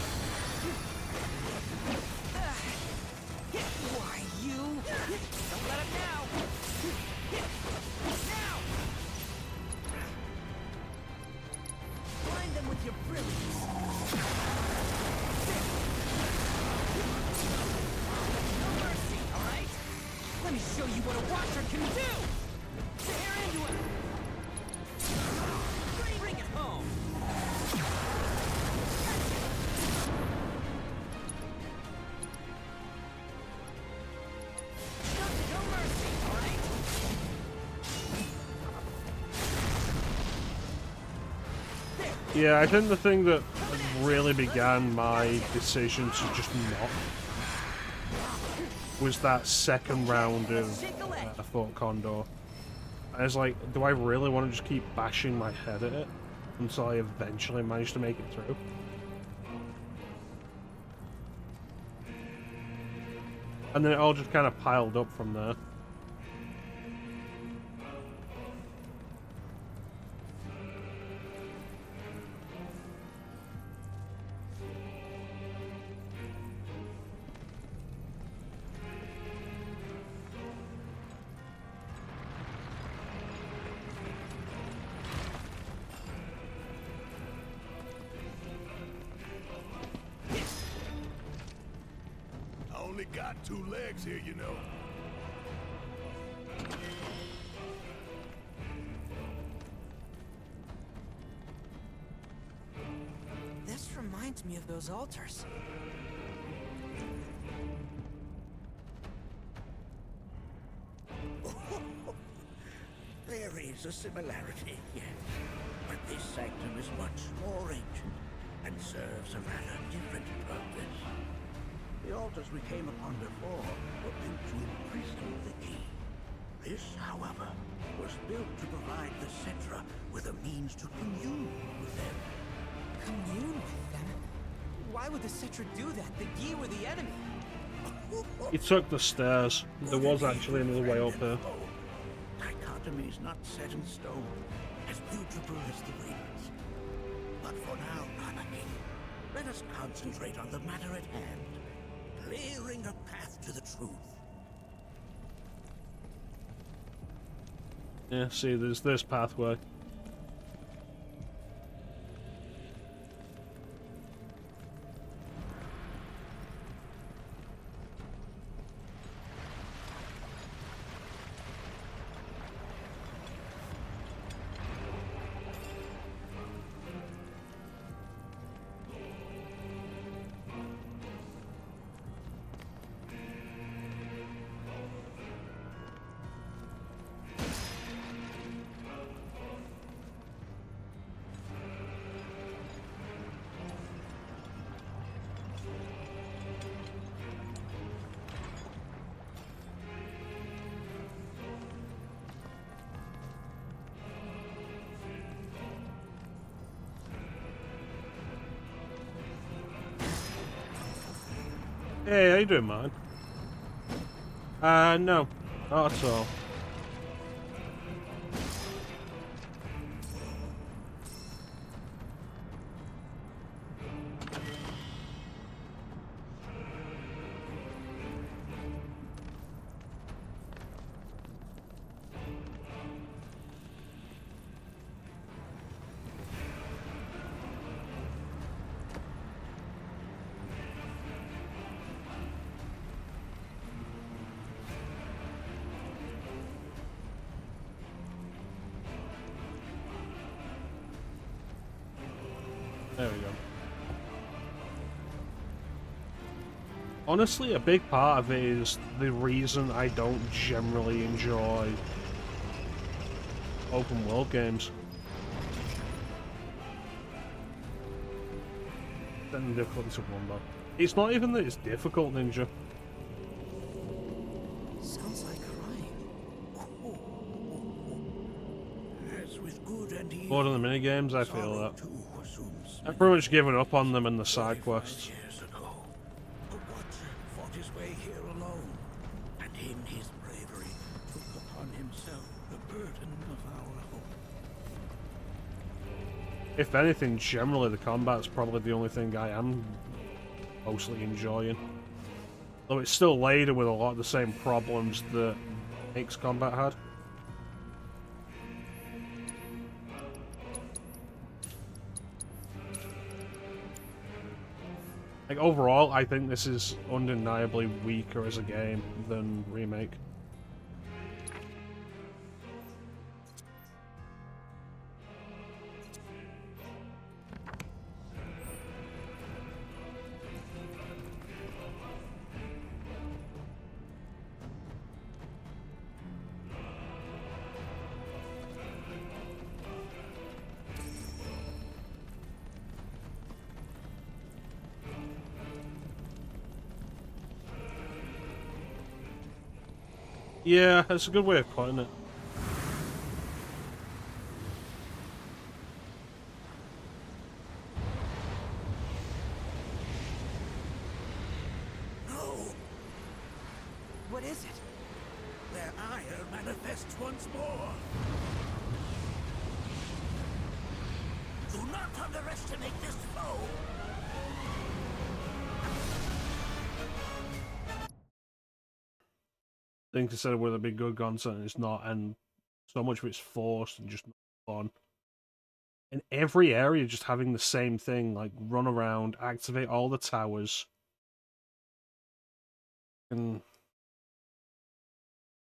Yeah, I think the thing that really began my decision to just not was that second round of Fort Condor. I was like, do I really want to just keep bashing my head at it until I eventually manage to make it through? And then it all just kind of piled up from there. Only got 2 legs here, you know. This reminds me of those altars. There is a similarity, yes. But this sanctum is much more ancient and serves a rather different purpose. The altars we came upon before were built to imprison the key. This, however, was built to provide the Cetra with a means to commune with them. Commune with them? Why would the Cetra do that? The Yi were the enemy. He took the stairs. There was actually another way up there. Dichotomy is not set in stone, as mutable as the winds. But for now, Nanaki, let us concentrate on the matter at hand. Clearing a path to the truth. Yeah, see, there's this pathway. Hey, how you doing, man? No. Not at all. There we go. Honestly, a big part of it is the reason I don't generally enjoy open world games. Then the difficulty of one, though. It's not even that it's difficult, Ninja. Sounds like crying. As with good and evil. More than the minigames, I feel that. I've pretty much given up on them in the side quests. Years ago, a watcher fought his way here alone, and in his bravery took upon himself the burden of our hope. If anything, generally the combat's probably the only thing I am mostly enjoying. Though it's still laden with a lot of the same problems that X Combat had. Like, overall, I think this is undeniably weaker as a game than Remake. Yeah, that's a good way of putting it. What is it? Their ire manifests once more. Do not underestimate this foe. Things are said with a big good content, it's not, and so much of it's forced and just not fun. In every area, just having the same thing, like run around, activate all the towers, and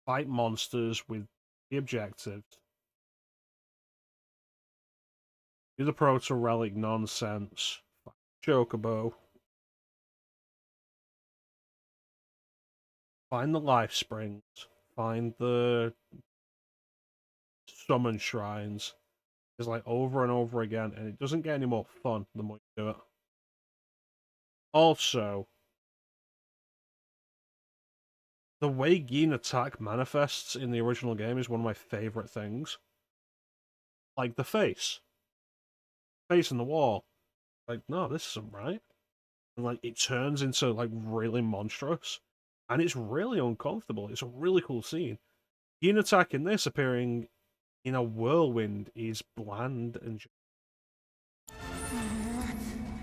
fight monsters with the objectives. Do the proto relic nonsense. Chocobo. Find the life springs. Find the summon shrines. It's like over and over again, and it doesn't get any more fun the more you do it. Also, the way Gin attack manifests in the original game is one of my favorite things. Like the face. Face in the wall. Like, no, this isn't right. And like it turns into like really monstrous. And it's really uncomfortable. It's a really cool scene. Gin attack in this appearing in a whirlwind is bland and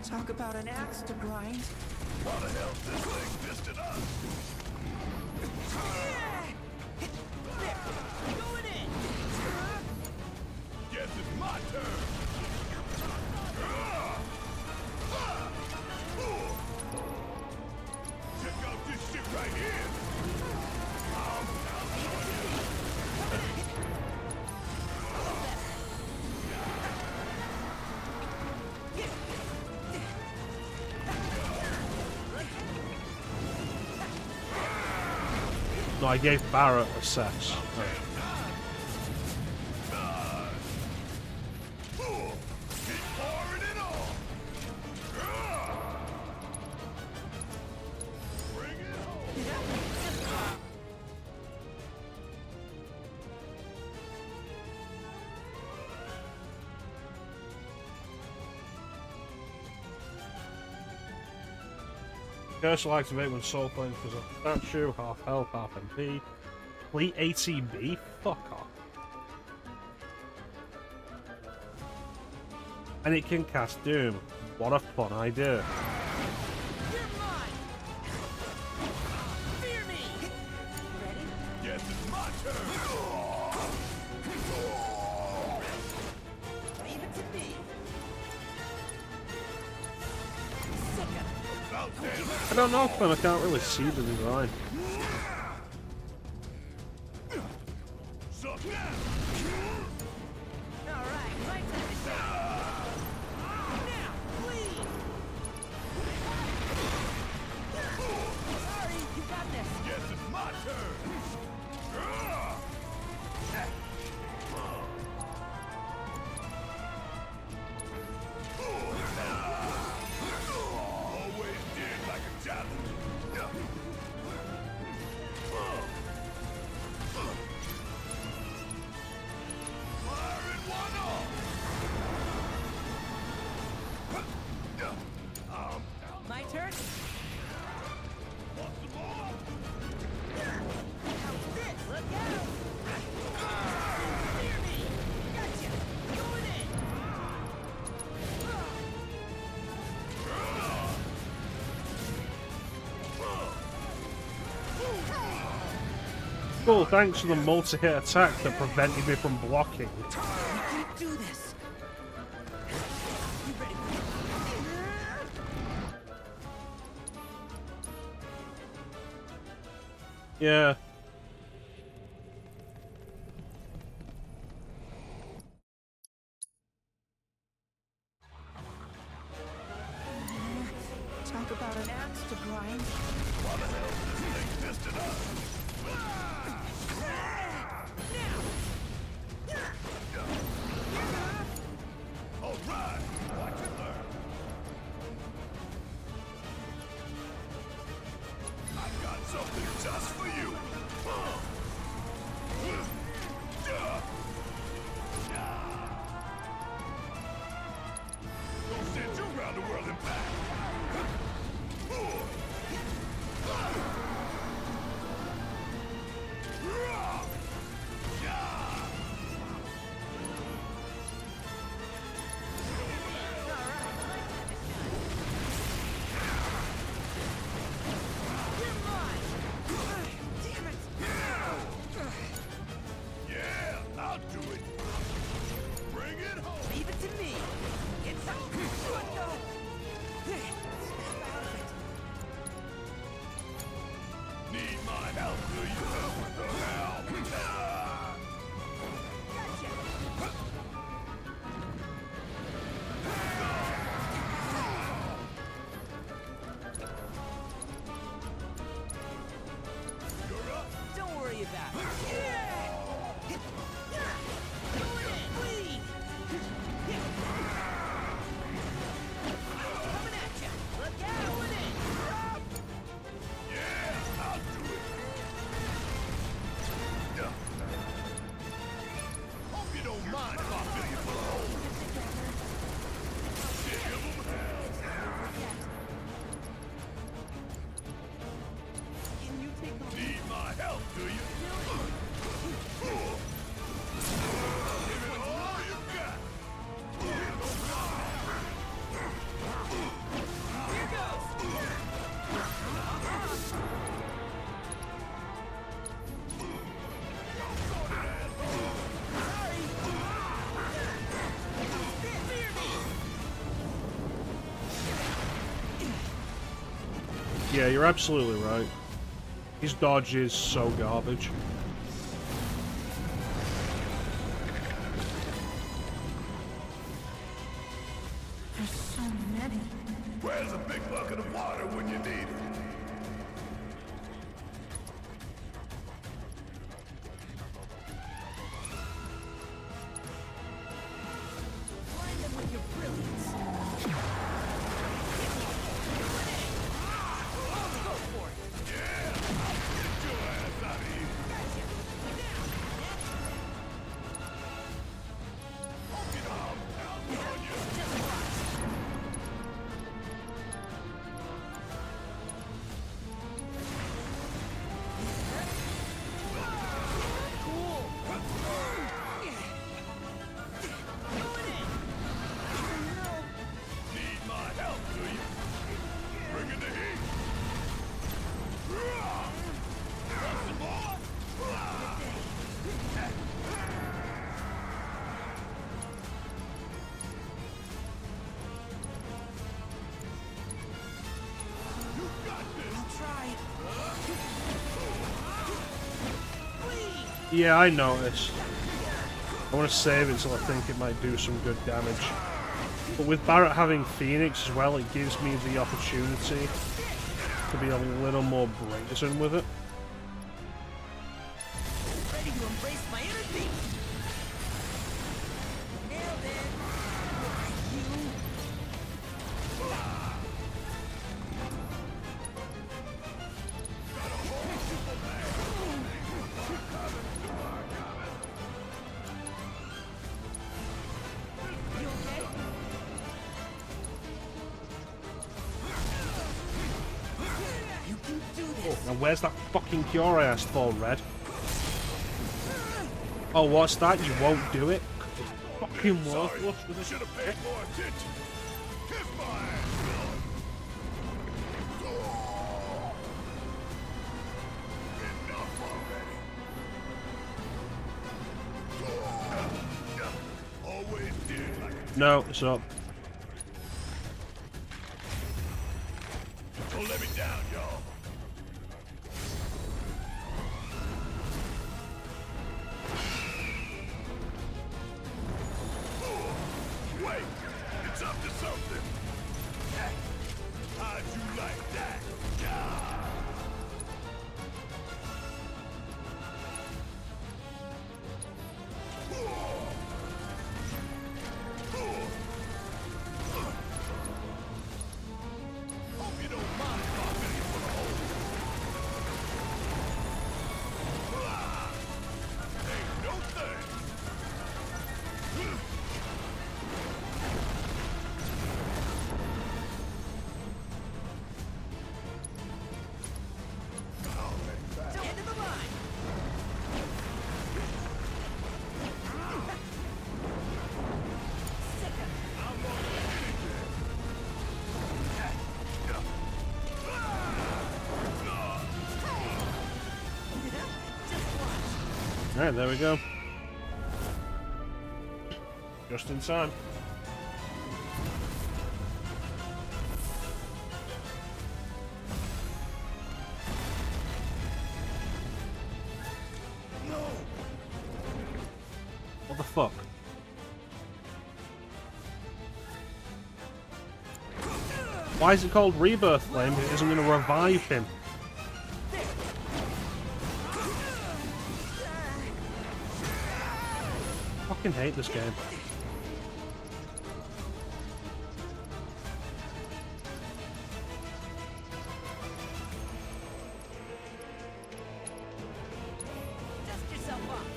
Talk about an axe to grind. Why the hell this thing pissed it up? Going in! Guess it's my turn! Check out this shit right here! no, I gave Barrett a sex. Curse will activate when Soul Flame is a statue, half health, half MP. Complete ATB? Fuck off. And it can cast Doom. What a fun idea. Guess it's my turn! Leave it to me. I don't know, Clem, I can't really see the design. My turn? Look out! Near me! Gotcha! Going in! Cool, thanks for the multi-hit attack that prevented me from blocking. We can do this! You ready for Yeah. Talk about an axe to grind. Why the hell is this thing pissed it up? Alright! Watch it learn! I've got something just for you! Yeah, you're absolutely right. His dodge is so garbage. There's so many. Where's a big bucket of water when you need it? Blind them with your brilliance. Go for it. Yeah, I'll get your ass out of here. Gotcha. Now. Hope you know I'm counting on you. Just watch. Cool. Need my help, do you? Bringing the heat. Want some more? You got this. I'll try. Yeah, I noticed. I want to save it until I think it might do some good damage. But with Barret having Phoenix as well, it gives me the opportunity to be a little more brazen with it. Ready to embrace my inner beast. Nailed it. You. You okay? You can do this. Now where's that fucking cure I asked for, Red? Oh, what's that? You won't do it? Fucking worthless with this Should have paid more attention. Kiss my ass. Enough already. Always did like a No, it's up. Don't let me down, y'all. Wait, it's up to something. How'd you like that? Hope you don't mind popping you for the whole Alright, there we go. Just in time. What the fuck? Why is it called Rebirth Flame? It isn't going to revive him. I fucking hate this game. Dust yourself off.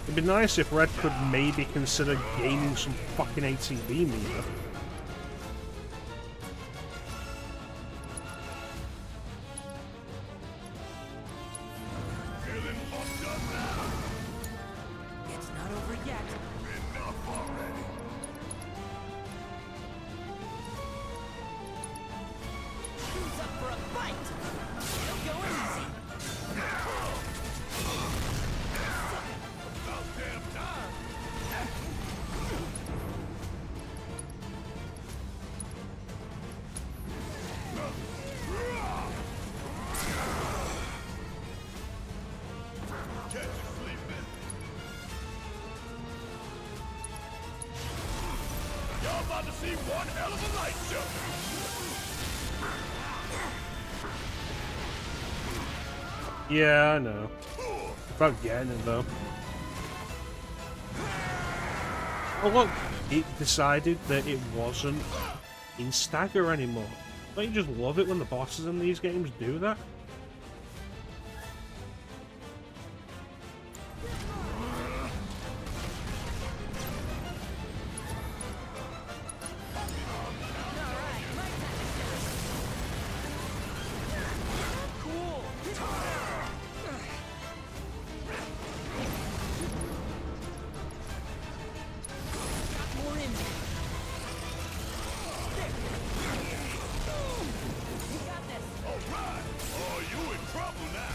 It'd be nice if Red could maybe consider gaining some fucking ATB meter. It's not over yet. Enough already. Who's up for a fight? No going easy. About damn time. Catch you sleeping. Y'all about to see one hell of a light show. Yeah, I know. About getting it though. Oh look, it decided that it wasn't in stagger anymore. Don't you just love it when the bosses in these games do that? Oh, you in trouble now.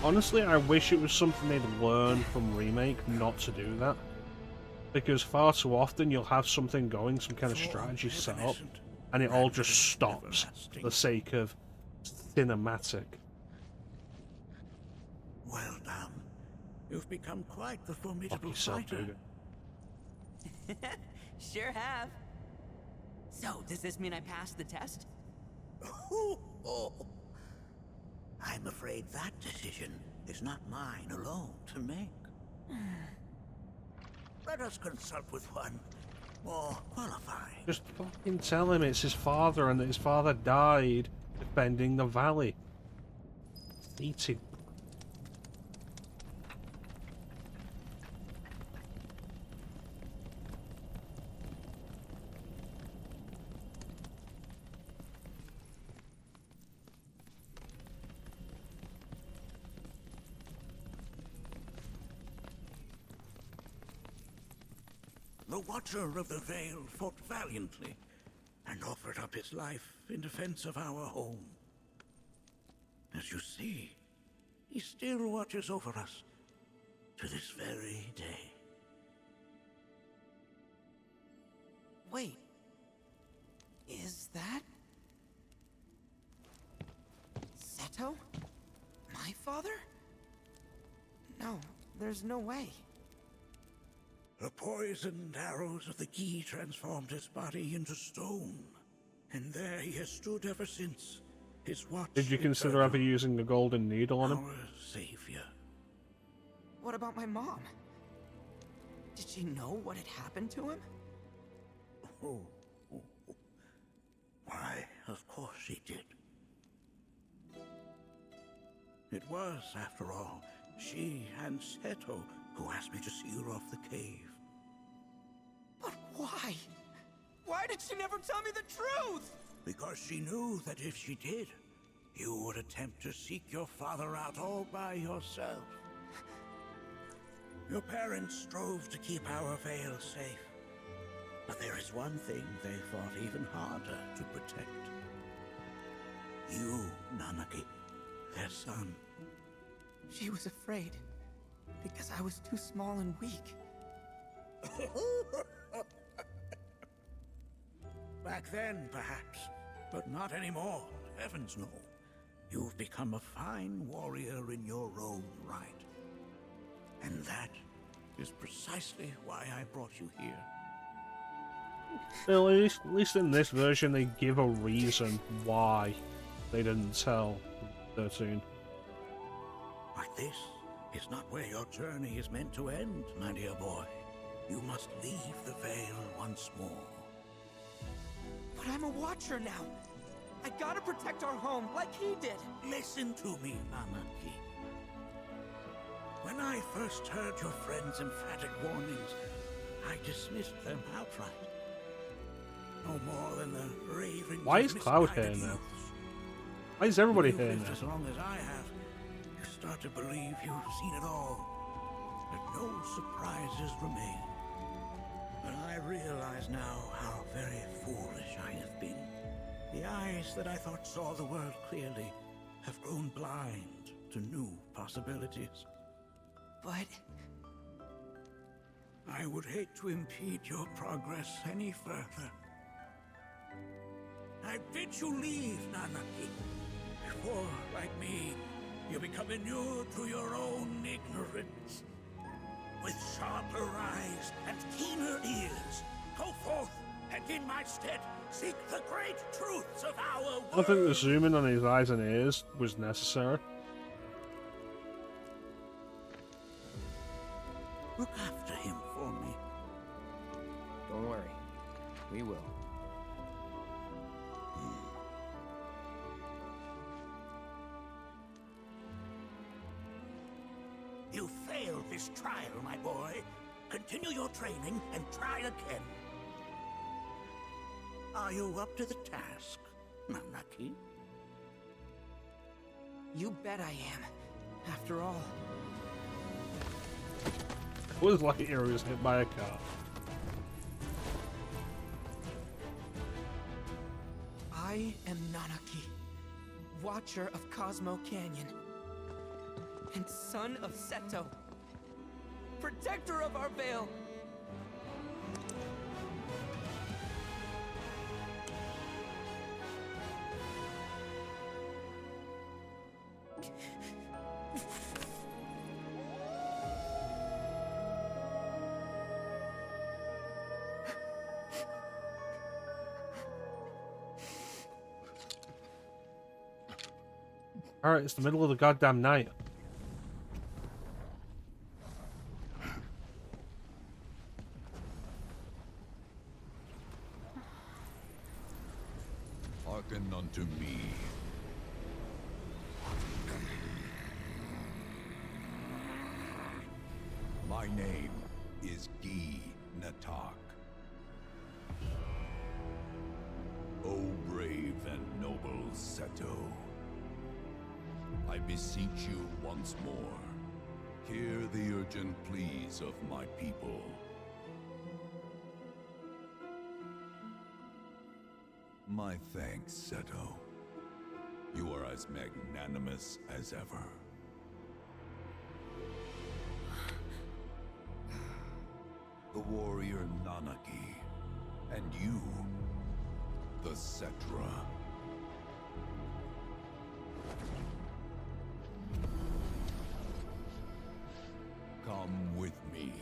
Honestly, I wish it was something they'd learn from Remake not to do that. Because far too often you'll have something going, some kind of strategy set up, and it all just stops for the sake of cinematic. Well done. You've become quite the formidable yourself, fighter. dude. Sure have. So, does this mean I passed the test? I'm afraid that decision is not mine alone to make. Let us consult with one more qualified. Just fucking tell him it's his father and that his father died defending the valley. Eat it. The Watcher of the Veil fought valiantly and offered up his life in defense of our home. As you see, he still watches over us to this very day. Wait. Is that... Seto? My father? No, there's no way. The poisoned arrows of the key transformed his body into stone, and there he has stood ever since, His watch Did you consider eternal, ever using the golden needle on him? our savior. What about my mom? Did she know what had happened to him? Oh. Why, of course she did. It was, after all, she and Seto who asked me to see her off the cave. But why? Why did she never tell me the truth? Because she knew that if she did, you would attempt to seek your father out all by yourself. Your parents strove to keep our Vale safe. But there is one thing they fought even harder to protect. You, Nanaki, their son. She was afraid because I was too small and weak. Back then, perhaps, but not anymore. Heavens no. You've become a fine warrior in your own right. And that is precisely why I brought you here. Well, at least in this version they give a reason why they didn't tell 13. But this is not where your journey is meant to end, my dear boy. You must leave the Vale once more. But I'm a Watcher now. I gotta protect our home like he did. Listen to me, Nanaki. When I first heard your friend's emphatic warnings, I dismissed them outright. No more than the ravings. Why is Cloud here now? Why is everybody You've here lived now? as long as I have, you start to believe you've seen it all. That no surprises remain. But I realize now how very foolish I have been. The eyes that I thought saw the world clearly have grown blind to new possibilities. But I would hate to impede your progress any further. I bid you leave, Nanaki, before, like me, you become inured to your own ignorance. With sharper eyes and keener ears, go forth and in my stead seek the great truths of our world. I don't think the zooming on his eyes and ears was necessary. Look after him for me. Don't worry. We will. You failed this trial, my boy. Continue your training and try again. Are you up to the task, Nanaki? you bet I am. After all, It was like he was hit by a car. I am Nanaki, Watcher of Cosmo Canyon, and son of Seto, protector of our Vale. Alright, it's the middle of the goddamn night. Hearken unto me. My name is Gi Natak. O brave and noble Seto, I beseech you once more, hear the urgent pleas of my people. My thanks, Seto. You are as magnanimous as ever. The warrior Nanaki, and you, the Cetra. Come with me.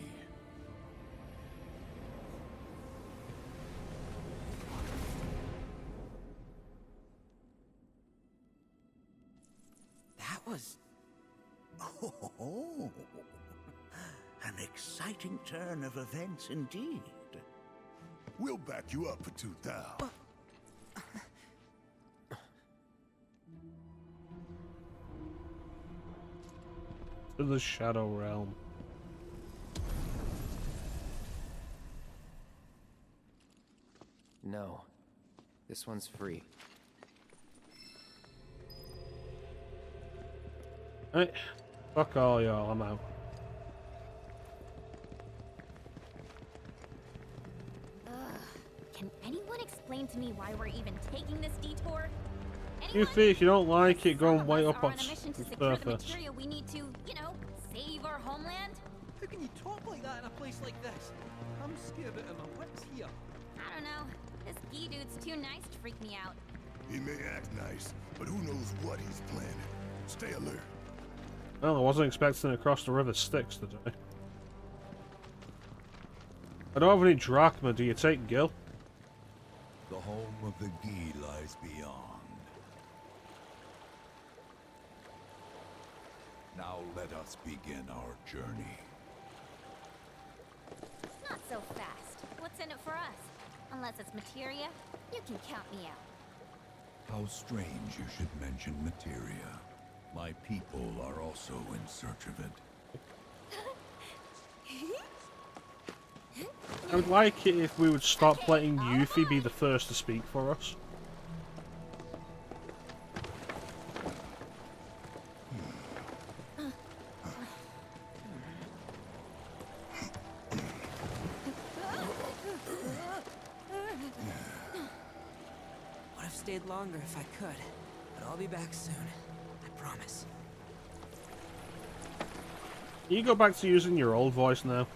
was... Oh, an exciting turn of events indeed. We'll back you up for 2,000. To the Shadow Realm. No. This one's free. Hey, fuck all y'all, I'm out. Can anyone explain to me why we're even taking this detour? Yuffie, if you don't like it, go and wait up on On a mission to the secure the surface. material we need to, you know, save our homeland? How can you talk like that in a place like this? I'm scared out of my wits here. I don't know. This Gee dude's too nice to freak me out. He may act nice, but who knows what he's planning. Stay alert. Well, I wasn't expecting to cross the river Styx today. I don't have any drachma. Do you take Gil? The home of the Gee lies beyond. Now let us begin our journey. Not so fast. What's in it for us? Unless it's materia, you can count me out. How strange you should mention materia. My people are also in search of it. I would like it if we would stop letting Yuffie be the first to speak for us. Would have stayed longer if I could, but I'll be back soon. I promise. Can you go back to using your old voice now?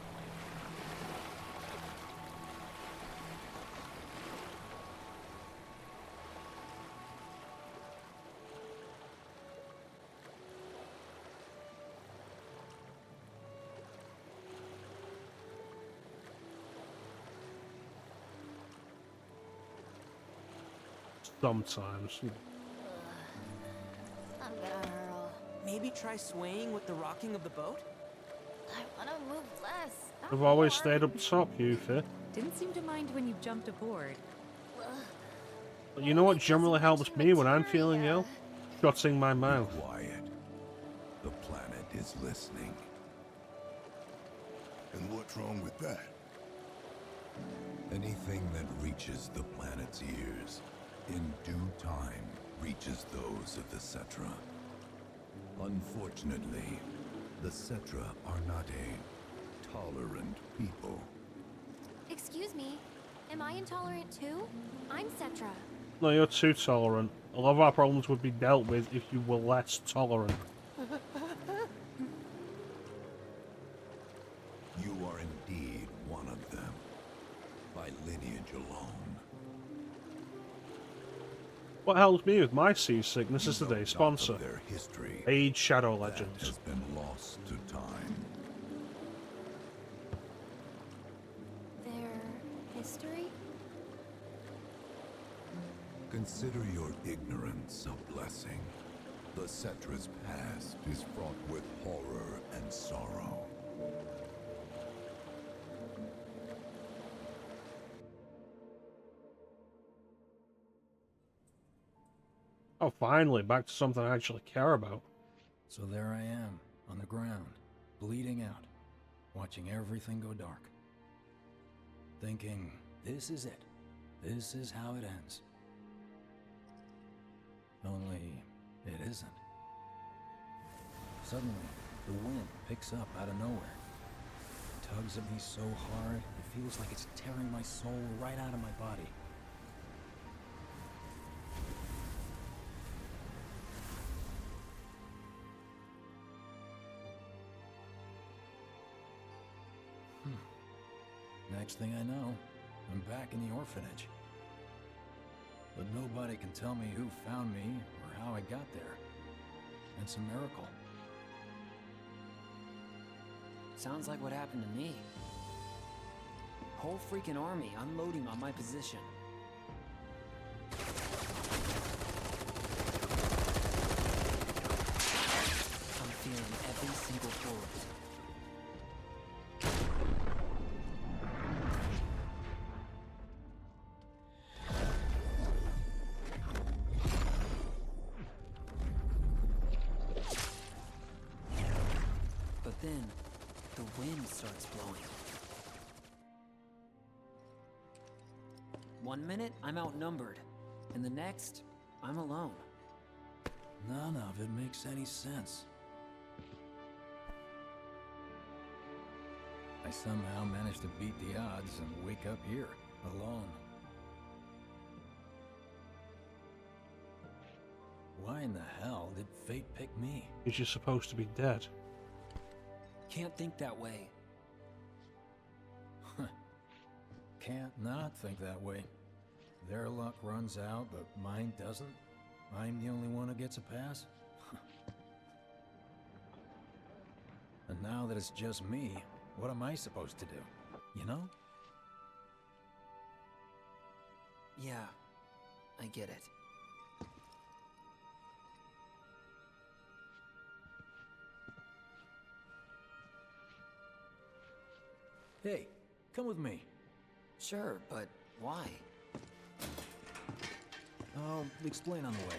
Sometimes. I'm gonna hurl. Maybe try swaying with the rocking of the boat? I wanna move less. I've always stayed up top, Yuffie. Didn't seem to mind when you jumped aboard. But you know what generally helps me when I'm feeling ill? Shutting my mouth. Quiet. The planet is listening. And what's wrong with that? Anything that reaches the planet's ears, in due time, reaches those of the Cetra. Unfortunately, the Cetra are not a tolerant people. Excuse me, am I intolerant too? I'm Cetra. No, you're too tolerant. A lot of our problems would be dealt with if you were less tolerant. You are indeed one of them, by lineage alone. What helps me with my seasickness is today's sponsor, Their history Age Shadow Legends. has been lost to time. Their history? Consider your ignorance a blessing. The Cetra's past is fraught with horror and sorrow. Oh, finally, back to something I actually care about. So there I am, on the ground, bleeding out, watching everything go dark. Thinking, this is it. This is how it ends. Only, it isn't. Suddenly, the wind picks up out of nowhere. It tugs at me so hard, it feels like it's tearing my soul right out of my body. Next thing I know, I'm back in the orphanage. But nobody can tell me who found me or how I got there. It's a miracle. Sounds like what happened to me. Whole freaking army unloading on my position. can go forward. But then, the wind starts blowing. 1 minute, I'm outnumbered. And the next, I'm alone. None of it makes any sense. I somehow managed to beat the odds and wake up here, alone. Why in the hell did fate pick me? Because you're supposed to be dead. Can't think that way. Can't not think that way. Their luck runs out, but mine doesn't. I'm the only one who gets a pass. And now that it's just me, what am I supposed to do? You know? Yeah, I get it. Hey, come with me. Sure, but why? I'll explain on the way.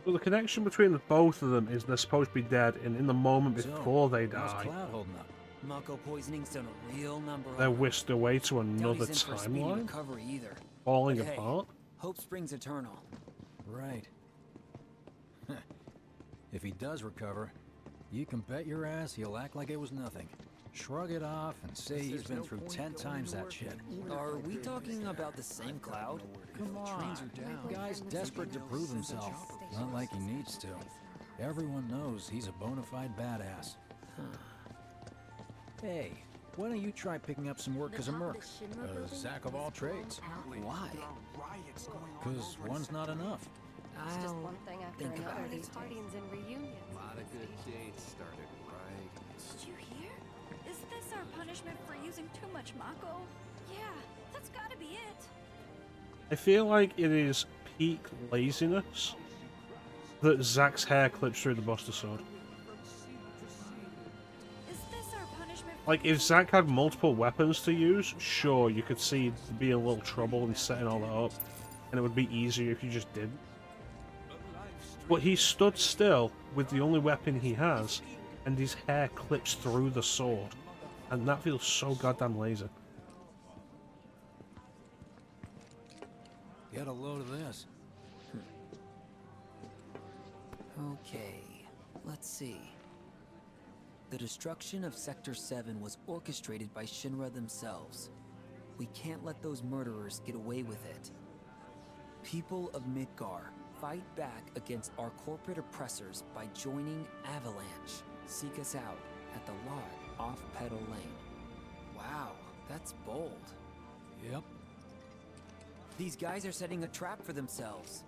Well, the connection between the both of them is they're supposed to be dead, and in the moment So, before they how's die, Cloud holding up? Mako poisoning's done a real number they're on her. whisked away to Doubt another he's in for a speedy timeline, recovery either. falling But hey, apart. hope springs eternal. Right. If he does recover, you can bet your ass he'll act like it was nothing. Shrug it off and say he's been through 10 times that shit. Are we talking about the same Cloud? Come on, the guy's desperate to prove himself. Not like he needs to. Everyone knows he's a bona fide badass. Hey, why don't you try picking up some work as a merc? A Zack of all trades. Why? Because one's not enough. It's just one thing after think another. about These it. parties and reunions. A lot of good dates started right. Did you hear? Is this our punishment for using too much Mako? Yeah, that's gotta be it. I feel like it is peak laziness that Zack's hair clips through the Buster Sword. Is this our punishment? Like, if Zack had multiple weapons to use, sure, you could see there'd be a little trouble in setting all that up, and it would be easier if you just didn't. But he stood still with the only weapon he has, and his hair clips through the sword. And that feels so goddamn lazy. Get a load of this. Okay, let's see. The destruction of Sector 7 was orchestrated by Shinra themselves. We can't let those murderers get away with it. People of Midgar, fight back against our corporate oppressors by joining Avalanche. Seek us out at the lot off Petal Lane. Wow, that's bold. Yep. These guys are setting a trap for themselves.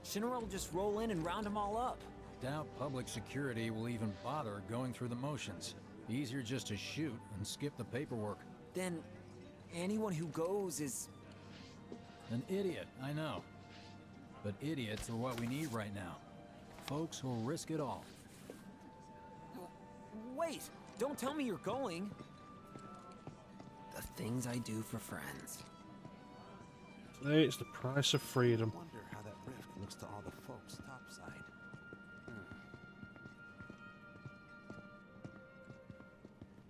Shinra will just roll in and round them all up. Doubt public security will even bother going through the motions. Easier just to shoot and skip the paperwork. Then, anyone who goes is... An idiot, I know. But idiots are what we need right now. Folks who'll risk it all. Wait! Don't tell me you're going! The things I do for friends. Hey, it's the price of freedom. I wonder how that rift looks to all the folks topside.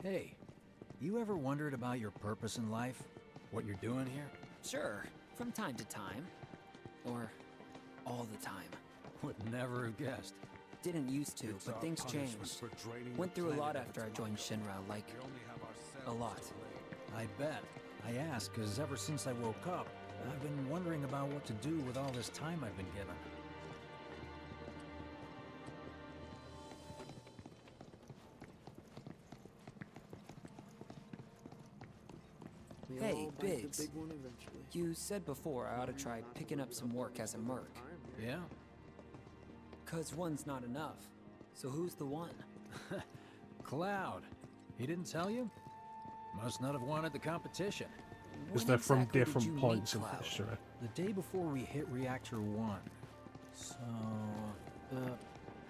Hey, you ever wondered about your purpose in life? What you're doing here? Sure, from time to time. Or all the time. Would never have guessed. Didn't used to, but things changed. Went through a lot after I joined Shinra, like, a lot. I bet. I ask because ever since I woke up, I've been wondering about what to do with all this time I've been given. Hey, Biggs. You said before I ought to try picking up some work as a merc. Yeah? 'Cause one's not enough. So who's the one? Cloud. He didn't tell you? Must not have wanted the competition. Because they're from exactly did you different meet points in Cloud? history. The day before we hit Reactor 1. So,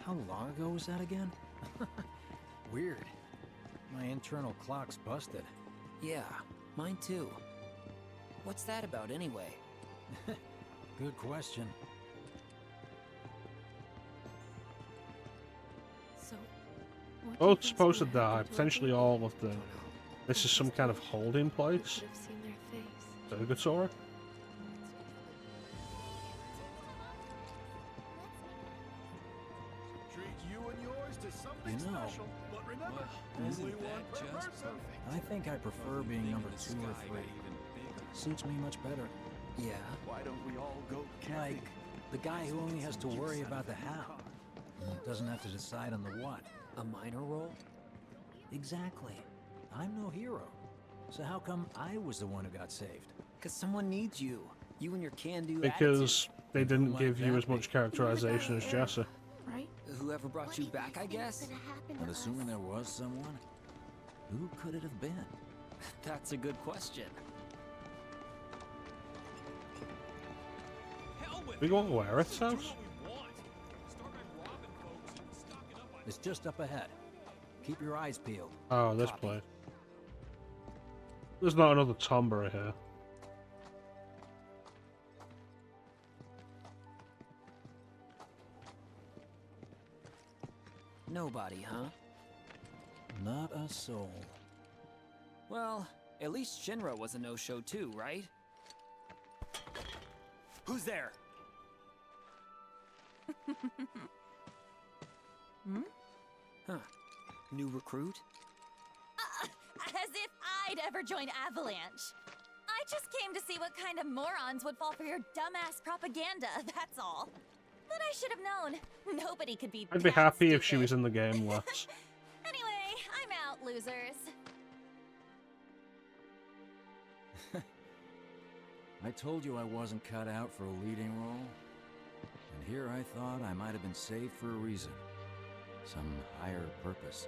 how long ago was that again? Weird. My internal clock's busted. Yeah, mine too. What's that about anyway? Good question. So, Both supposed to die, potentially all of them. This is some kind of holding place. Purgatory? You know, I think I prefer being number 2 or 3. Suits me much better. Yeah. Why don't we all go Like, the guy who only has to worry about the how. Doesn't have to decide on the what. A minor role? Exactly. I'm no hero. So how come I was the one who got saved? Because someone needs you. You and your can-do Because attitude. they didn't give you as much characterization as Jessa. Right? Whoever brought you back, I guess? And assuming there was someone, who could it have been? That's a good question. We go to Aerith's house? It's just up ahead. Keep your eyes peeled. Oh, this place. There's not another Tomba here. Nobody, huh? Not a soul. Well, at least Shinra was a no-show too, right? Who's there? Hmm? Huh. New recruit? As if I'd ever join Avalanche. I just came to see what kind of morons would fall for your dumbass propaganda, that's all. But I should have known. Nobody could be I'd be that happy if stupid. she was in the game less. Anyway, I'm out, losers. I told you I wasn't cut out for a leading role. And here I thought I might have been saved for a reason. Some higher purpose.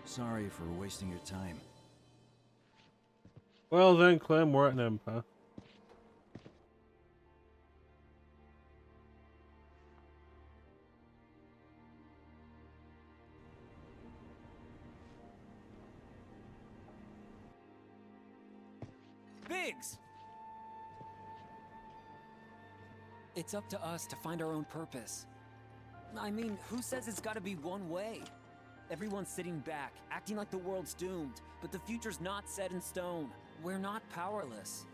Sorry for wasting your time. Well then, Clem, we're at an Empire. Biggs! It's up to us to find our own purpose. I mean, who says it's gotta be one way? Everyone's sitting back, acting like the world's doomed, but the future's not set in stone. We're not powerless.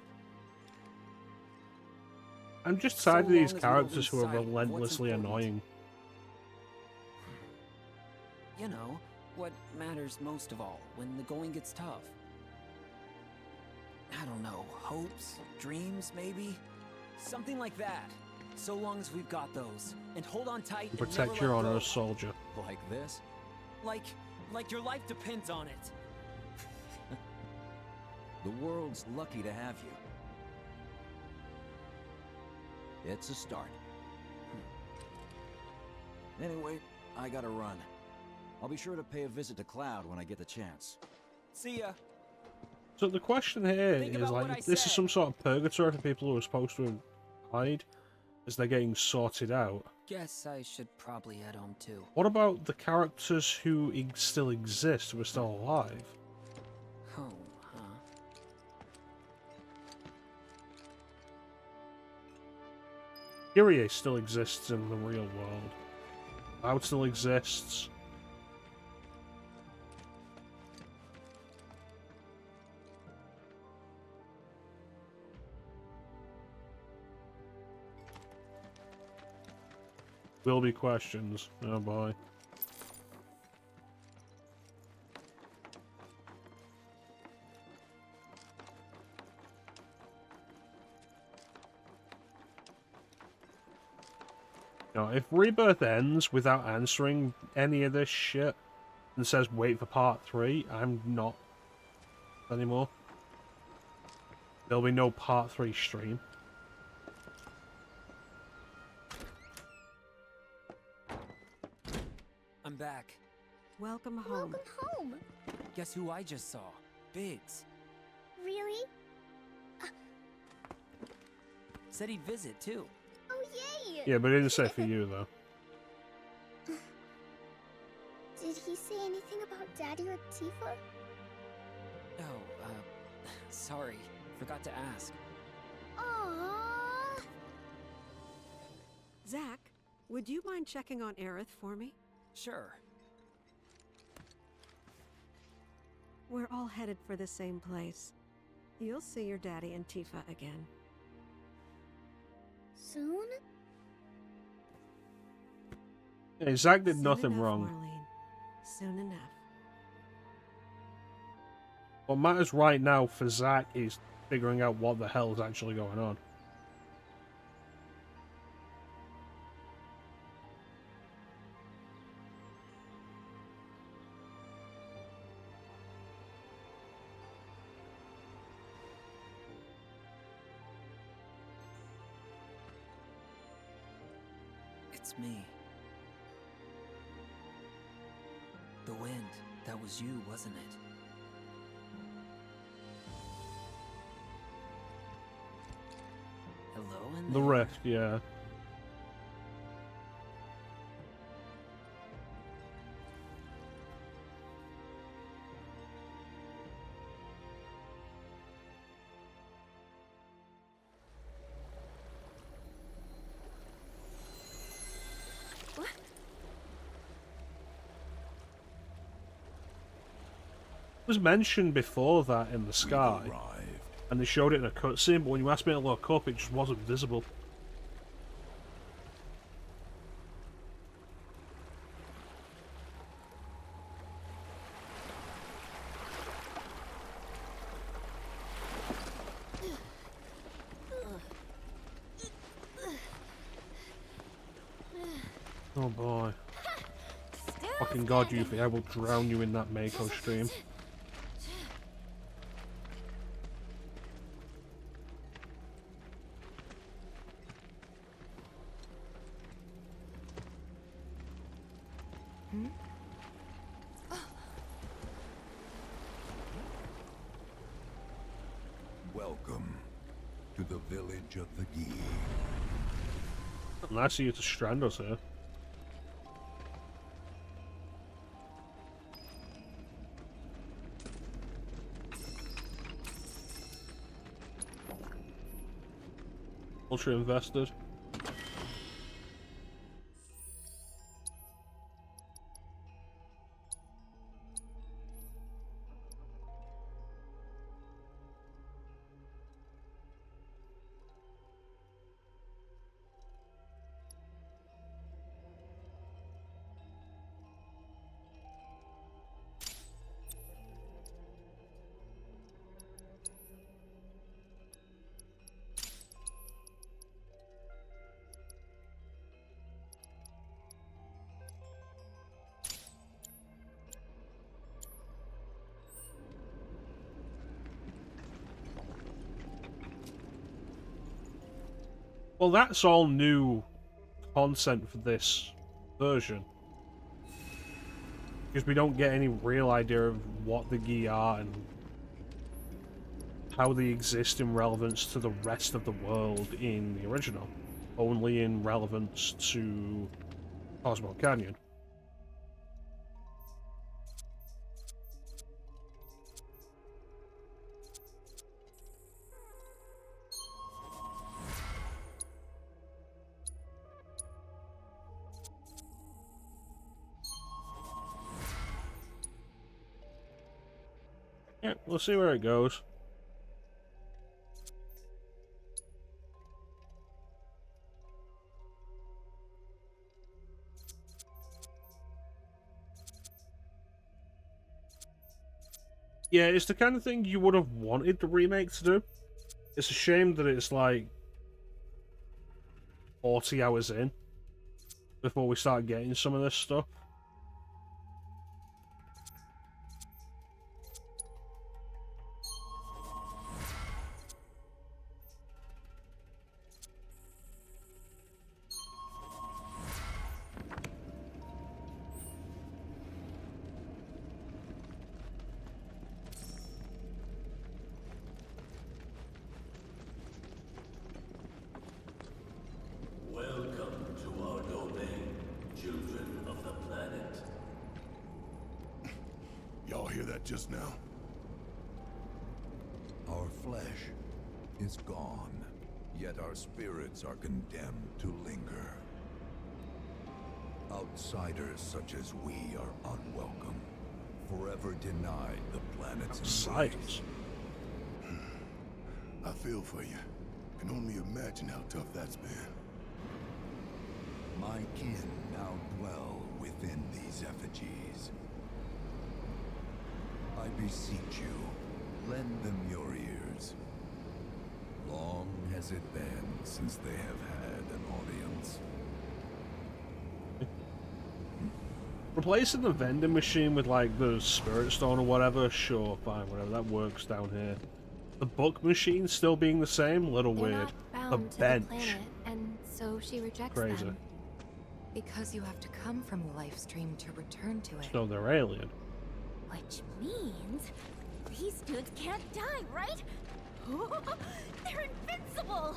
I'm just So tired of these long as we don't characters lose who are sight of what's relentlessly important. annoying. You know, what matters most of all when the going gets tough. I don't know, hopes, dreams, maybe? Something like that. So long as we've got those, and hold on tight and Protect never your let honor go. as soldier. Like this? Like your life depends on it. The world's lucky to have you. It's a start. Anyway, I gotta run. I'll be sure to pay a visit to Cloud when I get the chance. See ya. So the question here Think is about what like, I this is said. some sort of purgatory for people who are supposed to hide as they're getting sorted out. Guess I should probably head home too. What about the characters who still exist, who are still alive? Home, huh? Kyrie still exists in the real world. Cloud still exists. Will be questions. Oh boy. No, if Rebirth ends without answering any of this shit and says wait for part 3, I'm not anymore. There'll be no part 3 stream. I'm back. Welcome home. Welcome home. Guess who I just saw? Biggs. Really? Said he'd visit, too. Oh, yay! Yeah, but he didn't say for you, though. Did he say anything about Daddy or Tifa? Oh, sorry. Forgot to ask. Aww. Zach, would you mind checking on Aerith for me? Sure. We're all headed for the same place. You'll see your daddy and Tifa again. Soon? Yeah, Zach did Soon nothing enough, wrong. Marlene. Soon enough. What matters right now for Zach is figuring out what the hell is actually going on. It's me. The wind. That was you, wasn't it? Hello in The there? Rift, yeah. What? It was mentioned before that in the sky, and they showed it in a cutscene, but when you asked me to look up, it just wasn't visible. Oh boy. Fucking god, you think I will drown you in that Mako stream. Welcome to the village of the Gi. Nice of you to strand us here. Ultra invested. Well, that's all new content for this version. Because we don't get any real idea of what the Gi are and how they exist in relevance to the rest of the world in the original. Only in relevance to Cosmo Canyon. Yeah, we'll see where it goes. Yeah, it's the kind of thing you would have wanted the remake to do. It's a shame that it's like 40 hours in before we start getting some of this stuff. hear that just now? Our flesh is gone, yet our spirits are condemned to linger. Outsiders such as we are unwelcome, forever denied the planet's embrace. I feel for you. Can only imagine how tough that's been. My kin now dwell within these effigies. I beseech you, lend them your ears. Long has it been since they have had an audience. Replacing the vending machine with like the spirit stone or whatever, sure, fine, whatever, that works down here. The book machine still being the same, little They're weird. not The bound to bench. the planet, and so she rejects Crazy. them. Because you have to come from the life stream to return to it. So they're alien. Which means these dudes can't die, right? They're invincible!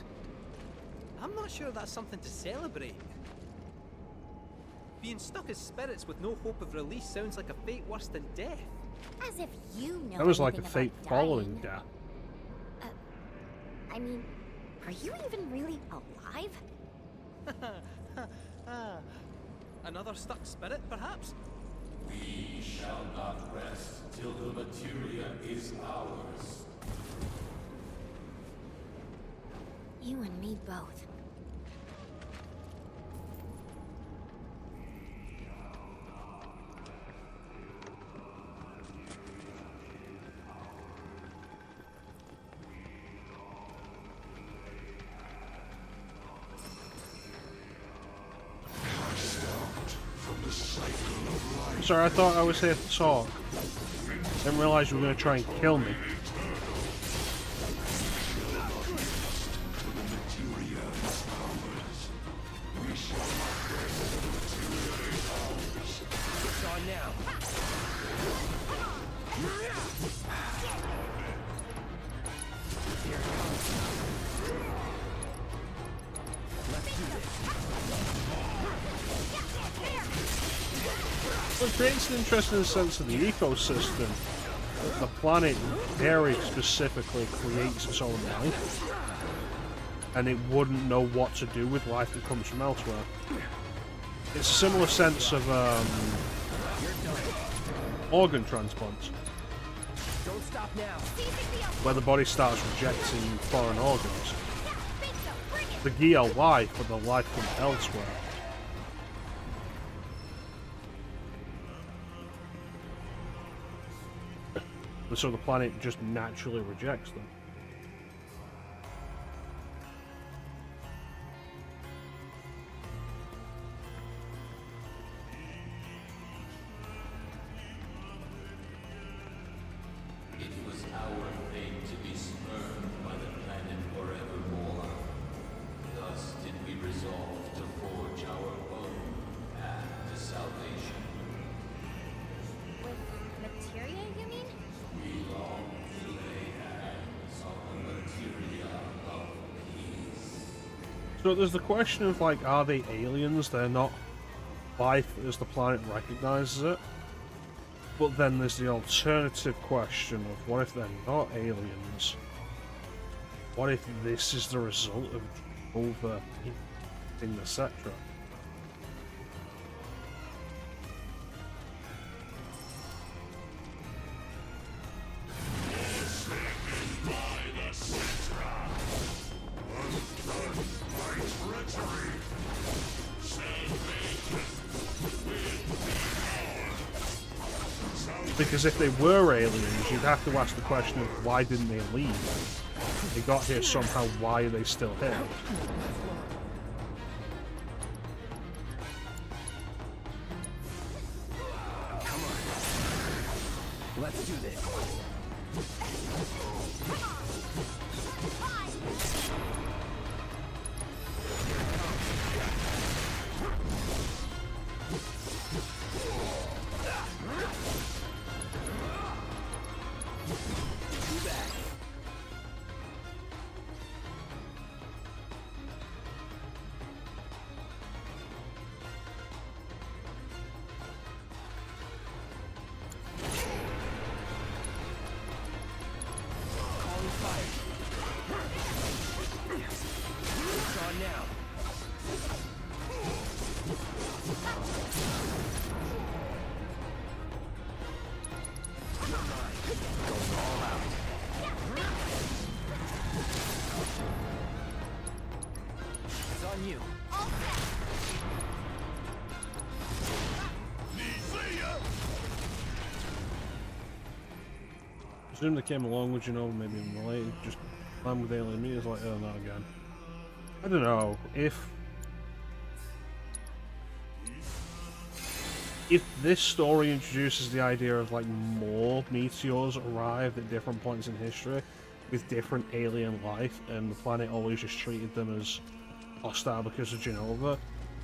I'm not sure that's something to celebrate. Being stuck as spirits with no hope of release sounds like a fate worse than death. As if you know That was like a anything fate about following dying. death. I mean, are you even really alive? Another stuck spirit, perhaps? We shall not rest till the materia is ours. You and me both. Sorry, I thought I was here to talk. Didn't realize you were going to try and kill me. It's on now. Well, it creates an interesting sense of the ecosystem. The planet very specifically creates its own life, and it wouldn't know what to do with life that comes from elsewhere. It's a similar sense of organ transplants, Don't stop now. where the body starts rejecting foreign organs. The Geo life, but the life from elsewhere. And so the planet just naturally rejects them. It was our fate to be spurned by the planet forevermore. Thus did we resolve to forge our own path to salvation. With materia, you mean? We long to lay hands on the materia of peace. So there's the question of like, are they aliens? They're not life as the planet recognizes it. But then there's the alternative question of what if they're not aliens? What if this is the result of overeating, etc.? Because if they were aliens, you'd have to ask the question of why didn't they leave? They got here somehow, why are they still here? Let's do this. on you. Assume they came along with Genova, maybe even related, just plan with alien meters like, oh, not again. I don't know, if this story introduces the idea of like more meteors arrived at different points in history with different alien life and the planet always just treated them as hostile because of Genova,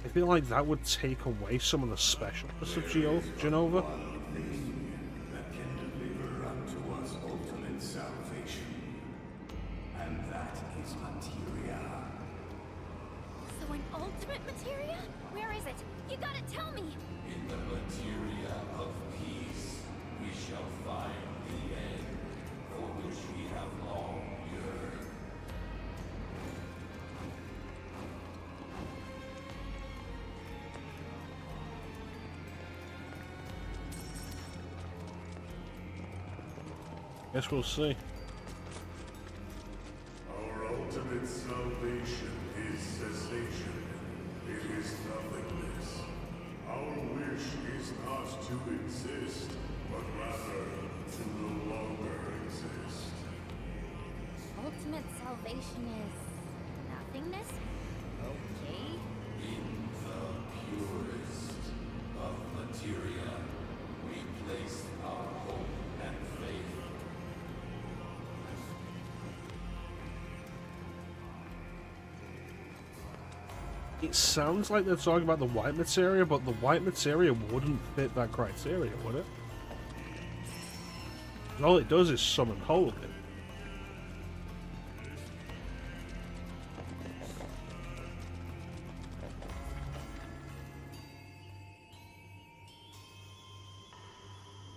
I feel like that would take away some of the specialness of Genova. That can deliver unto us ultimate salvation, and that is materia. So an ultimate materia? Where is it? You gotta tell me! In the materia of peace, we shall find the end for which we have long yearned. Guess we'll see. Our ultimate salvation is cessation. It is nothingness. Our wish is not to exist, but rather to no longer exist. Ultimate salvation is nothingness? Okay. In the purest of materia, we place our hope and faith. It sounds like they're talking about the white materia, but the white materia wouldn't fit that criteria, would it? All it does is summon holy.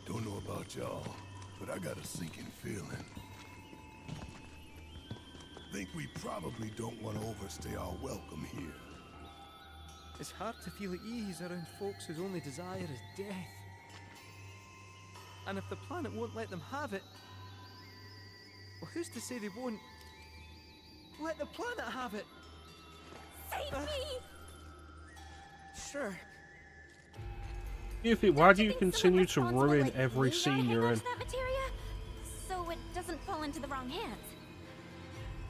Don't know about y'all, but I got a sinking feeling. Think we probably don't want to overstay our welcome here. It's hard to feel at ease around folks whose only desire is death. And if the planet won't let them have it, well, who's to say they won't let the planet have it? Save me! Sure. Why do you continue to ruin every scene you're in? That materia, so it doesn't fall into the wrong hands.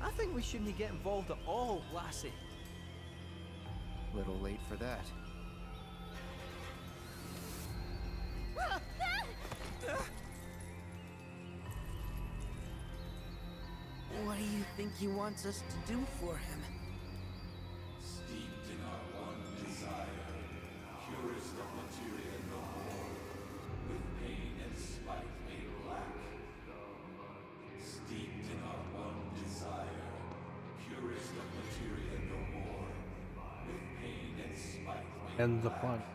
I think we shouldn't get involved at all, lassie. Little late for that. What do you think he wants us to do for him? Steeped in our one desire, purest of materia no more, with pain and spite made black. Steeped in our one desire, purest of materia no more, with pain and spite made And the black. planet.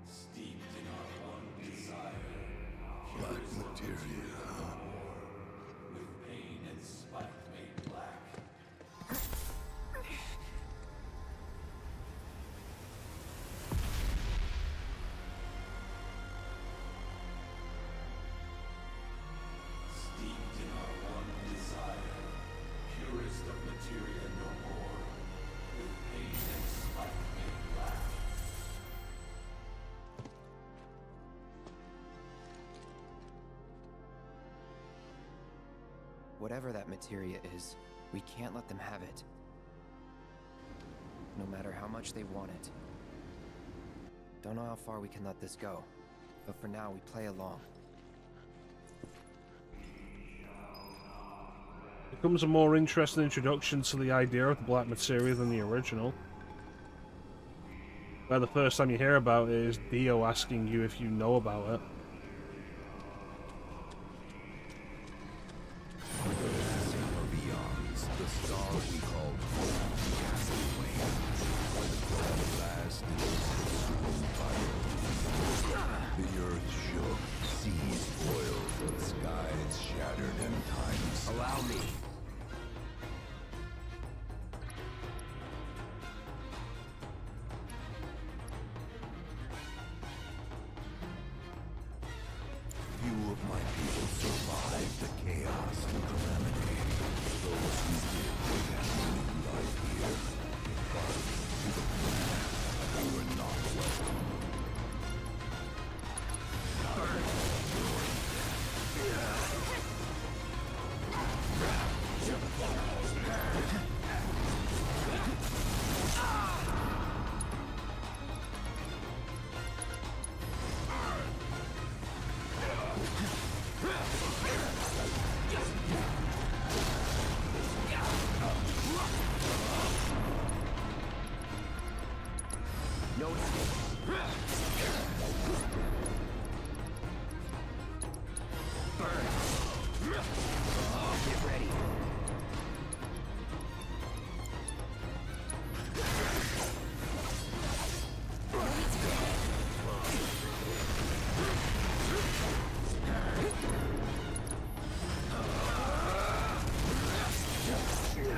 Steeped in our one desire, Black purest of materia, huh? with pain and spite made black. Steeped in our one desire, purest of materia no more, with pain and spite made black. Whatever that materia is, we can't let them have it. No matter how much they want it. Don't know how far we can let this go, but for now we play along. Becomes a more interesting introduction to the idea of the black materia than the original. Where the first time you hear about it is Dio asking you if you know about it. Our beyonds, the star we call Castle Flames, where the ground blast and consumed fire. The earth shook, seas boiled, skies shattered, and time stopped. Allow me.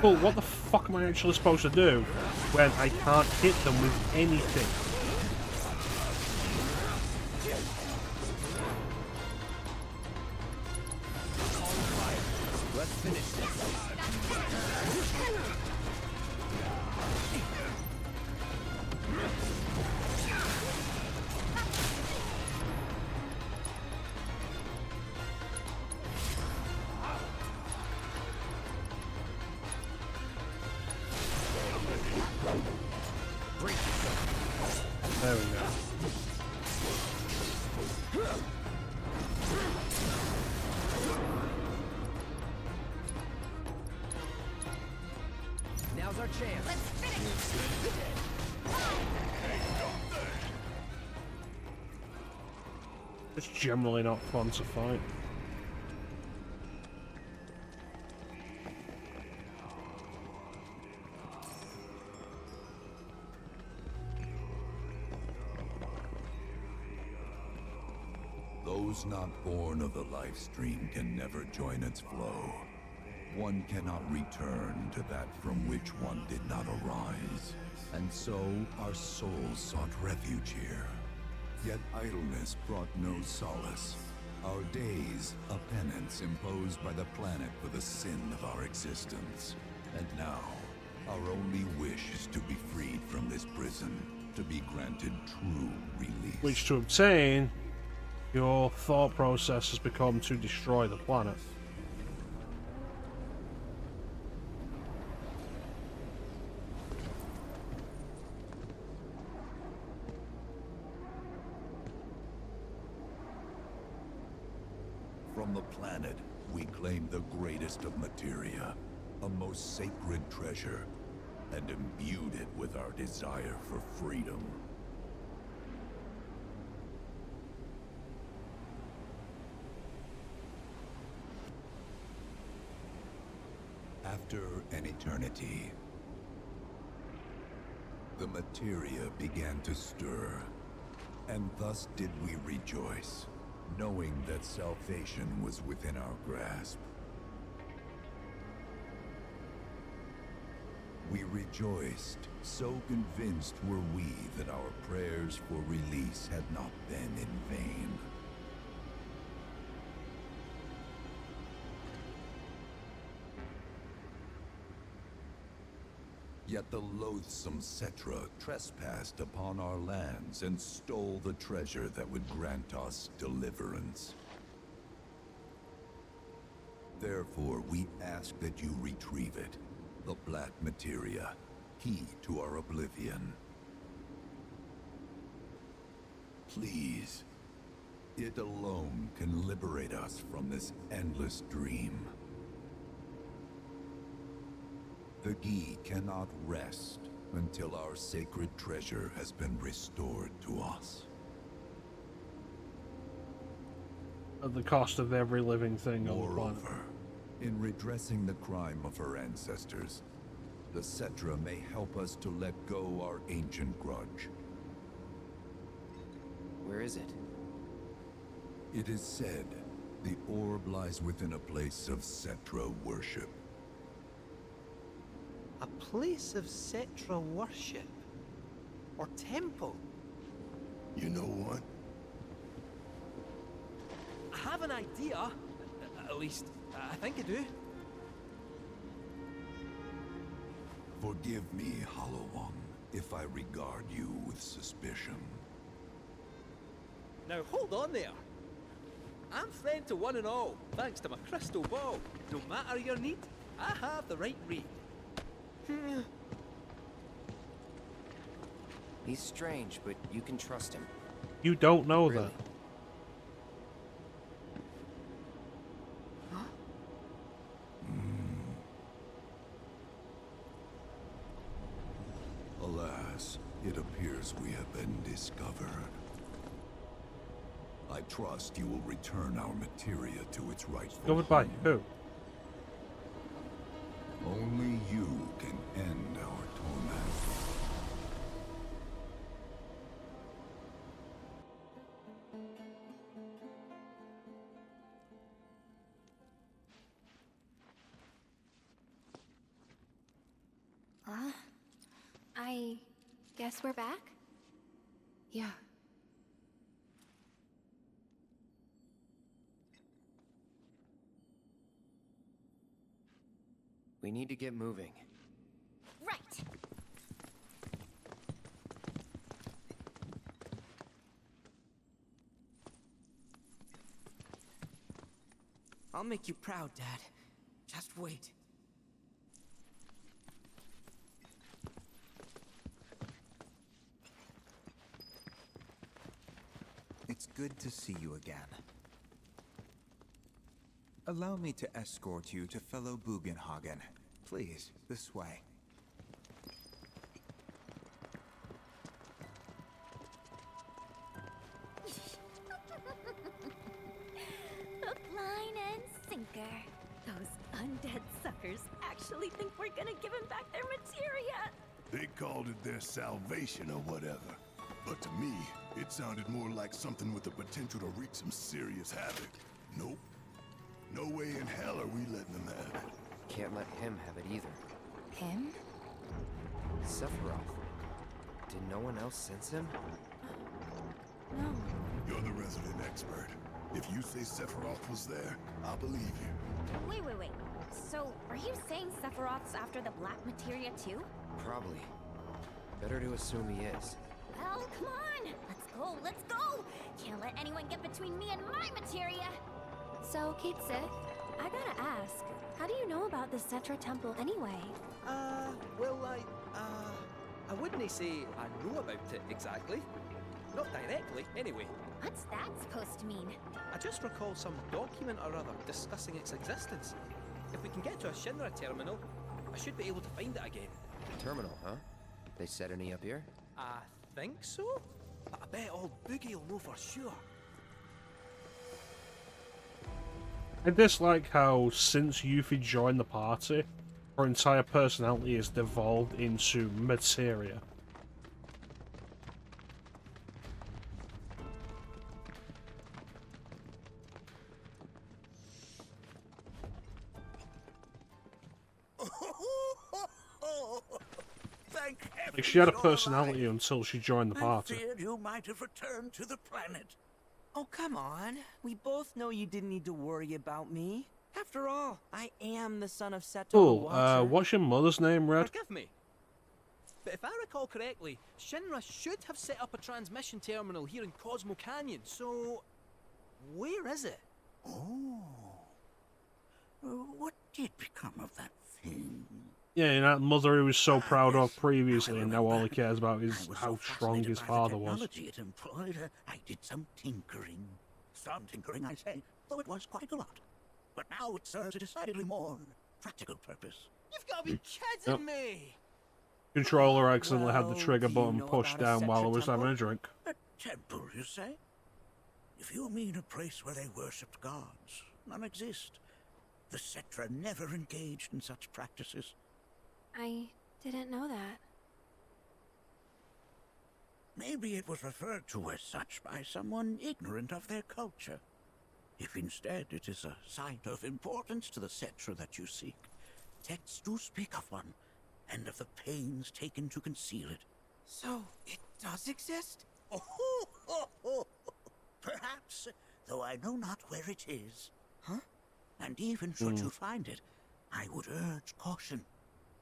But what the fuck am I actually supposed to do when I can't hit them with anything? Let's finish this. There we go. Now's our chance. Let's finish. It's generally not fun to fight. Those not born of the life stream can never join its flow. One cannot return to that from which one did not arise. And so our souls sought refuge here. Yet idleness brought no solace. Our days, a penance imposed by the planet for the sin of our existence. And now, our only wish is to be freed from this prison, to be granted true release. Which to obtain, your thought process has become to destroy the planet. From the planet, we claim the greatest of materia, a most sacred treasure, and imbued it with our desire for freedom. After an eternity, the materia began to stir, and thus did we rejoice, knowing that salvation was within our grasp. We rejoiced, so convinced were we that our prayers for release had not been in vain. Yet the loathsome Cetra trespassed upon our lands and stole the treasure that would grant us deliverance. Therefore, we ask that you retrieve it, the black materia, key to our oblivion. Please, it alone can liberate us from this endless dream. The Gi cannot rest until our sacred treasure has been restored to us. At the cost of every living thing on the planet. Moreover, in redressing the crime of her ancestors, the Cetra may help us to let go our ancient grudge. Where is it? It is said the orb lies within a place of Cetra worship. A place of Cetra worship? Or temple? You know what? I have an idea. At least, I think I do. Forgive me, Hollow One, if I regard you with suspicion. Now hold on there. I'm friend to one and all, thanks to my crystal ball. No matter your need, I have the right read. He's strange, but you can trust him. You don't know Really? that. Alas, it appears we have been discovered. I trust you will return our materia to its rightful Discovered by home. who? Only you can end our torment. I guess we're back? Yeah. We need to get moving. Right. I'll make you proud, Dad. Just wait. It's good to see you again. Allow me to escort you to fellow Bugenhagen. Please, this way. Hook, line, and sinker. Those undead suckers actually think we're gonna give him back their materia. They called it their salvation or whatever. But to me, it sounded more like something with the potential to wreak some serious havoc. Nope. No way in hell are we letting them have it. Can't let him have it either. Him? Sephiroth. Did no one else sense him? No. You're the resident expert. If you say Sephiroth was there, I'll believe you. Wait. So, are you saying Sephiroth's after the black materia too? Probably. Better to assume he is. Well, come on! Let's go! Can't let anyone get between me and my materia! So, Kate Sith, I gotta ask, how do you know about the Cetra Temple anyway? Well, I wouldn't say I know about it exactly. Not directly, anyway. What's that supposed to mean? I just recall some document or other discussing its existence. If we can get to a Shinra terminal, I should be able to find it again. Terminal, huh? They set any up here? I think so? But I bet old Boogie will know for sure. I dislike how, since Yuffie joined the party, her entire personality has devolved into materia. Thank heaven. Like, she had a personality until she joined the I party. feared you might have returned to the planet. Oh, come on. We both know you didn't need to worry about me. After all, I am the son of Seto the Oh, Watcher. what's your mother's name, Red? Forgive me. But if I recall correctly, Shinra should have set up a transmission terminal here in Cosmo Canyon, so... where is it? Oh. What did become of that thing? Yeah, you know, that mother he was so proud of previously, and now all he cares about is how strong his father was. Technology it employed. I did some tinkering. Some tinkering, I say, though it was quite a lot. But now it serves a decidedly more practical purpose. You've got to be kidding me! Controller accidentally had the trigger do you button know pushed about a down while I Cetra was having temple? a drink. A temple, you say? If you mean a place where they worshipped gods, none exist. The Cetra never engaged in such practices. I didn't know that. Maybe it was referred to as such by someone ignorant of their culture. If instead it is a site of importance to the Cetra that you seek, texts do speak of one, and of the pains taken to conceal it. So, it does exist? Perhaps, though I know not where it is. Huh? And even should you find it, I would urge caution.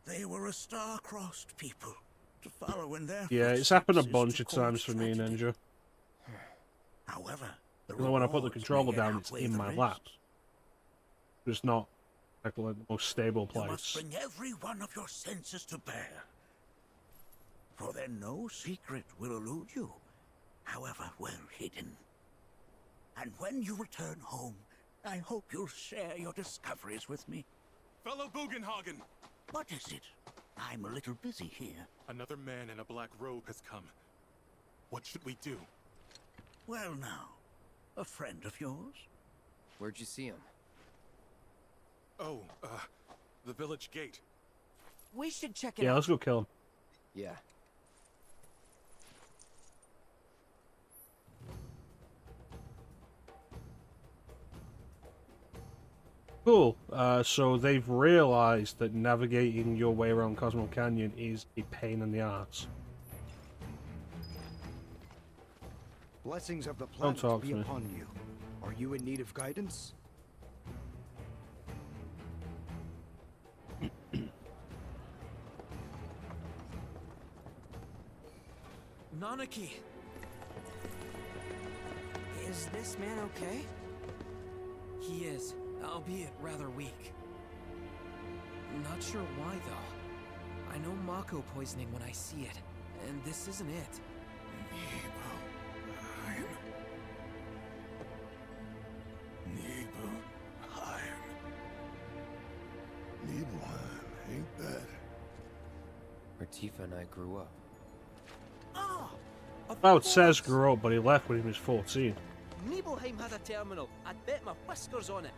They were a star-crossed people. To follow in their Yeah, it's happened a footsteps is bunch to of times cause for me, tragedy. Ninja. However, the Although when I put the rewards controller may down, it's outweigh in the my risks. lap. It's not like the most stable You must place. bring every one of your senses to bear. For then no secret will elude you, however well hidden. And when you return home, I hope you'll share your discoveries with me. Fellow Bugenhagen! What is it? I'm a little busy here. Another man in a black robe has come. What should we do? Well now, a friend of yours? Where'd you see him? Oh, the village gate. We should check it Yeah, out. let's go kill him. Yeah. Cool. So they've realized that navigating your way around Cosmo Canyon is a pain in the ass. Blessings of the Don't planet talk be to me. upon you. Are you in need of guidance? Nanaki! Is this man okay? He is, albeit rather weak. Not sure why, though. I know Mako poisoning when I see it, and this isn't it. Nibelheim, ain't that? Where Tifa and I grew up. Well, it says grew up, but he left when he was 14. Nibelheim had a terminal. I'd bet my whiskers on it.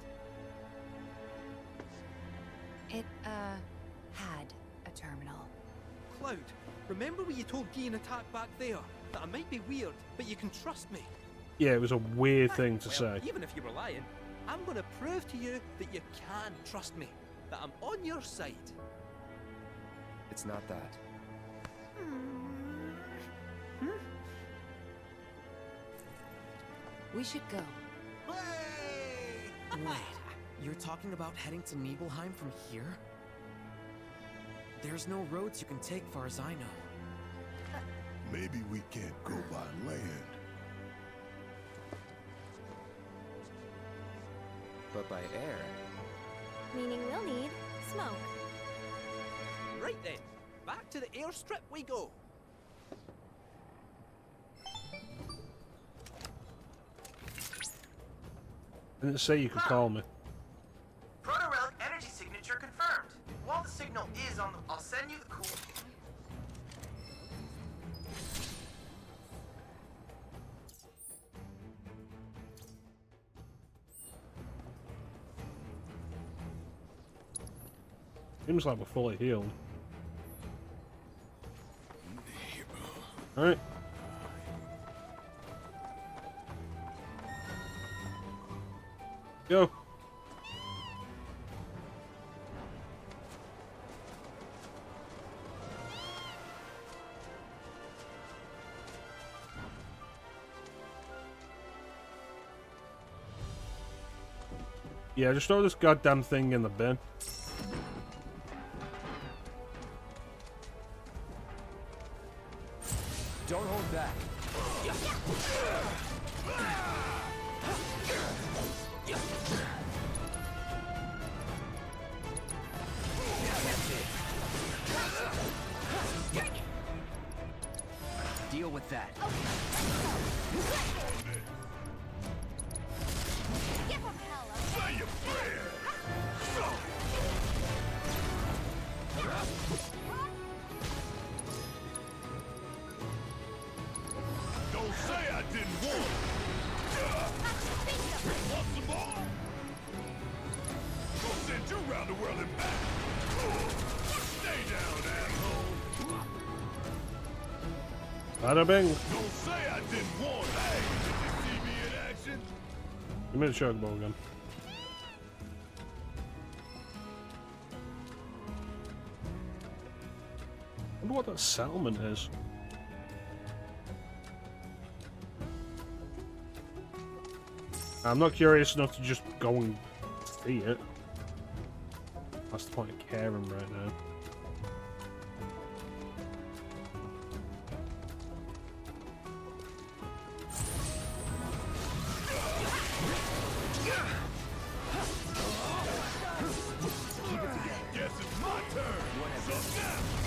It, had a terminal. Cloud, remember when you told Gian attack back there? That I might be weird, but you can trust me. Yeah, it was a weird thing to Well, say. even if you were lying, I'm gonna prove to you that you can trust me. That I'm on your side. It's not that. We should go. Wait, you're talking about heading to Nibelheim from here? There's no roads you can take far as I know. Maybe we can't go by land. But by air. Meaning we'll need smoke. Right then, back to the airstrip we go. I didn't say you could call me. Proto-relic energy signature confirmed. While the signal is on the... I'll send you the cool... Seems like we're fully healed. Alright. Go. Yeah, just throw this goddamn thing in the bin. Don't hold back. Deal with that. Give him hell, Don't say I didn't want it. Want some more? Gonna send you round the world and back. Stay down, asshole. Bada bing. Don't say I didn't want it. Hey, did you see me in action? Give me the chocobo again. I wonder what that settlement is. I'm not curious enough to just go and see it. That's the point of caring right now. Guess it's my turn. So now.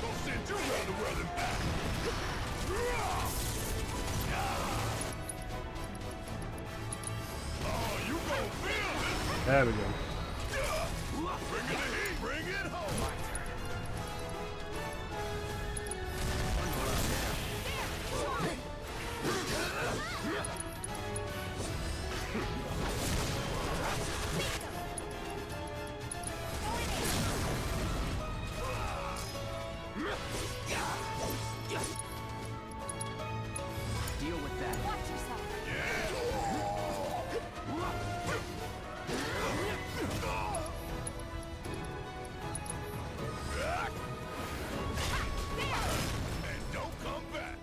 Gonna send you around the world and back. Oh, you gon' feel it. There we go. Bring it in. Bring it home.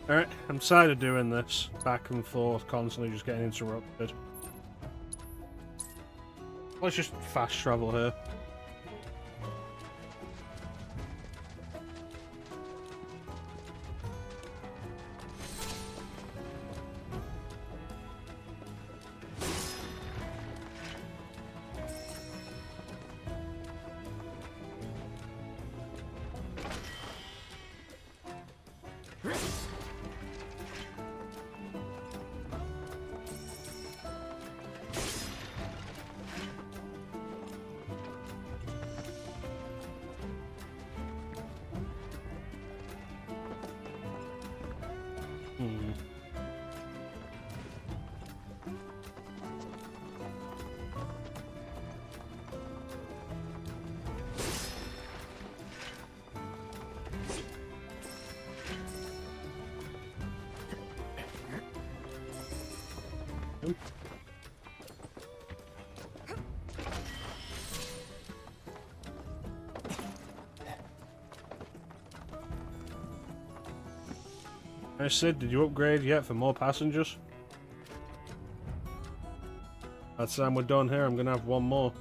Alright, I'm tired of doing this. Back and forth, constantly just getting interrupted. Let's just fast travel here. I said, did you upgrade yet for more passengers? By the time we're done here, I'm gonna have one more.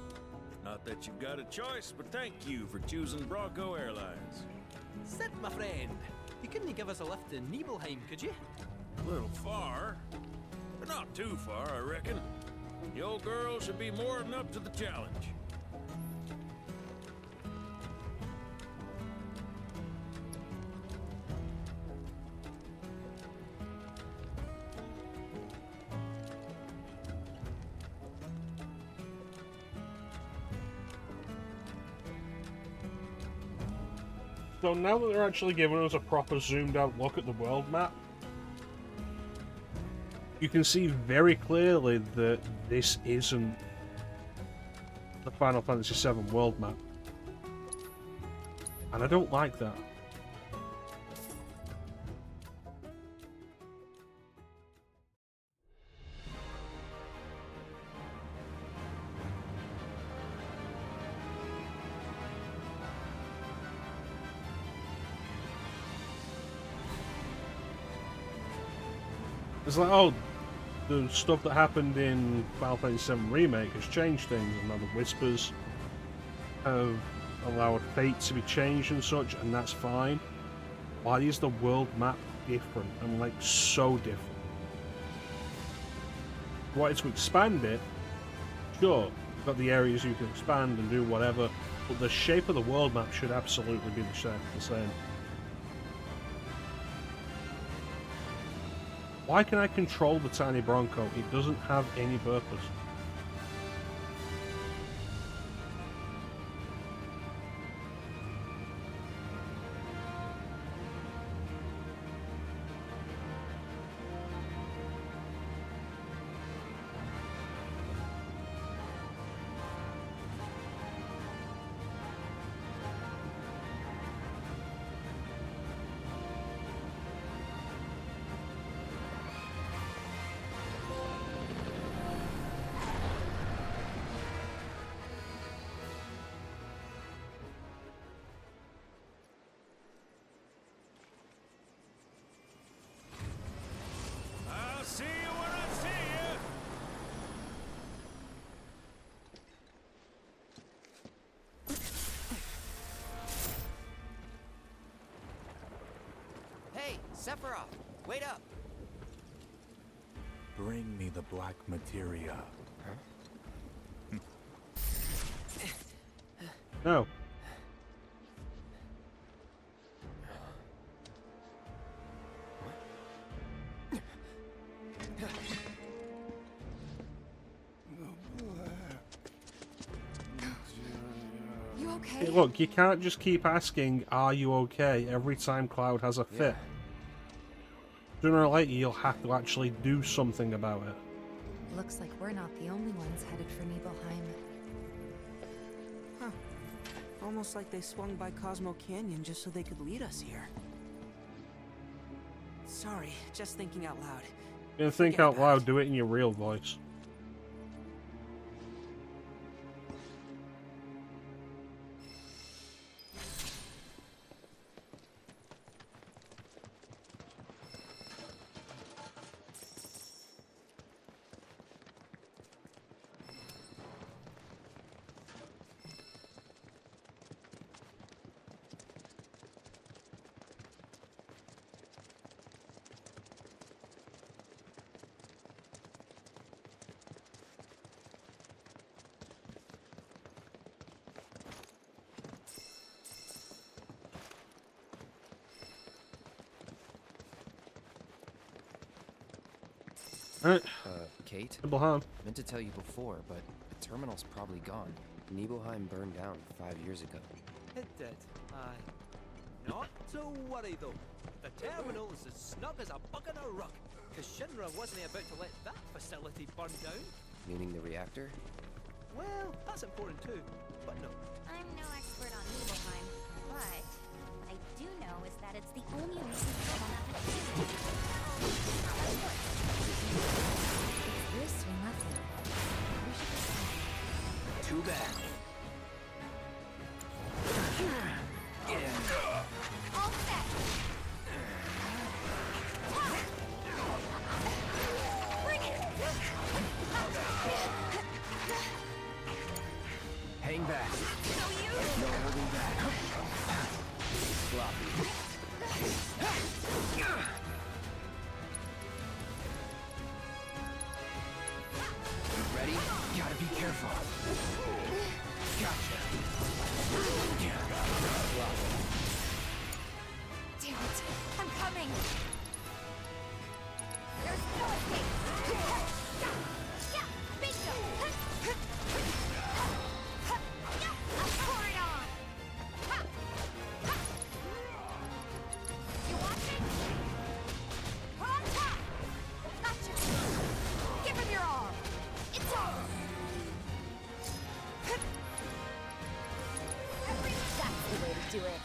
Not that you've got a choice, but thank you for choosing Bronco Airlines. Sid, my friend, you couldn't give us a lift to Nibelheim, could you? A little far, but not too far, I reckon. The old girl should be more than up to the challenge. So now that they're actually giving us a proper zoomed out look at the world map, you can see very clearly that this isn't the Final Fantasy VII world map. And I don't like that. It's like, oh, the stuff that happened in Final Fantasy VII Remake has changed things, and now the Whispers have allowed fate to be changed and such, and that's fine. Why is the world map different? And like, so different. Wanted to expand it, sure, you've got the areas you can expand and do whatever, but the shape of the world map should absolutely be the same. Why can I control the tiny Bronco? It doesn't have any purpose. See you when I see you! Hey, Sephiroth, wait up! Bring me the black materia. No. You okay? Hey, look, you can't just keep asking, are you okay, every time Cloud has a fit. Sooner or later, you'll have to actually do something about it. Looks like we're not the only ones headed for Nibelheim. Huh. Almost like they swung by Cosmo Canyon just so they could lead us here. Sorry, just thinking out loud. You know, think out loud, do it in your real voice. Kate? Nibelheim. Meant to tell you before, but the terminal's probably gone. Nibelheim burned down 5 years ago. It did, aye. Not to worry though. The terminal is as snug as a bug in a rug, because Shinra wasn't about to let that facility burn down. Meaning the reactor? Well, that's important too, but no. I'm no expert on Nibelheim, but what I do know is that it's the only reason on that facility. It's this or nothing. We should decide. Too bad. All set. Bring it. Hang back. So you. No holding back. Sloppy. You ready? Gotta be careful. Gotcha. Damn it. I'm coming. There's no escape. Yeah, bingo. Pour it on. You watching? On top. Gotcha. Give him your arm. It's on. That's the way to do it.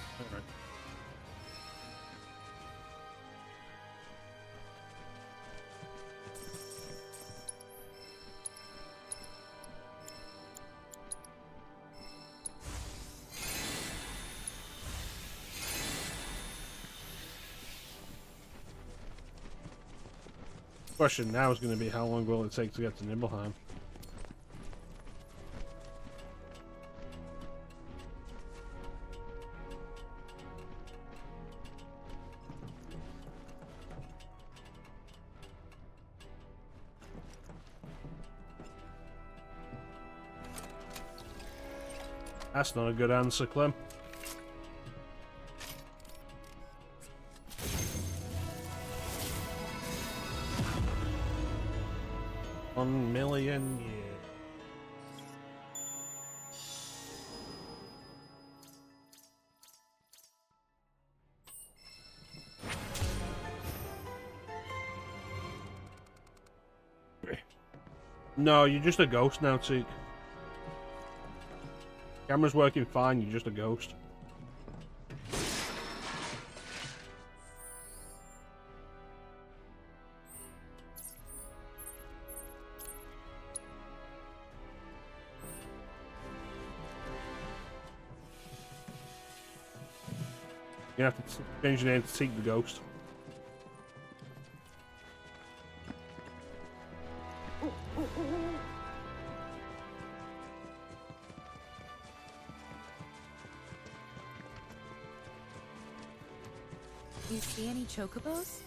Question now is going to be how long will it take to get to Nibelheim? That's not a good answer, Clem. $1 million years. No, you're just a ghost now, Teak. Camera's working fine, you're just a ghost. You have to change your name to Teak the Ghost. You see any chocobos?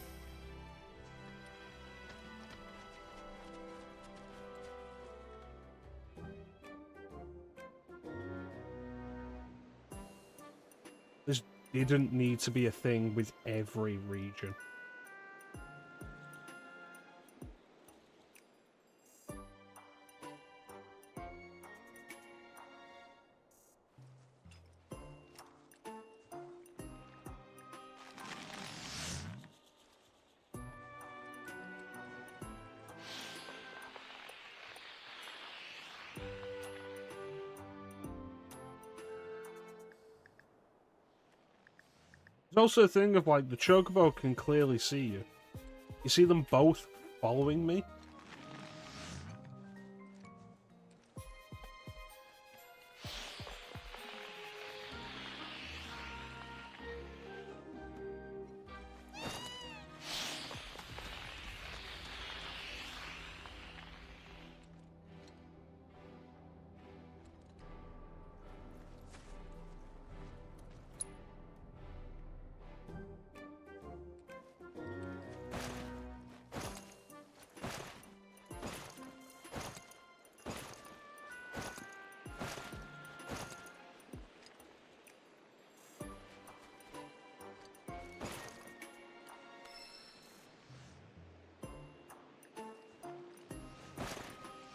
This didn't need to be a thing with every region. There's also a thing of like the chocobo can clearly see you. You see them both following me?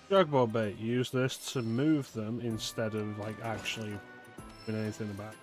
Jugbo bait. Use this to move them instead of like actually doing anything about it.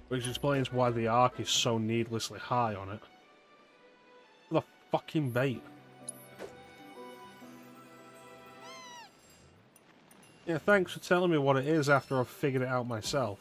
Which explains why the arc is so needlessly high on it. The fucking bait. Yeah, thanks for telling me what it is after I've figured it out myself.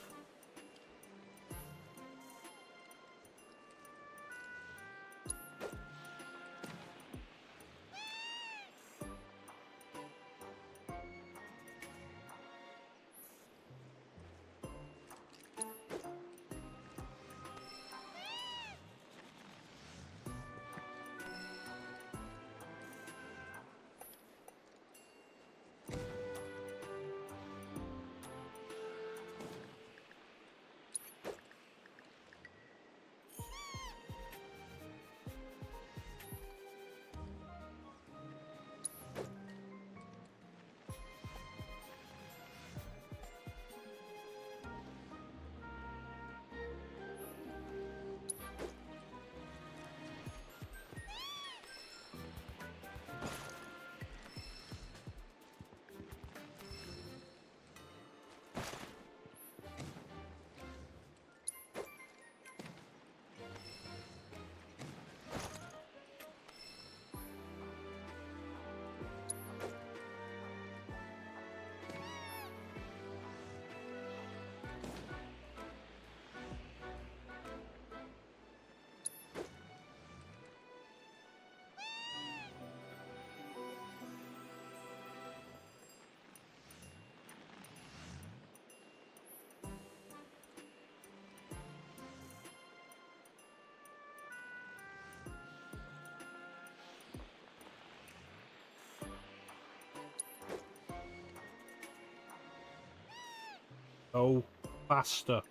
Go faster.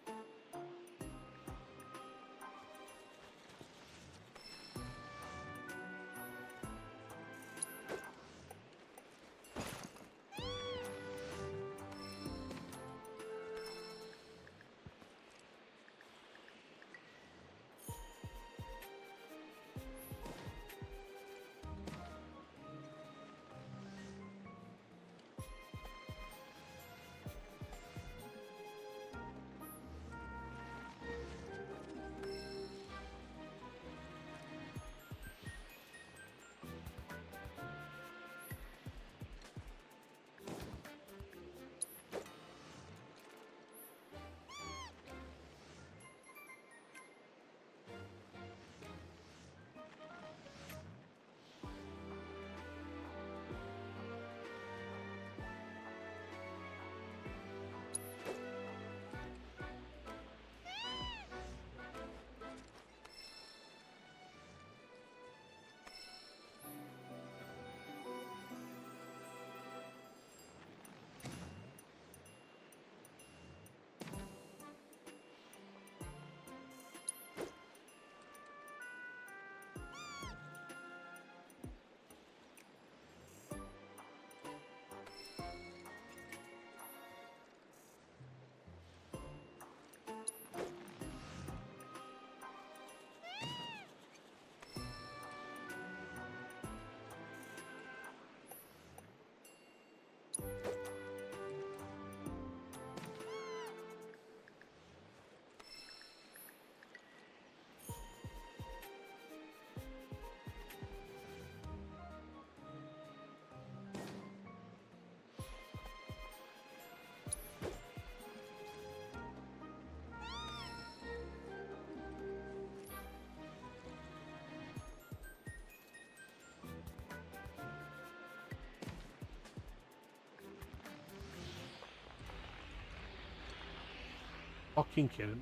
Fucking kidding.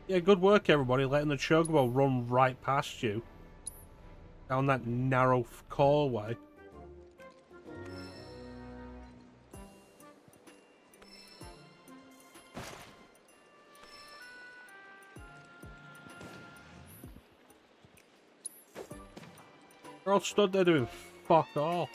Yeah, good work, everybody, letting the chocobo run right past you down that narrow causeway. They're all stood there doing fuck all.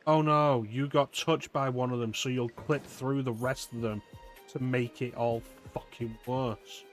Oh no, you got touched by one of them, so you'll clip through the rest of them to make it all fucking worse.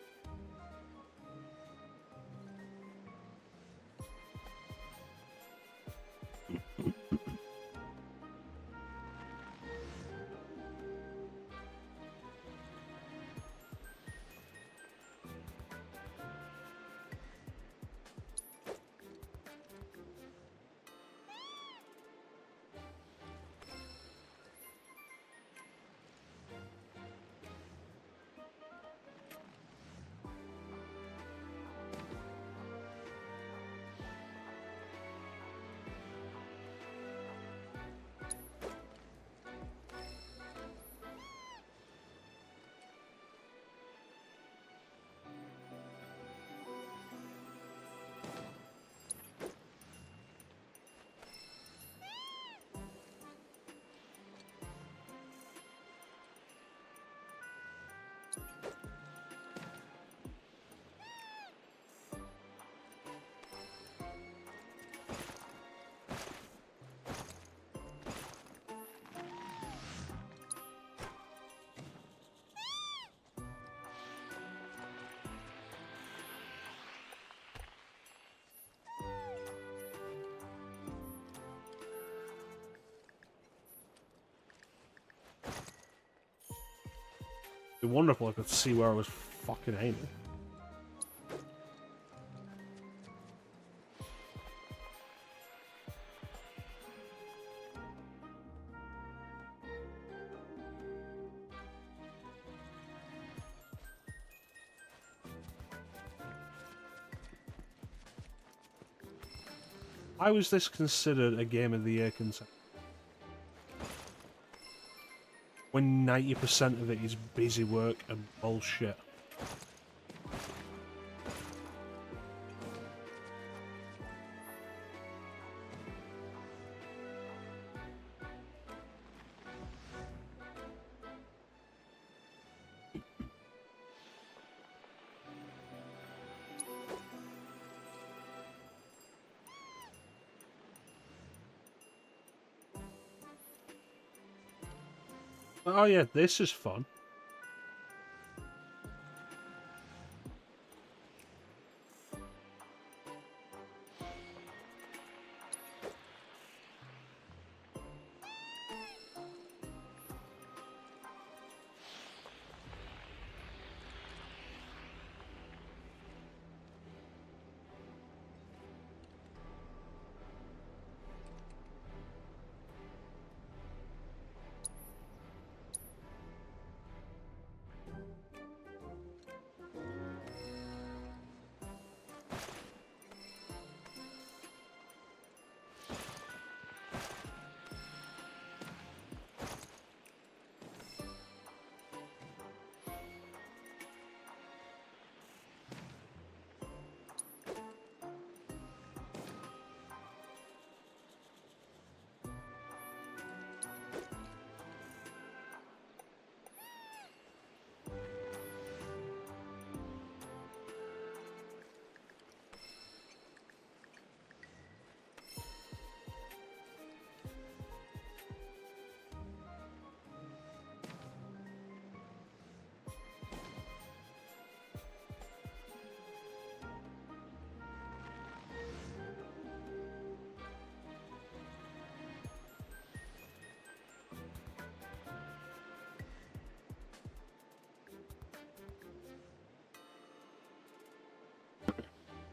It'd be wonderful if I could see where I was fucking aiming. Why was this considered a Game of the Year contender? When 90% of it is busy work and bullshit. Oh yeah, this is fun.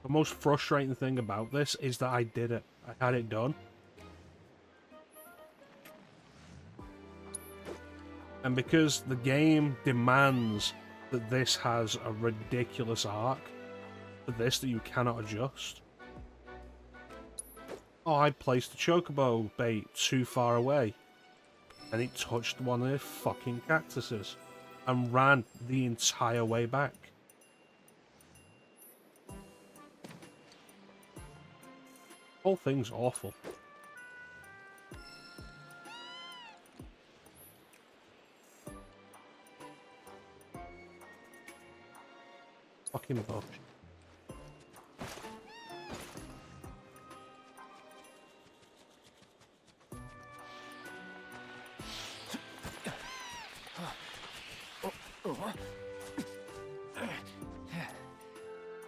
The most frustrating thing about this is that I did it. I had it done. And because the game demands that this has a ridiculous arc for this that you cannot adjust. Oh, I placed the chocobo bait too far away. And it touched one of the fucking cactuses. And ran the entire way back. Whole thing's awful. Fucking bullshit.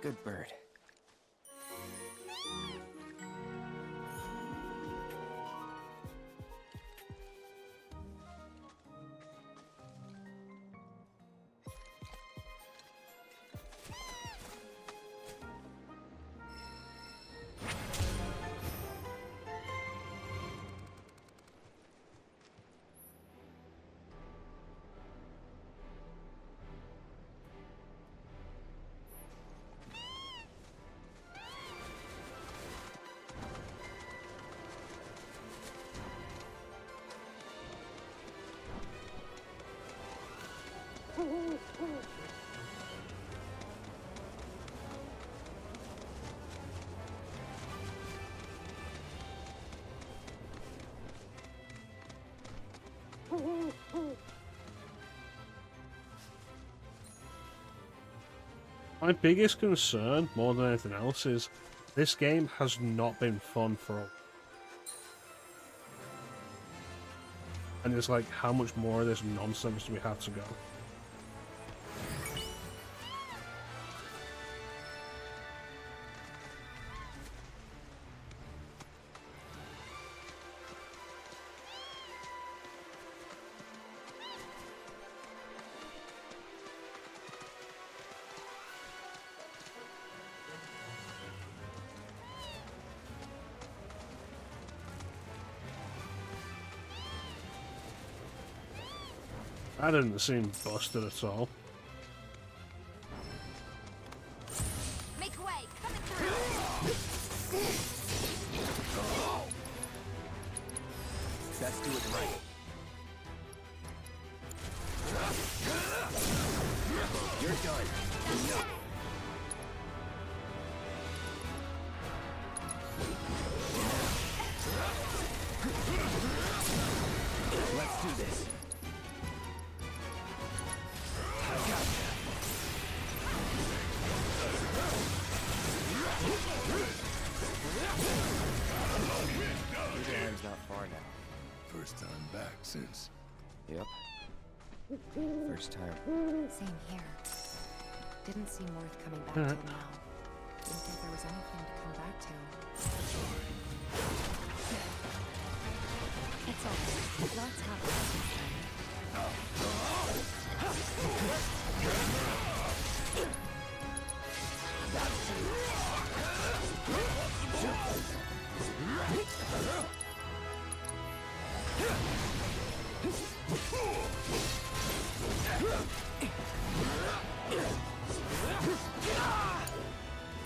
Good bird. My biggest concern, more than anything else, is this game has not been fun for a... And it's like, how much more of this nonsense do we have to go? That didn't seem busted at all. Make way, coming through. Let's do it right. You're done. Enough. Let's do this. Not far now. First time back since. Yep. First time. Same here. Didn't seem worth coming back till now. Didn't think there was anything to come back to. It's alright. Lots happened since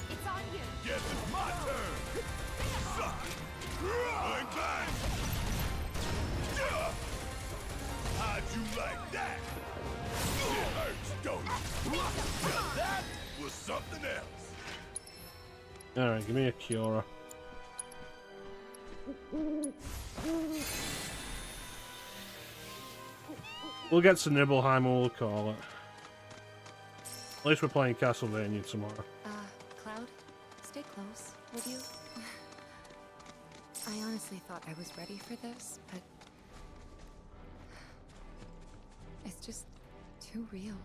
It's on you. Guess it's my turn. Suck. I'm glad. How'd you like that? It hurts, don't it? Now that was something else. Alright, give me a Kiora. We'll get to Nibelheim and we'll call it. At least we're playing Castlevania tomorrow. Cloud, stay close, would you? I honestly thought I was ready for this, but... it's just too real.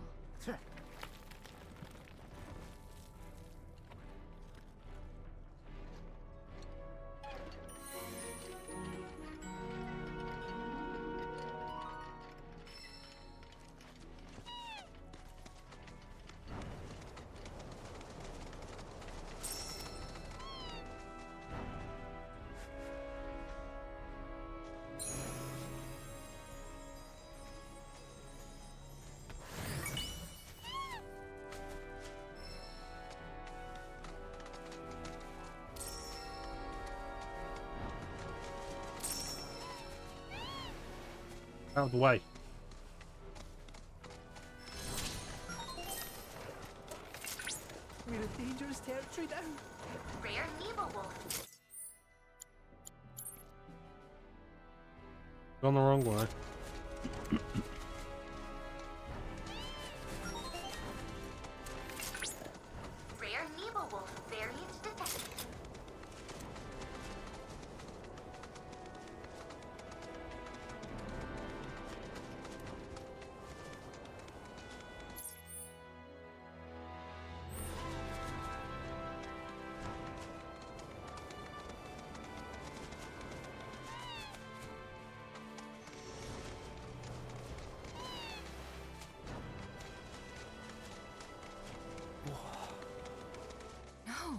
Out of the way. We're in dangerous territory now. Rare Nebo Wolf. Gone the wrong way. Rare Nebo Wolf variant detected. No.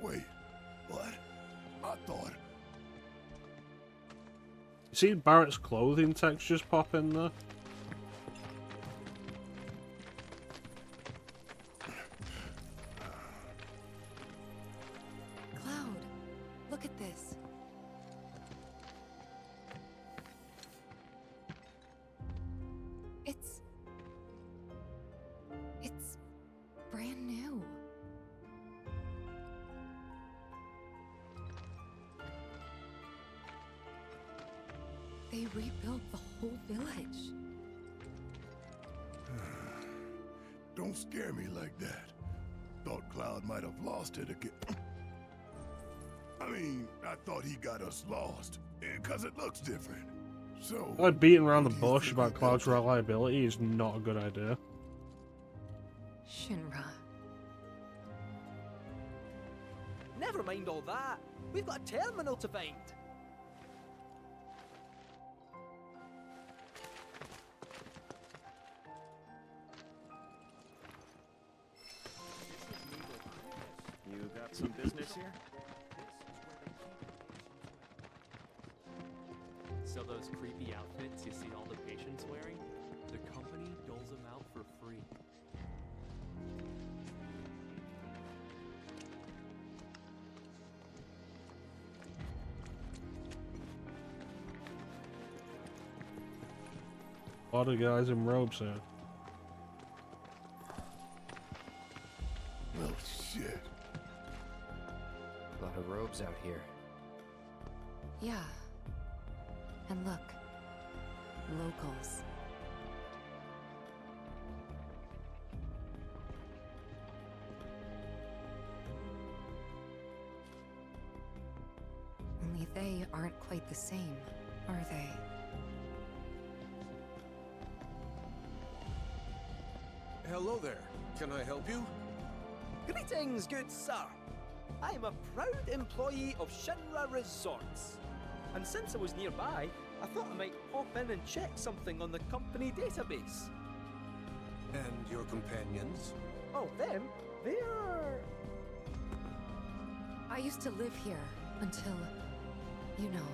Wait, what? I thought... You see Barrett's clothing textures pop in there? Cloud, look at this. It's brand new. They rebuilt the whole village. Don't scare me like that. Thought Cloud might have lost it again. I mean, I thought he got us lost, because it looks different. So... Like beating around the bush about Cloud's reliability is not a good idea. Shinra. Never mind all that. We've got a terminal to find. You got some business here? So those creepy outfits you see all the patients wearing, the company doles them out for free. A lot of guys in robes here. Well, shit. A lot of robes out here. Yeah. And look. Locals. Only they aren't quite the same, are they? Hello there. Can I help you? Greetings, good sir. I am a proud employee of Shinra Resorts. And since I was nearby, I thought I might pop in and check something on the company database. And your companions? Oh, them? They're... I used to live here until, you know.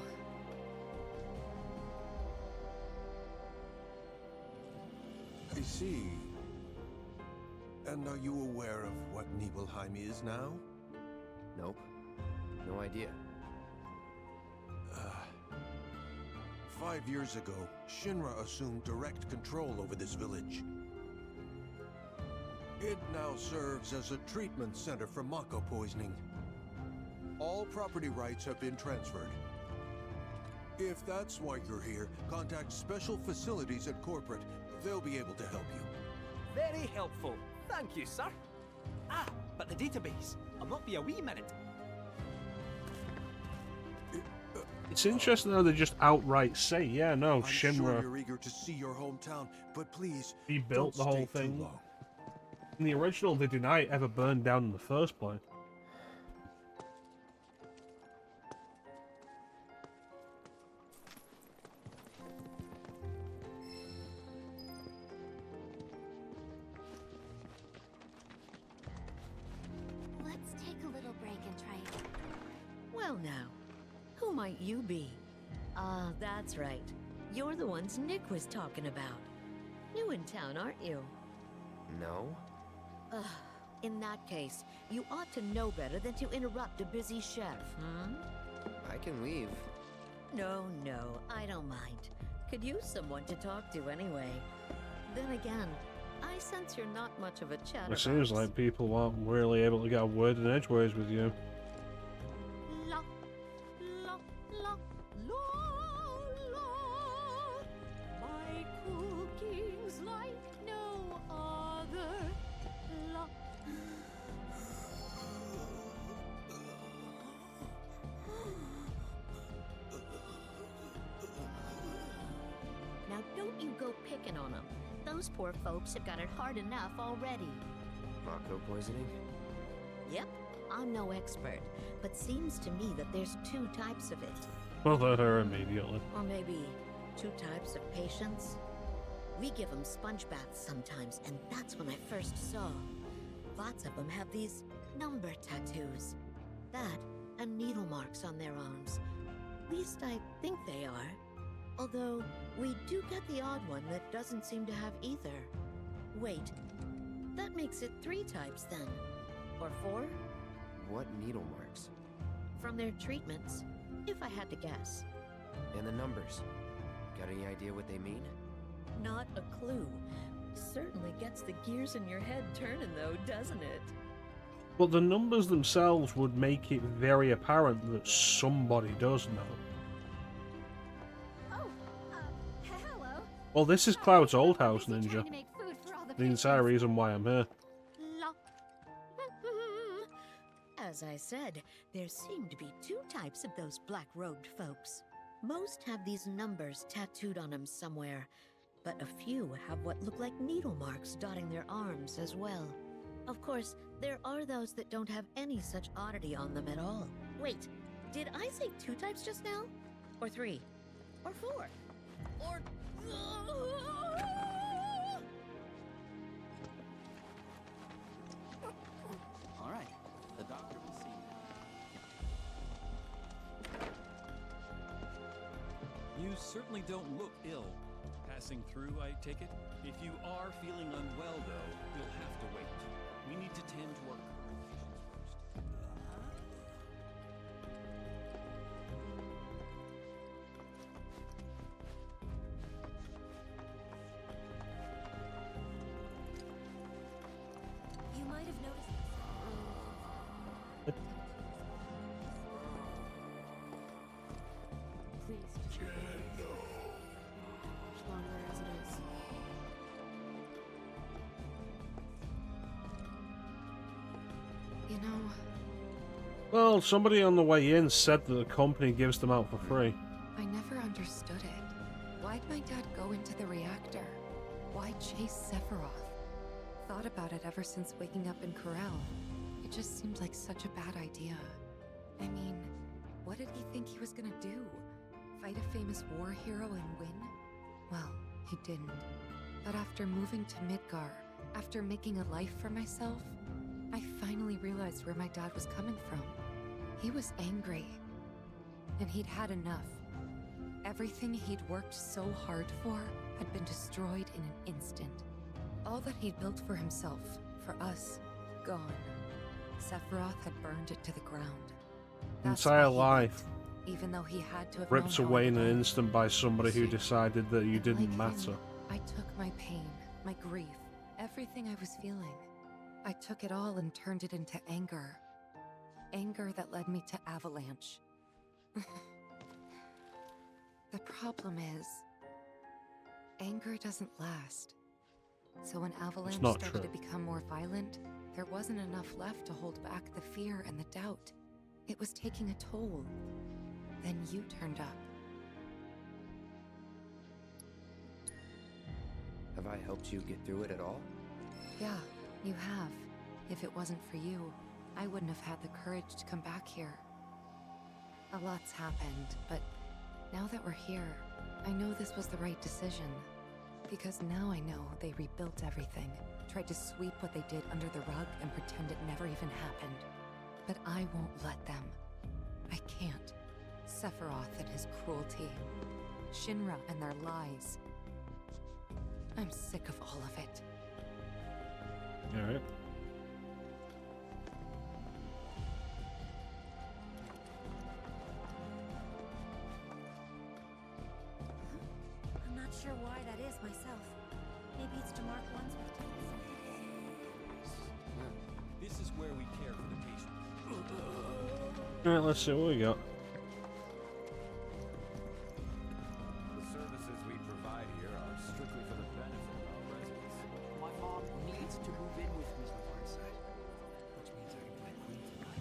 I see. And are you aware of what Nibelheim is now? Nope. No idea. 5 years ago, Shinra assumed direct control over this village. It now serves as a treatment center for Mako poisoning. All property rights have been transferred. If that's why you're here, contact Special Facilities at Corporate. They'll be able to help you. Very helpful. Thank you, sir. Ah, but the database. I'll not be a wee minute. It's interesting how they just outright say, yeah, no, I'm Shinra. sure you're eager to see your hometown, but please, He built the don't whole stay too thing. long. In the original, they deny it ever burned down in the first place. Let's take a little break and try it. Well now, who might you be? That's right. You're the ones Nick was talking about. New in town, aren't you? No? Ugh, in that case, you ought to know better than to interrupt a busy chef, hmm? I can leave. No, I don't mind. Could use someone to talk to anyway. Then again, I sense you're not much of a chatterbox. It seems like people aren't really able to get a word in edgeways with you. La, la, la, la, la. My cooking's like no other. La. Now don't you go picking on them. Those poor folks have got it hard enough already. Mako poisoning? Yep, I'm no expert, but seems to me that there's 2 types of it. Well, at her immediately. Or maybe 2 types of patients. We give them sponge baths sometimes, and that's when I first saw. Lots of them have these number tattoos. That and needle marks on their arms. Least I think they are. Although, we do get the odd one that doesn't seem to have either. Wait, that makes it 3 types then. Or 4? What needle marks? From their treatments, if I had to guess. And the numbers? Got any idea what they mean? Not a clue. Certainly gets the gears in your head turning though, doesn't it? But the numbers themselves would make it very apparent that somebody does know. Hello. Well, this is Cloud's old house, Trying Ninja. to make food for all the The entire reason why I'm here. As I said, there seem to be 2 types of those black-robed folks. Most have these numbers tattooed on them somewhere, but a few have what look like needle marks dotting their arms as well. Of course, there are those that don't have any such oddity on them at all. Wait, did I say 2 types just now? Or 3? Or 4? Or... All right, the doctor will see you. You certainly don't look ill. Passing through, I take it? If you are feeling unwell, though, you'll have to wait. We need to tend to our current patients first. You might have noticed. Please, just as longer as it is. You know, Well, somebody on the way in said that the company gives them out for free. I never understood it. Why'd my dad go into the reactor? Why chase Sephiroth? Thought about it ever since waking up in Corel. It just seemed like such a bad idea. I mean, what did he think he was gonna do? Fight a famous war hero and win? Well, he didn't. But after moving to Midgar, after making a life for myself, I finally realized where my dad was coming from. He was angry. And he'd had enough. Everything he'd worked so hard for had been destroyed in an instant. All that he'd built for himself, for us, gone. Sephiroth had burned it to the ground. That's Entire why he life went, even though he had to have ripped known how away it in an would end. instant by somebody who decided that you didn't matter. I took my pain, my grief, everything I was feeling. I took it all and turned it into anger. Anger that led me to Avalanche. The problem is, anger doesn't last. So when Avalanche not started true. to become more violent, there wasn't enough left to hold back the fear and the doubt. It was taking a toll. Then you turned up. Have I helped you get through it at all? Yeah, you have. If it wasn't for you, I wouldn't have had the courage to come back here. A lot's happened, but now that we're here, I know this was the right decision. Because now I know they rebuilt everything, tried to sweep what they did under the rug and pretend it never even happened. But I won't let them. I can't. Sephiroth and his cruelty. Shinra and their lies. I'm sick of all of it. Alright. I'm not sure why that is myself. Maybe it's to mark ones with This is where we care for the patient. Alright, let's see what we got. The services we provide here are strictly for the benefit of our residents. My mom needs to move in with me, which means I can play Queen tonight.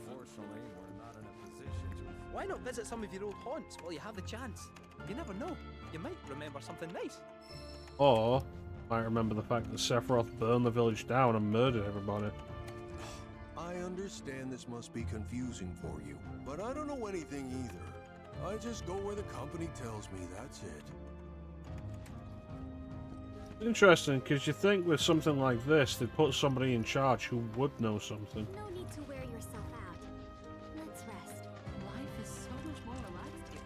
Unfortunately, we're not in a position to. Why not visit some of your old haunts while you have the chance? You never know. You might remember something nice. Or I remember the fact that Sephiroth burned the village down and murdered everybody. I understand this must be confusing for you, but I don't know anything either. I just go where the company tells me, that's it. Interesting, because you think with something like this, they'd put somebody in charge who would know something. No need to wear yourself out. Let's rest. Life is so much more relaxed here.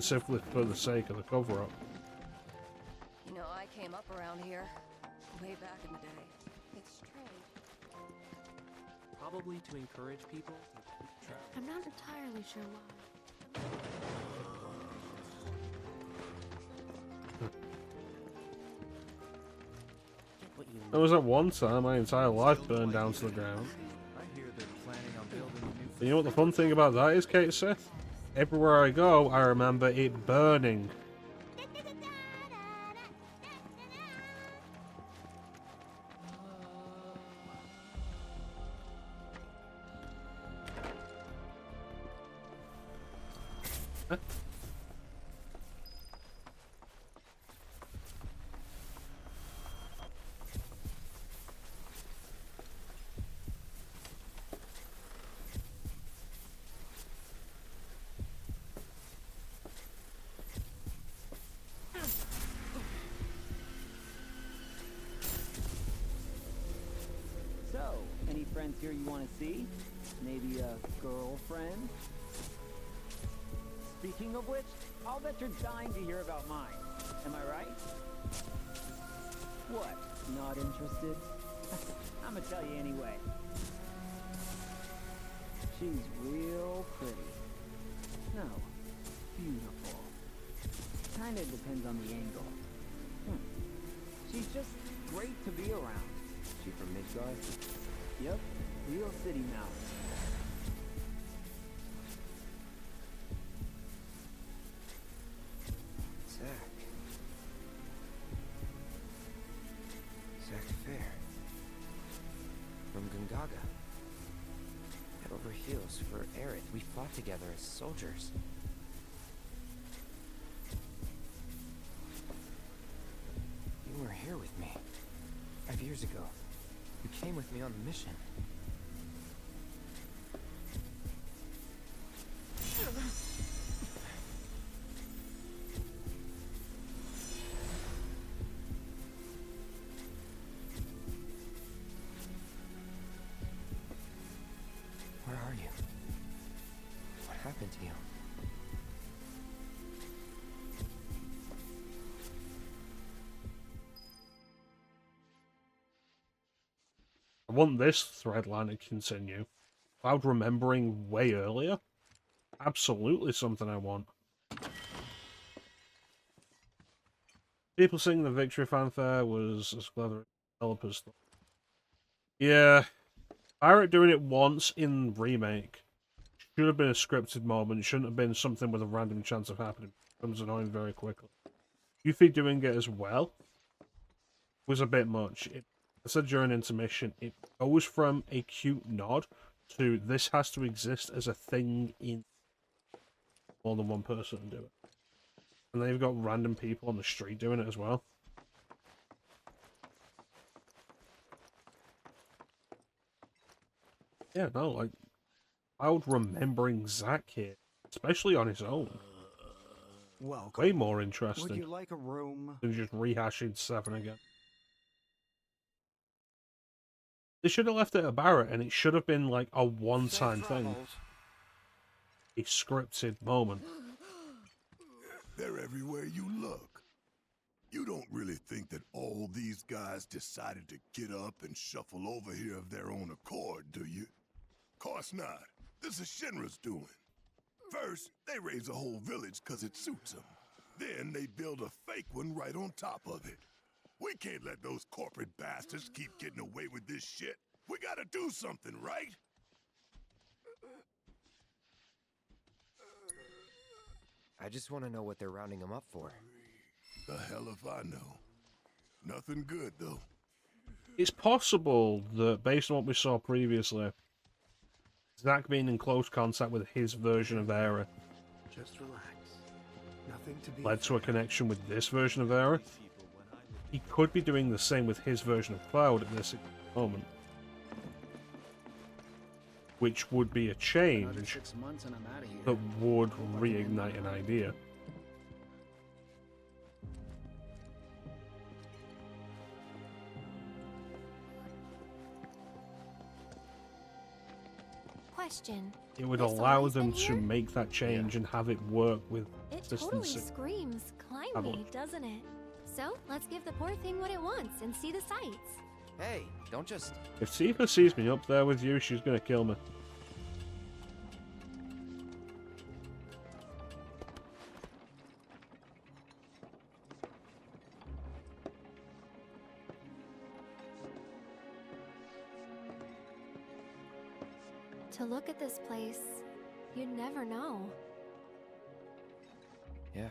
Simply for the sake of the cover-up. You know, I came up around here way back in the day. It's trade. Probably to encourage people to travel. I'm not entirely sure why. There was at one time my entire life burned down to the ground. I hear they're planning on building a new. And you know what the fun thing about that is, Kate Sith? Everywhere I go, I remember it burning. Huh? So, any friends here you want to see? Maybe a girlfriend? Speaking of which, I'll bet you're dying to hear about mine. Am I right? What? Not interested? I'm gonna tell you anyway. She's real pretty. No, beautiful. Kinda depends on the angle. She's just great to be around. She from Midgard? Yep, real city mouse. Zach Fair. From Gungaga. Head over heels for Aerith. We fought together as soldiers. You were here with me 5 years ago. You came with me on the mission. Where are you? What happened to you? I want this thread line to continue. Without remembering way earlier. Absolutely something I want. People singing the victory fanfare was as clever as developers thought. Yeah. Pirate doing it once in Remake should have been a scripted moment. It shouldn't have been something with a random chance of happening. It becomes annoying very quickly. Yuffie doing it as well was a bit much. I said during intermission, it goes from a cute nod to this has to exist as a thing in more than one person do it. And then you've got random people on the street doing it as well. Yeah, no, like, Cloud remembering Zack here, especially on his own. Welcome. Way more interesting Would you like a room? than just rehashing 7 again. They should have left it at Barrett, and it should have been like a one-time thing. A scripted moment. They're everywhere you look. You don't really think that all these guys decided to get up and shuffle over here of their own accord, do you? Course not. This is Shinra's doing. First, they raise a whole village because it suits them. Then they build a fake one right on top of it. We can't let those corporate bastards keep getting away with this shit. We gotta do something, right? I just want to know what they're rounding him up for. The hell if I know. Nothing good, though. It's possible that, based on what we saw previously, Zack being in close contact with his version of Era Just relax. Nothing to be led to a connection with this version of Era. He could be doing the same with his version of Cloud at this moment. Which would be a change 6 months and I'm out of here. that would reignite an idea. Question. It would This allow always them been to here? make that change and have it work with It totally consistency. screams climb Have a me, look. doesn't it? So, let's give the poor thing what it wants and see the sights. Hey, don't just... If Tifa sees me up there with you, she's gonna kill me. To look at this place, you'd never know. Yeah.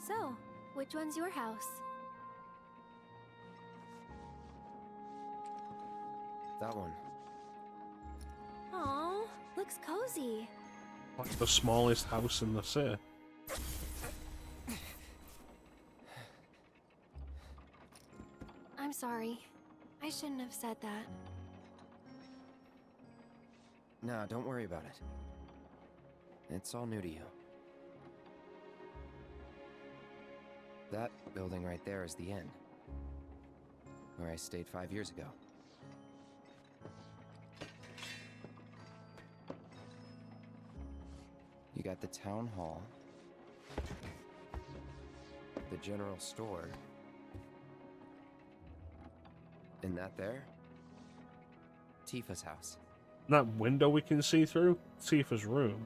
So, which one's your house? That one. Aw, looks cozy. Like the smallest house in the city. I'm sorry. I shouldn't have said that. No, don't worry about it. It's all new to you. That building right there is the inn, where I stayed 5 years ago. You got the town hall, the general store, and that there, Tifa's house. That window we can see through, Tifa's room.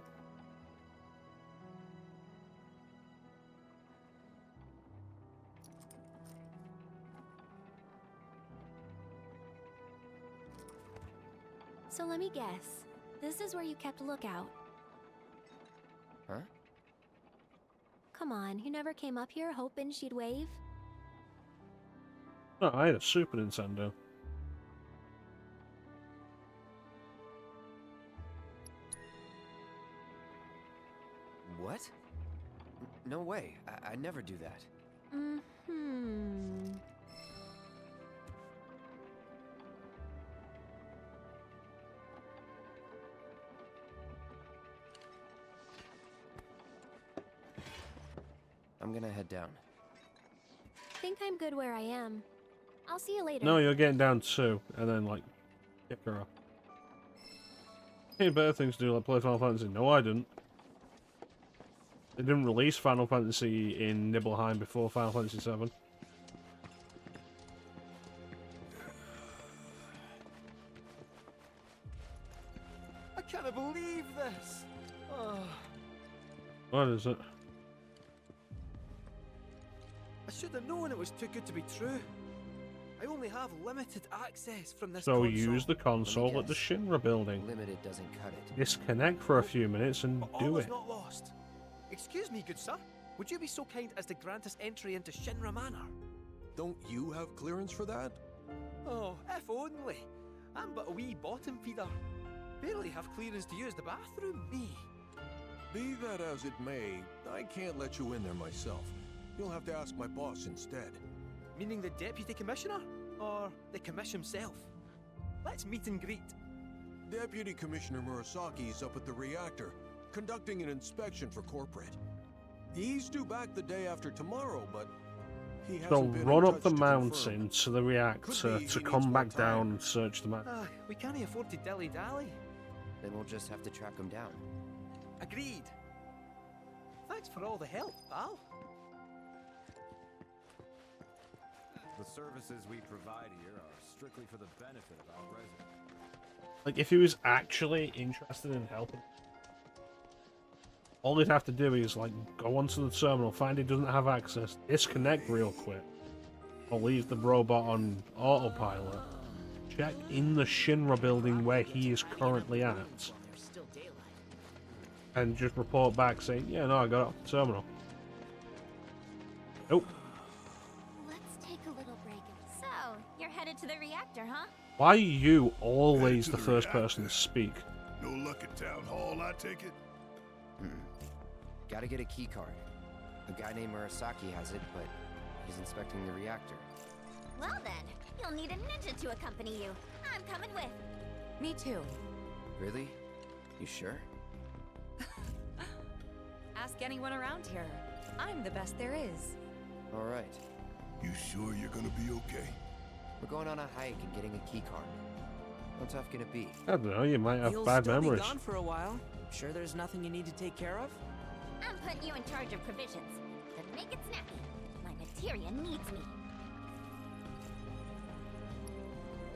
So let me guess. This is where you kept lookout. Huh? Come on, you never came up here hoping she'd wave? Oh, I had a Super Nintendo. What? No way. I'd never do that. Mm-hmm. I'm gonna head down. Think I'm good where I am. I'll see you later. No, you're getting down too, and then like kick her off. Hey, better things to do like play Final Fantasy. No, I didn't. They didn't release Final Fantasy in Nibelheim before Final Fantasy VII. I can't believe this. Oh, What is it? I should have known it was too good to be true. I only have limited access from this So console. use the console at the Shinra building. Limited doesn't cut it. Disconnect for a few minutes and do All is it. not lost. Excuse me, good sir. Would you be so kind as to grant us entry into Shinra Manor? Don't you have clearance for that? Oh, if only. I'm but a wee bottom feeder. Barely have clearance to use the bathroom, me. Be that as it may, I can't let you in there myself. You'll have to ask my boss instead. Meaning the deputy commissioner? Or the commish himself? Let's meet and greet. Deputy Commissioner Murasaki's up at the reactor, conducting an inspection for corporate. He's due back the day after tomorrow, but He So hasn't been in run up touch the to mountain to the reactor Could be to he come needs back more time. down and search the map. We can't afford to dilly-dally. Then we'll just have to track him down. Agreed. Thanks for all the help, pal. The services we provide here are strictly for the benefit of our residents. Like, if he was actually interested in helping, all he'd have to do is, like, go onto the terminal, find he doesn't have access, disconnect real quick, or leave the robot on autopilot, check in the Shinra building where he is currently at, and just report back saying, yeah, no, I got it off the terminal. Nope. Let's take a little break. So, you're headed to the reactor, huh? Why are you always the first person to speak? No luck at Town Hall, I take it? Gotta get a key card. A guy named Murasaki has it, but he's inspecting the reactor. Well then, you'll need a ninja to accompany you. I'm coming with. Me too. Really? You sure? Ask anyone around here. I'm the best there is. All right. You sure you're gonna be okay? We're going on a hike and getting a key card. How tough can it be? I don't know, you might have You'll bad still memories. be gone for a while. Sure there's nothing you need to take care of? I'm putting you in charge of provisions. Then make it snappy. My materia needs me.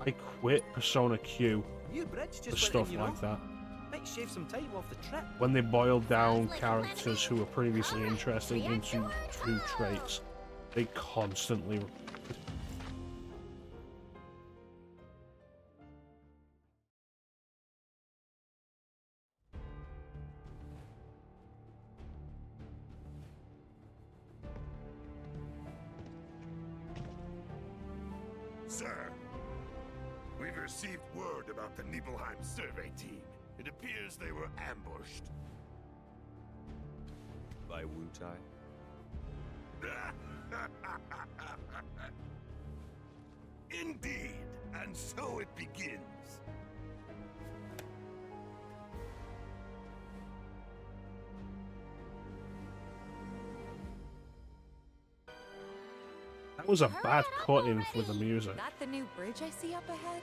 I quit Persona Q New bridge just for went stuff in, you know? like that. Might shave some time off the trip. When they boiled down characters who were previously interesting into true traits, they constantly repeated. Sir, we've received word about the Nibelheim survey team. It appears they were ambushed. By Wu-Tai? Indeed, and so it begins. That was a bad cut-in for the music. That the new bridge I see up ahead?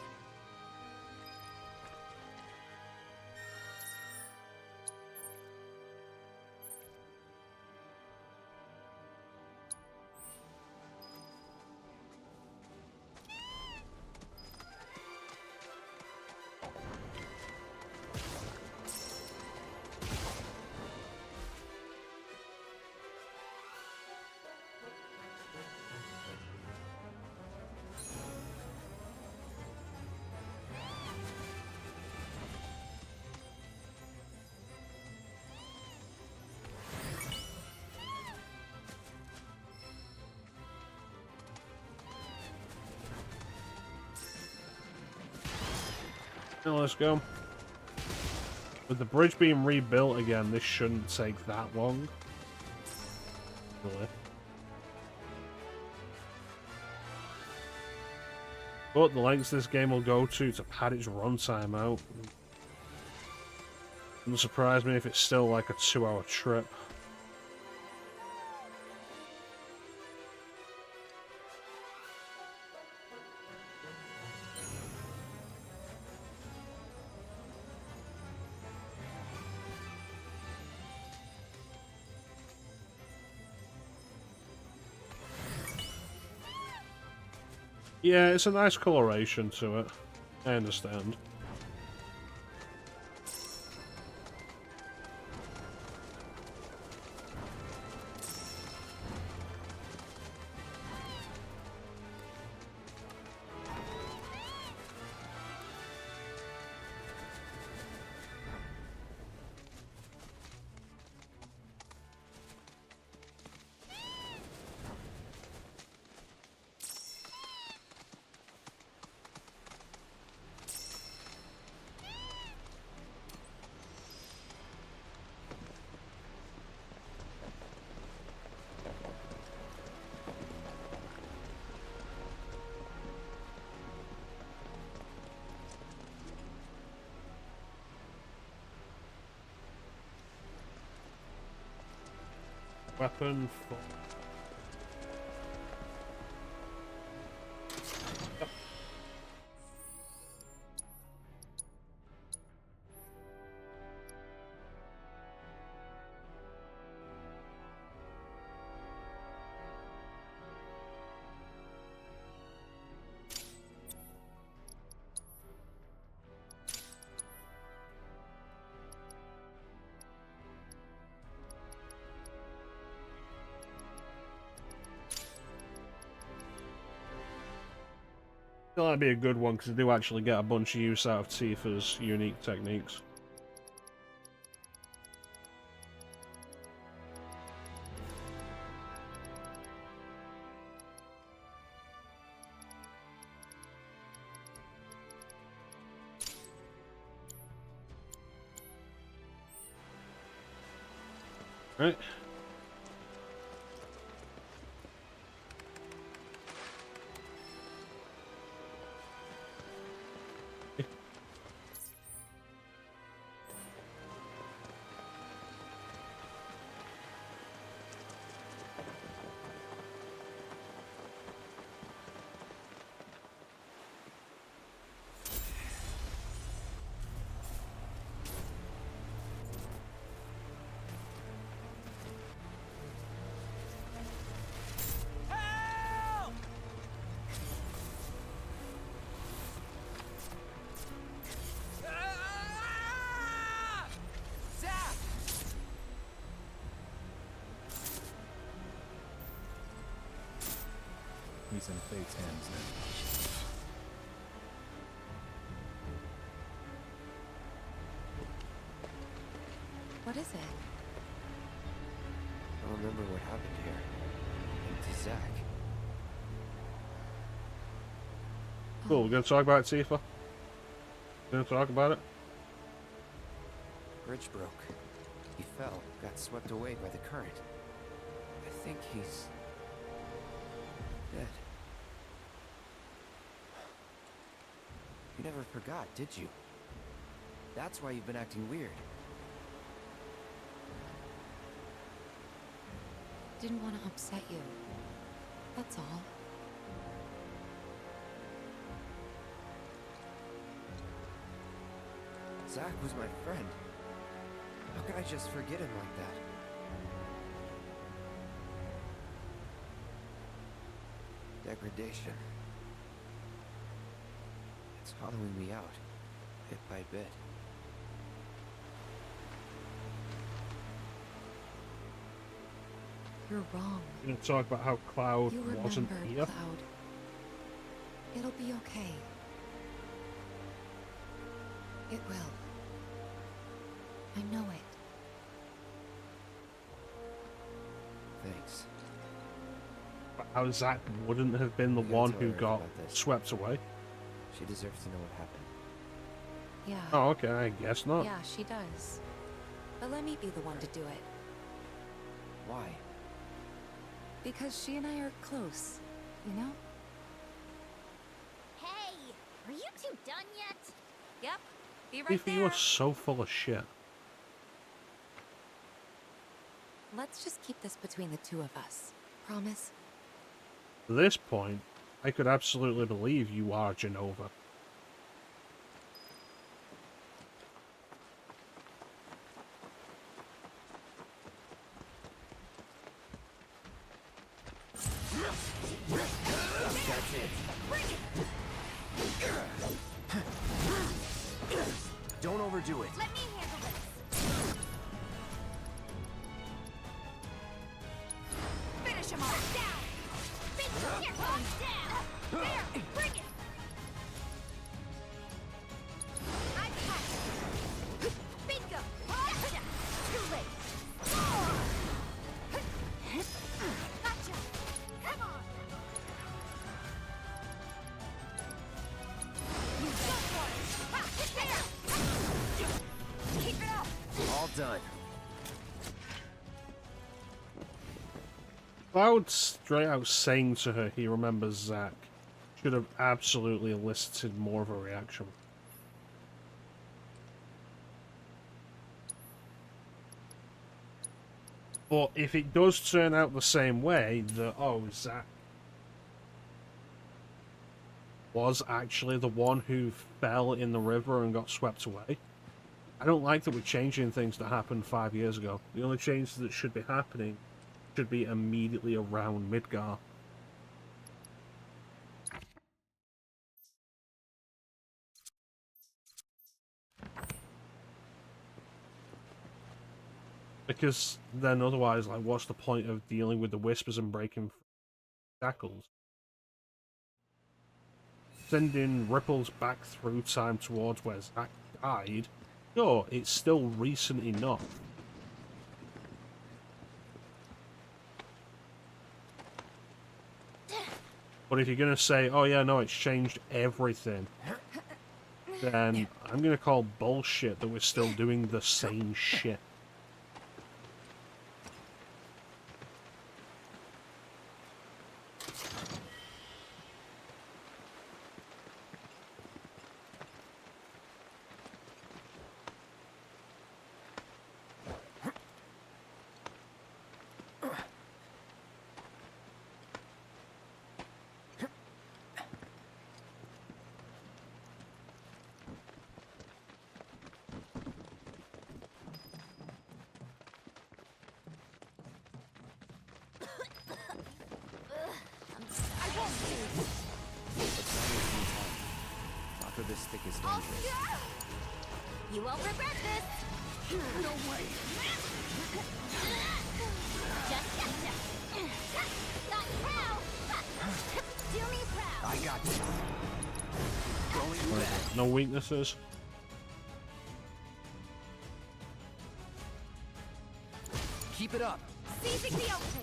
Now let's go. With the bridge being rebuilt again, this shouldn't take that long. Really. But the lengths this game will go to pad its runtime out. Wouldn't surprise me if it's still like a 2-hour trip. Yeah, it's a nice coloration to it. I understand. Weapon for... That'd be a good one because I do actually get a bunch of use out of Tifa's unique techniques. Right. He's in Fate's hands now. What is it? I don't remember what happened here. And to Zack. Cool, we're gonna talk about it, Tifa? Gonna talk about it? Bridge broke. He fell, got swept away by the current. I think he's dead. You never forgot, did you? That's why you've been acting weird. Didn't want to upset you. That's all. Zack was my friend. How could I just forget him like that? Degradation. It's hollowing me out, bit by bit. You're wrong. We're gonna talk about how Cloud You wasn't remember, here. Cloud. It'll be okay. It will. I know it. Thanks. But how Zack wouldn't have been the I gotta one tell who Earth got about this. swept away? She deserves to know what happened. Yeah. Oh, okay, I guess not. Yeah, she does. But let me be the one to do it. Why? Because she and I are close, you know? Hey, are you two done yet? Yep, be right Tifa, you are so full of shit. Let's just keep this between the two of us. Promise? At this point, I could absolutely believe you are Genova. That's it. Don't overdo it. Let me handle this. Finish him off. Down. Bingo. Here, down. There. Bring it. I got it. Bingo. Gotcha. Too late. Gotcha. Come on. You go for it. Ha, get there. Keep it up. All done. Cloud straight out saying to her he remembers Zack should have absolutely elicited more of a reaction. But if it does turn out the same way, that, oh, Zack was actually the one who fell in the river and got swept away, I don't like that we're changing things that happened 5 years ago. The only changes that should be happening should be immediately around Midgar. Because then otherwise, like, what's the point of dealing with the whispers and breaking shackles? sending ripples back through time towards where Zack died, sure, it's still recent enough. But if you're going to say, oh yeah, no, it's changed everything, then I'm going to call bullshit that we're still doing the same shit. Mako this thick is dangerous. You won't regret this. No way. Just gotcha. Not proud. Do me proud. I got you. No weaknesses. Keep it up. Seizing the open.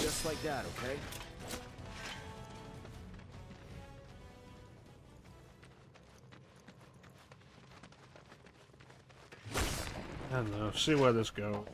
Just like that, okay? I don't know. See where this goes.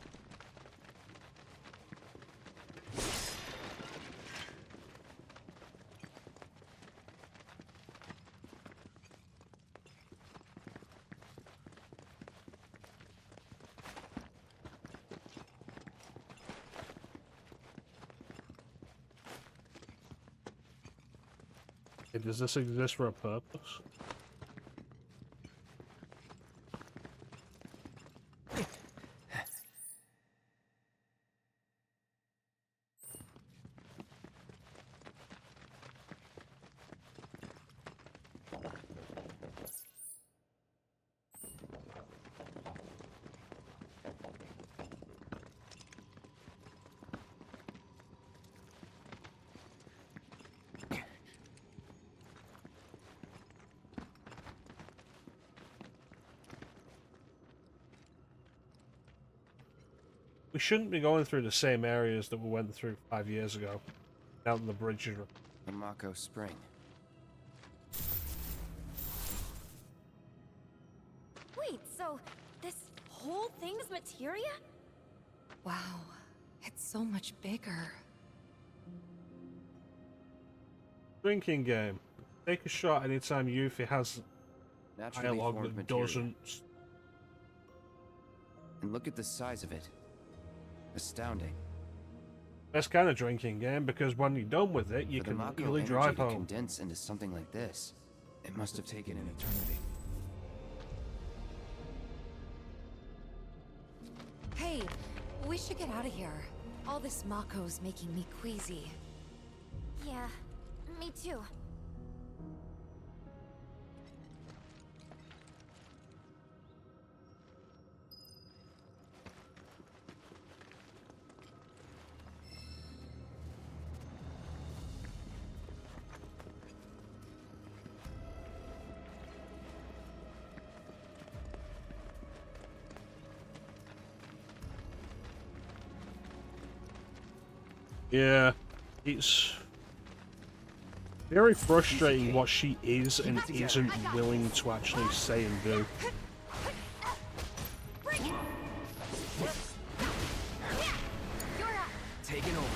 Does this exist for a purpose? We shouldn't be going through the same areas that we went through 5 years ago. Out on the bridge. The Mako Spring. Wait, so this whole thing's materia? Wow, it's so much bigger. Drinking game. Take a shot anytime Yuffie has Naturally dialogue formed that materia. doesn't. And look at the size of it. Astounding. Best kind of drinking game because when you're done with it, you For the can Mako really energy drive to home. condense into something like this. It must have taken an eternity. Hey, we should get out of here. All this Mako's making me queasy. Yeah, me too. Yeah, it's very frustrating what she is and isn't willing to actually say and do. Taking over.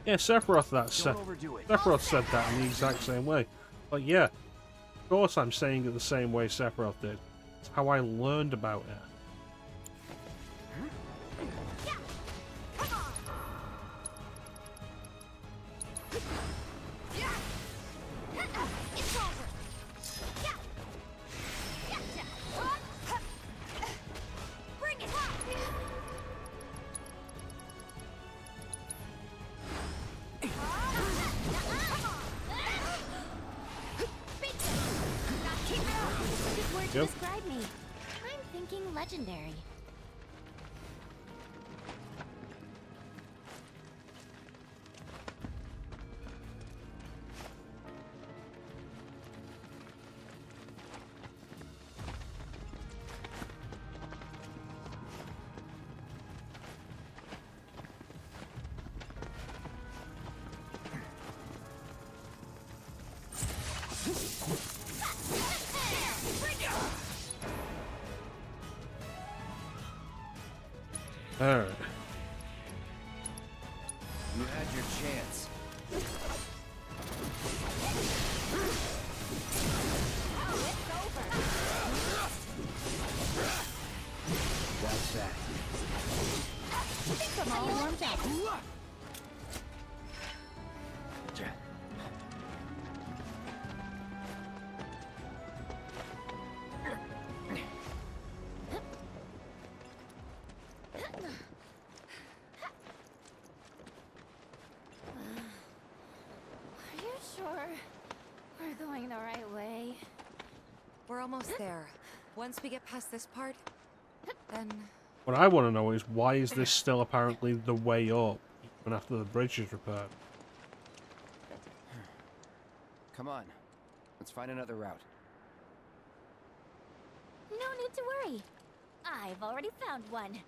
Yeah, Sephiroth Sephiroth said that in the exact same way. But yeah, of course I'm saying it the same way Sephiroth did. It's how I learned about it. word to describe me. I'm thinking legendary. Alright. You had your chance. That's that. I think I'm all warmed up. Are you sure we're going the right way? We're almost there. Once we get past this part, then... What I want to know is, why is this still apparently the way up, even after the bridge is repaired? Come on. Let's find another route. No need to worry. I've already found one.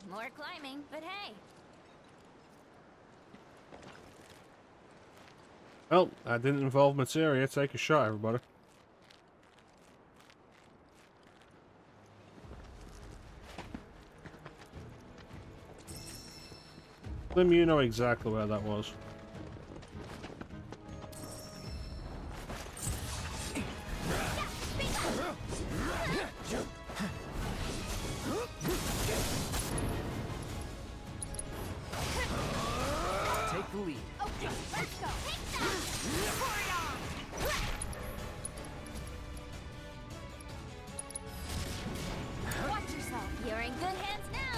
More climbing, but hey. Well, that didn't involve materia. Take a shot, everybody. Slim, you know exactly where that was. Take the lead. Okay, let's go. Take that. Pour it on. Watch yourself. You're in good hands now.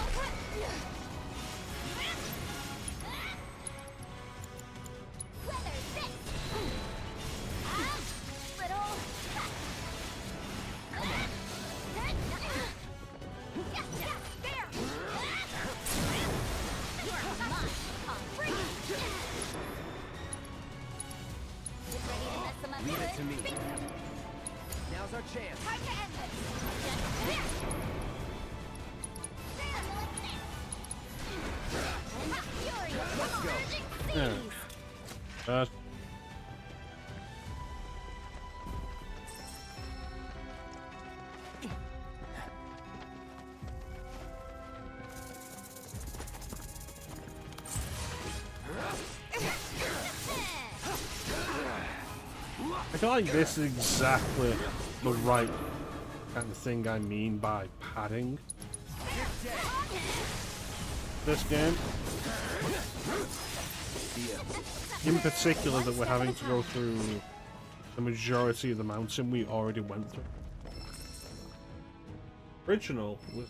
Weather this. Little. There. You're mine. Free. Ready to mess them up? Leave it to me. Now's our chance. Time to end this. Just here. Let's go. Yeah. I feel like this is exactly the right kind of thing I mean by padding this game. In particular, that we're having to go through the majority of the mountain we already went through. Original was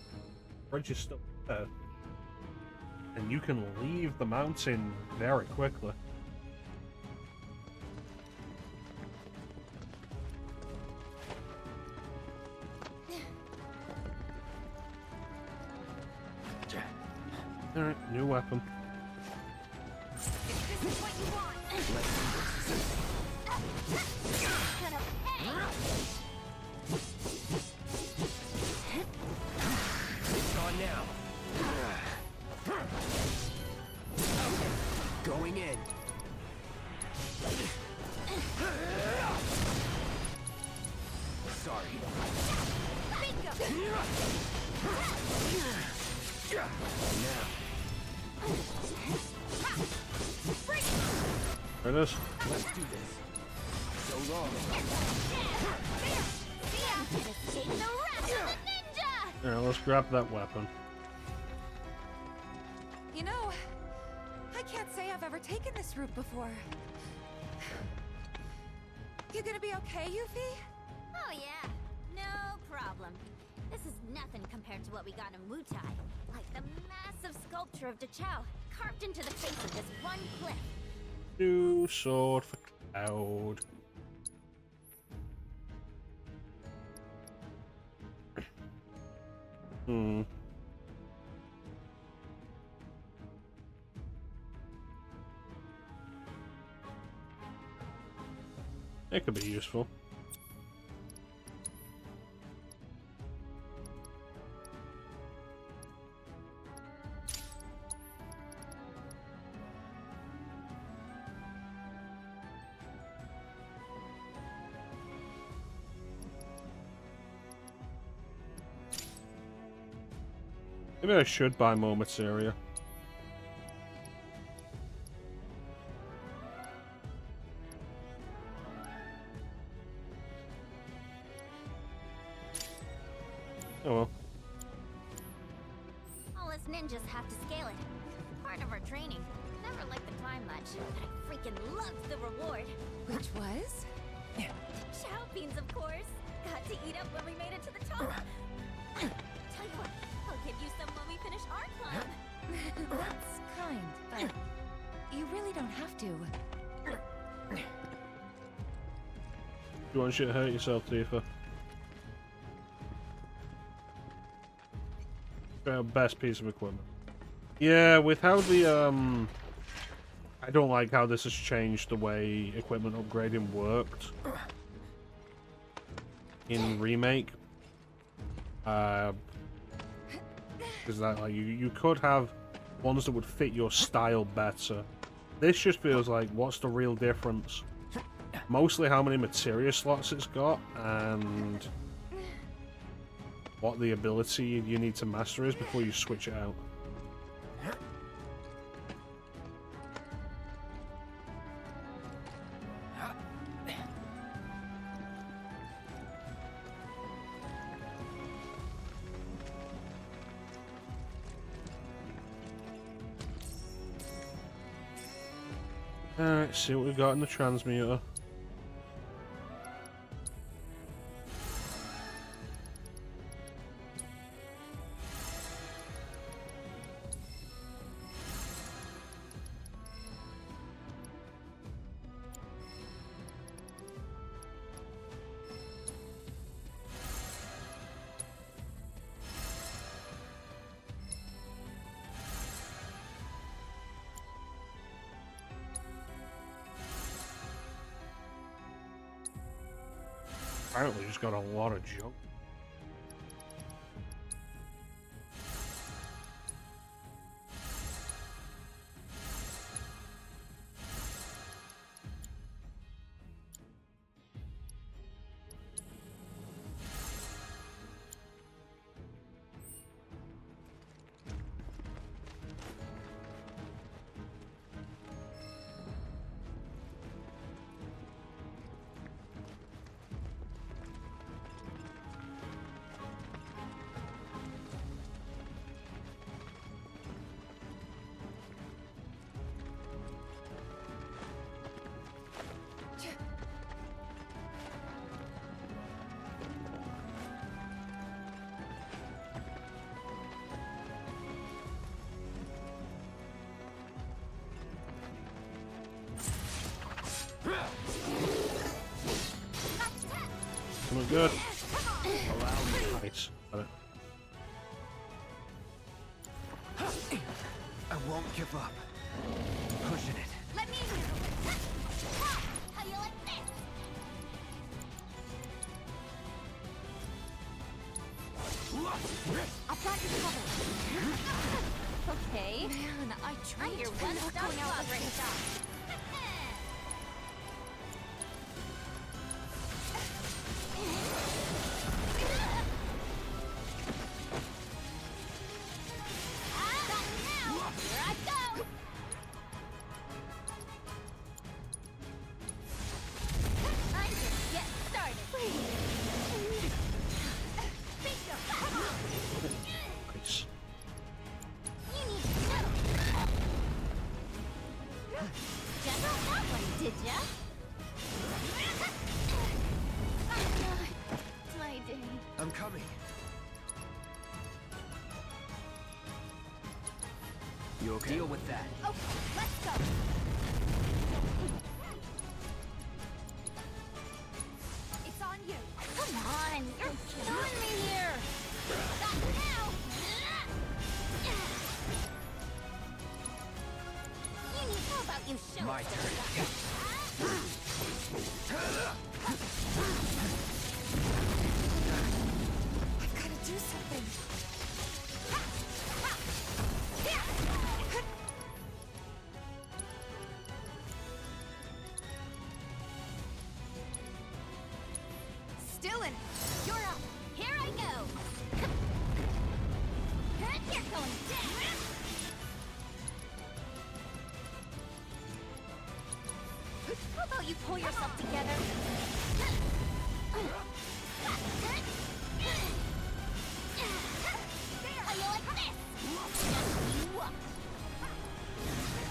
bridge is still there, and you can leave the mountain very quickly. Alright, new weapon. This is what you want. It's on now. Going in. Sorry. Now. There it is. Let's do this. So long. Yeah, let's grab that weapon. You know, I can't say I've ever taken this route before. You gonna be okay, Yuffie? Oh yeah, no problem. This is nothing compared to what we got in Wutai. Like the massive sculpture of DeChao, carved into the face of this one cliff. New sword for Cloud. It could be useful. Maybe I should buy more materia. Oh well. All us ninjas have to scale it. Part of our training. Never liked the climb much, but I freaking loved the reward. Which was? Chow beans, of course. Got to eat up when we made it to the top. Tell you what, I'll give you some when we finish our climb. That's kind, but you really don't have to. You want shit to hurt yourself, Tifa? Best piece of equipment. Yeah, with how the I don't like how this has changed the way equipment upgrading worked in Remake. Because that, like, you could have ones that would fit your style better. This just feels like, what's the real difference? Mostly how many materia slots it's got, and what the ability you need to master is before you switch it out. Alright, see what we've got in the transmuter. Apparently just got a lot of junk. Coming good. Nice. Got it. I won't give up. Pushing it. Let me. How you like this? I'll got you covered. Okay. Man, I tried I'm your to one-stop going out clobbering with shop. Nice. General that one, did ya? Oh, my day. I'm coming. You okay? Deal with that. Okay, let's go. It's on you. Come on, you're killing me here. Stop now. How about you show My us turn. I've got to do something. Still in it. You're up. Here I go. You're going down. How about you pull yourself together? How you like this?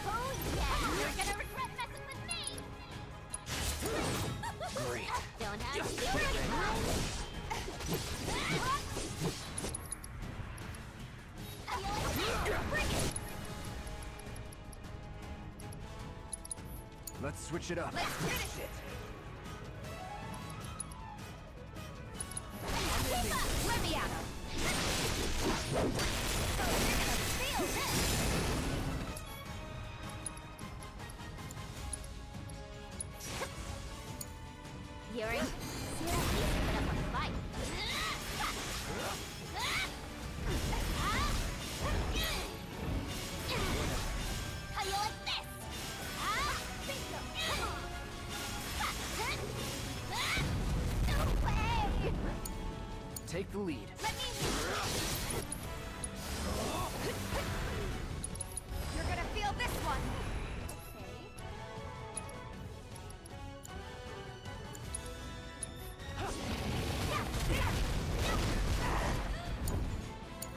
Oh yeah, you're gonna regret messing with me. Great. Don't have to do it. How you like this? Bring it. Let's switch it up. Let's finish it. Keep up. Let me at him. Oh, you're gonna feel this. Yuri, see that piece put up a fight. How you like this? Bingo. No way! Take the lead. Let me. You're gonna feel this one.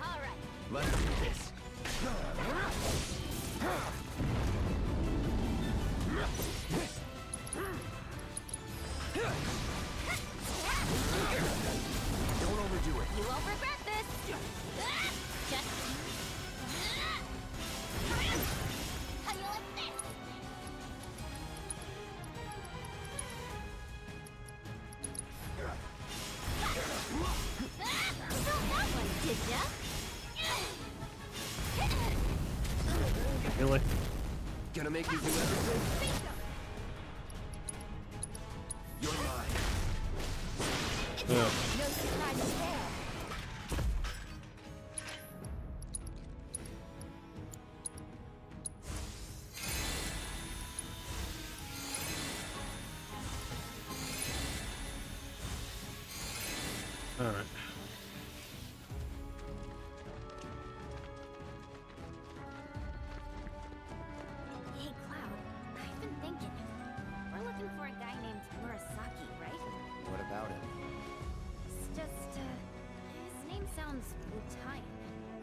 All right. Let's do this. Don't overdo it. You won't regret this. Just. How you like this? That one, did ya? Really? Gonna make you do everything? You're mine. Yeah. No surprises there. All right. Hey, Cloud, I've been thinking. We're looking for a guy named Murasaki, right? What about him? It's just, his name sounds Italian.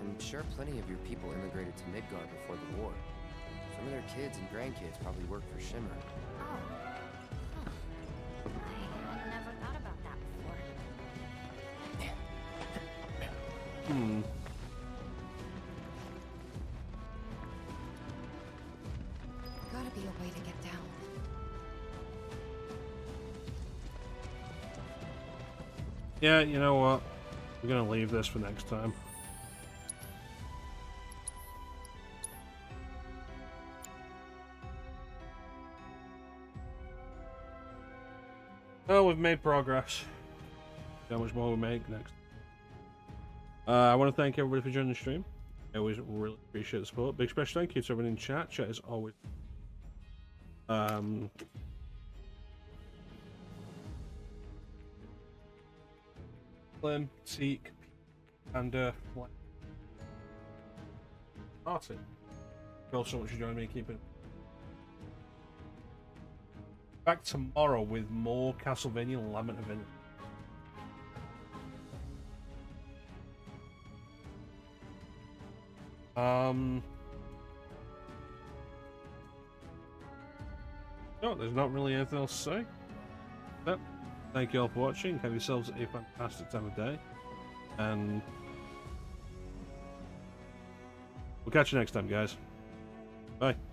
I'm sure plenty of your people immigrated to Midgard before the war. Some of their kids and grandkids probably work for Shimmer. Oh. Huh. I had never thought about that before. Gotta be a way to get down. Yeah, you know what? We're gonna leave this for next time. Oh, we've made progress. How much more we make next? I want to thank everybody for joining the stream. I always really appreciate the support. Big special thank you to everyone in chat. Chat is always Slim, Seek, and Martin. Thank you so much for joining me. Keep it. Back tomorrow with more Castlevania Lament of Innocence. No, there's not really anything else to say. But thank you all for watching. Have yourselves a fantastic time of day. And we'll catch you next time, guys. Bye.